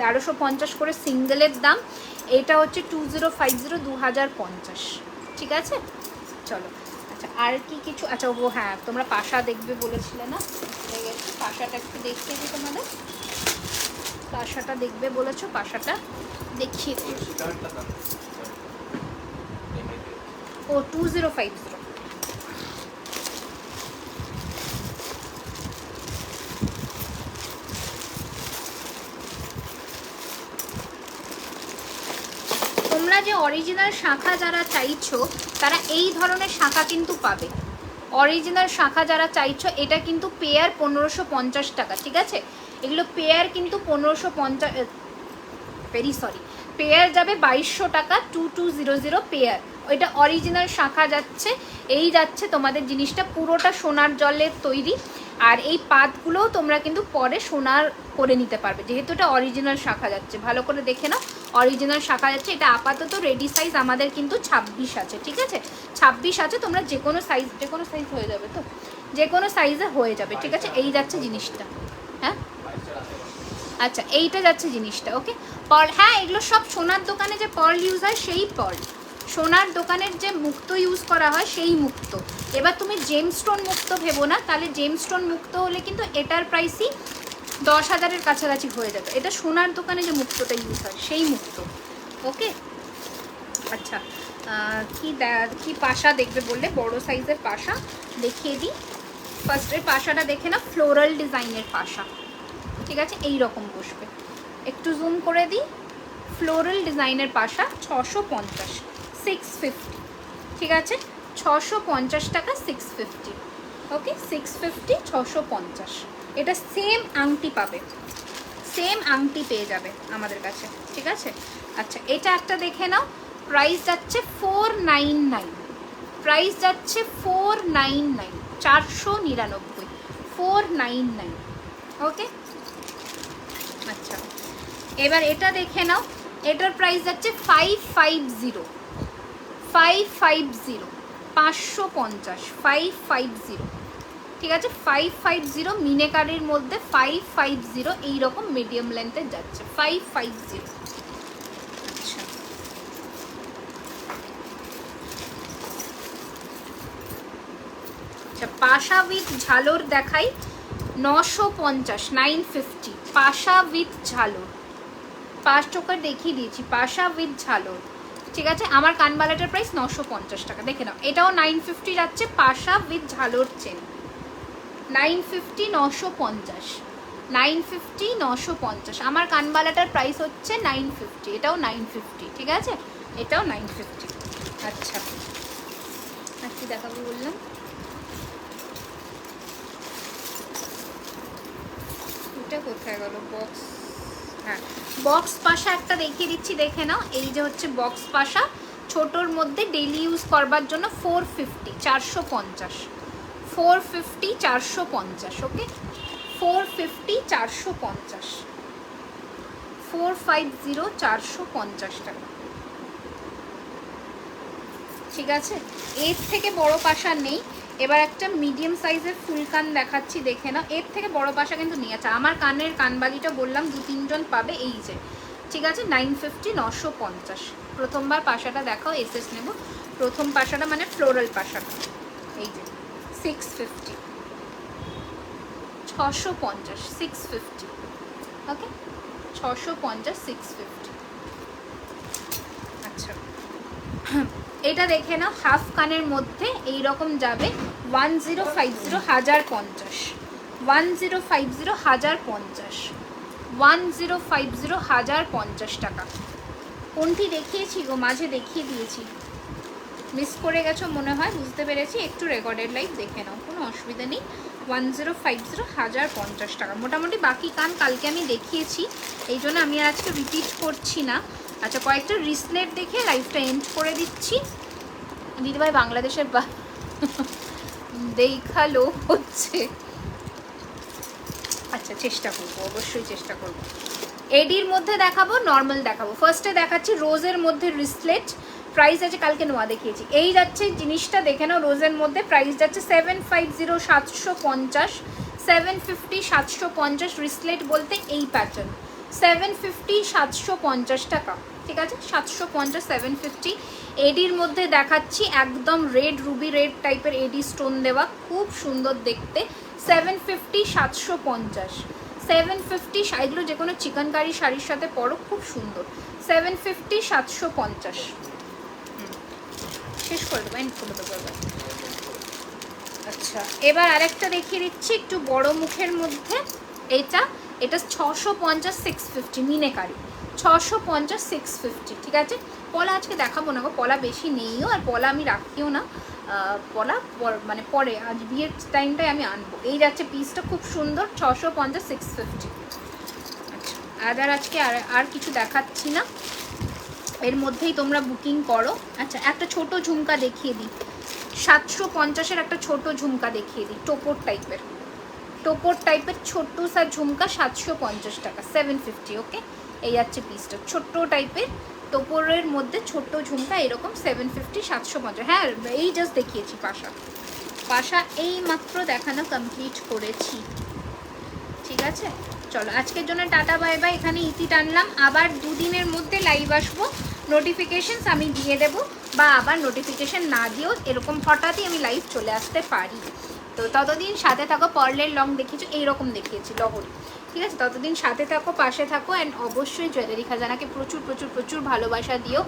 1350 করে সিঙ্গেলের দাম। এটা হচ্ছে 2050, 2050, ঠিক আছে। চলো আচ্ছা আর কি কিছু, আচ্ছা ও হ্যাঁ তোমরা পাশা দেখবে বলেছিলে না, ভুলে গেছি। পাশাটা একটু দেখিয়ে দিই তোমাদের, পাশাটা দেখবে বলেছো, পাশাটা দেখিয়ে দিই। ও 2050, তোমরা যে অরিজিনাল শাঁখা যারা চাইছো তারা এই ধরনের শাঁখা কিন্তু পাবে। অরিজিনাল শাঁখা যারা চাইছো, এটা কিন্তু পেয়ার 1550 টাকা, ঠিক আছে। এগুলো পেয়ার কিন্তু 1550, পেয়ার যাবে 2200 টাকা, 2200 পেয়ার। ওইটা অরিজিনাল শাঁখা যাচ্ছে। এই যাচ্ছে তোমাদের জিনিসটা পুরোটা সোনার জলের তৈরি, আর এই পাতগুলোও তোমরা কিন্তু পরে সোনার করে নিতে পারবে, যেহেতু এটা অরিজিনাল শাঁখা যাচ্ছে। ভালো করে দেখে নাও, অরিজিনাল শাঁখা যাচ্ছে। এটা আপাতত রেডি সাইজ আমাদের কিন্তু 26 আছে, ঠিক আছে, 26 আছে। তোমরা যে কোনো সাইজ হয়ে যাবে, তো যে কোনো সাইজে হয়ে যাবে, ঠিক আছে। এই যাচ্ছে জিনিসটা, হ্যাঁ আচ্ছা এইটা যাচ্ছে জিনিসটা, ওকে। পার্ল, হ্যাঁ এগুলো সব সোনার দোকানে যে পার্ল ইউজ হয় সেই পার্ল, সোনার দোকানের যে মুক্ত ইউজ করা হয় সেই মুক্ত। এবার তুমি জেমস্টোন মুক্ত ভেবো না, তাহলে জেমস্টোন মুক্ত হলে কিন্তু এটার প্রাইসই 10,000-এর কাছাকাছি হয়ে যাবে। এটা সোনার দোকানে যে মুক্তটা ইউজ হয় সেই মুক্ত, ওকে। আচ্ছা কি পাশা দেখবে বললে, বড় সাইজের পাশা দেখিয়ে দিই। ফার্স্টের পাশাটা দেখে না, ফ্লোরাল ডিজাইনের পাশা, ঠিক আছে, এই রকম বসবে। একটু জুম করে দিই, ফ্লোরাল ডিজাইনের পাশা 650, 650, ঠিক আছে, 650 টাকা, 650, ওকে, 650, 650। এটা সেম আংটি পাবে, সেম আংটি পেয়ে যাবে আমাদের কাছে, ঠিক আছে। আচ্ছা, এটা একটা দেখে নাও, প্রাইস যাচ্ছে 499, প্রাইস যাচ্ছে 499, 499, 499, ওকে। আচ্ছা, এবার এটা দেখে নাও, এটার প্রাইস যাচ্ছে 550, 550, 550, 550, ঠিক আছে, 550 মিনেকারির মধ্যে 550 এইরকম মিডিয়াম লেন্থের যাচ্ছে 550। আচ্ছা, আচ্ছা, পাশা উইথ ঝালর দেখাই, 950, 950, পাশা উইথ ঝালর, 5 টাকা দেখিয়ে দিয়েছি, পাশা উইথ ঝালর, ঠিক আছে। আমার কানবালাটার প্রাইস 950 টাকা, দেখে নাও, এটাও 950 যাচ্ছে, পাশা উইথ ঝালর চেন, 950, 950, 950, 950। আমার কানবালাটার প্রাইস হচ্ছে 950, এটাও 950, ঠিক আছে, এটাও 950। আচ্ছা, আর কি দেখাবো বললাম, এটা কোথায় গেল বক্স, হ্যাঁ, বক্স পাশা একটা দেখিয়ে দিচ্ছি, দেখে নাও, এই যে হচ্ছে বক্স পাশা, ছোটোর মধ্যে ডেইলি ইউজ করবার জন্য 450, 450, 450, 450, ওকে, 450, 450, 450, 450 টাকা, ঠিক আছে। এর থেকে বড় পাশা নেই। এবার একটা মিডিয়াম সাইজের ফুলকান দেখাচ্ছি, দেখে না, এর থেকে বড় পাশা কিন্তু নিয়ে আছে। আমার কানের কানবালিটা বললাম 2-3 জন পাবে, এই যে, ঠিক আছে, 950, 950। প্রথমবার পাশাটা দেখাও, এসএস নেব, প্রথম পাশাটা মানে ফ্লোরাল পাশাটা, এই যে 650, 650, 650, ওকে, 650, 650। আচ্ছা, এটা দেখে নাও, হাফ কানের মধ্যে এই রকম যাবে 1050, 1050, 1050, 1050, 1050, 1050 টাকা। কোনটি দেখিয়েছি গো, মাঝে দেখিয়ে দিয়েছি, মিস করে গেছো মনে হয়, বুঝতে পেরেছি, একটু রেকর্ডেড লাইভ দেখে নাও, কোনো অসুবিধা নেই। 1050, 1050 টাকা। মোটামুটি বাকি কান কালকে আমি দেখিয়েছি, এই জন্য আমি আর আজকে রিপিট করছি না। আচ্ছা, কয়েকটা রিসলেট দেখে লাইভটা এন্ড করে দিচ্ছি। দিদিভাই বাংলাদেশের দেখালো হচ্ছে, আচ্ছা চেষ্টা করবো, অবশ্যই চেষ্টা করবো। এডির মধ্যে দেখাবো, নর্মাল দেখাবো। ফার্স্টে দেখাচ্ছি রোজের মধ্যে রিসলেট, প্রাইস আছে, কালকে নোয়া দেখিয়েছি, এই যাচ্ছে জিনিসটা দেখে নাও, রোজের মধ্যে প্রাইস যাচ্ছে 750, 750, 750, 750। রিসলেট বলতে এই প্যাটার্ন, 750, 750 টাকা, ঠিক আছে, 750, 750। এডির মধ্যে দেখাচ্ছি একদম রেড, রুবি রেড টাইপের এডি স্টোন দেওয়া, খুব সুন্দর দেখতে, 750, 750, 750। এগুলো যে কোনো চিকেন কারি শাড়ির সাথে পরো, খুব সুন্দর, 750, 750। শেষ করে দেবো, এন্ড করে দেবো এবার। আচ্ছা, এবার আরেকটা দেখিয়ে দিচ্ছি একটু বড় মুখের মধ্যে, এটা 650, 650 মিনেকারি, 650, 650, ঠিক আছে। পলা আজকে দেখাবো না গো, পলা বেশি নেইও, আর পলা আমি রাখিও না, পলা মানে পরে, আজ বিয়ের টাইমটাই আমি আনবো। এই যাচ্ছে পিসটা, খুব সুন্দর, 650, 650। আচ্ছা, আজকে আর কিছু দেখাচ্ছি না, এর মধ্যেই তোমরা বুকিং করো। আচ্ছা, একটা ছোট ঝুমকা দেখিয়ে দিই, 750-এর একটা ছোট ঝুমকা দেখিয়ে দিই, টোপর টাইপের ছোট্ট সার ঝুমকা, 750 টাকা, 750, ওকে। এই যাচ্ছে পিসটা, ছোট্ট টাইপের টোপরের মধ্যে ছোট্ট ঝুমকা, এরকম 750, 750। হ্যাঁ, এই জাস্ট দেখিয়েছি পাশা এই মাত্র দেখানো কমপ্লিট করেছি, ঠিক আছে। চলো, আজকের জন্য টাটা বাই বাই, এখানে ইতি টানলাম। আবার 2 দিনের মধ্যে লাইভ আসবো, নোটিফিকেশনস আমি দিয়ে দেবো, বা আবার নোটিফিকেশন না দিয়েও এরকম হঠাৎই আমি লাইভ চলে আসতে পারি। তো ততদিন সাথে থাকো। পার্লের লং দেখিয়েছো, এইরকম দেখিয়েছি লহরি, ঠিক আছে। ততদিন সাথে থাকো, পাশে থাকো, অ্যান্ড অবশ্যই জুয়েলারি খাজানাকে প্রচুর প্রচুর প্রচুর ভালোবাসা দিও।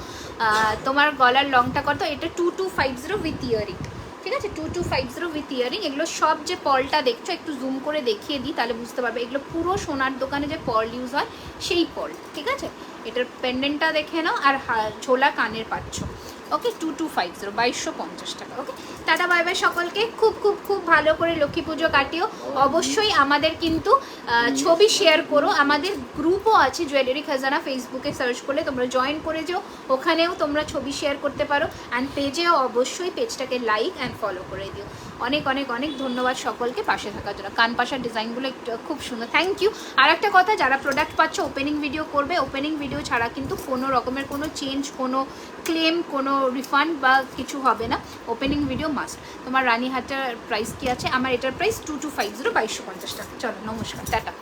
তোমার গলার লংটা কত? এটা 2250 উইথ ইয়ারিং, ঠিক আছে, 2250 উইথ ইয়ারিং। এগুলো সব যে পলটা দেখছো একটু জুম করে দেখিয়ে দিই তাহলে বুঝতে পারবে, এগুলো পুরো সোনার দোকানে যে পল ইউজ হয় সেই পল, ঠিক আছে। এটার পেন্ডেন্টটা দেখে নাও, আর ঝোলা কানের পাচ্ছ। ওকে, 2250, 2250 টাকা। ওকে, টাটা বাই বাই সকলকে, খুব খুব খুব ভালো করে লক্ষ্মী পুজো কাটিও। অবশ্যই আমাদের কিন্তু ছবি শেয়ার করো, আমাদের গ্রুপও আছে জুয়েলারি খাজানা, ফেসবুকে সার্চ করলে তোমরা জয়েন করে যেও, ওখানেও তোমরা ছবি শেয়ার করতে পারো। অ্যান্ড পেজেও অবশ্যই পেজটাকে লাইক অ্যান্ড ফলো করে দিও। অনেক অনেক অনেক ধন্যবাদ সকলকে পাশে থাকার জন্য। কানপাশার ডিজাইনগুলো খুব সুন্দর, থ্যাংক ইউ। আর একটা কথা, যারা প্রোডাক্ট পাচ্ছ ওপেনিং ভিডিও করবে, ওপেনিং ভিডিও ছাড়া কিন্তু কোনো রকমের কোনো চেঞ্জ, কোনো ক্লেম, কোনো রিফান্ড বা কিছু হবে না, ওপেনিং ভিডিও মাস্ট। তোমার রানীহাটের প্রাইস কি আছে? আমার এটার প্রাইস 2250, 2250 টাকা। চলো, নমস্কার, টাটা।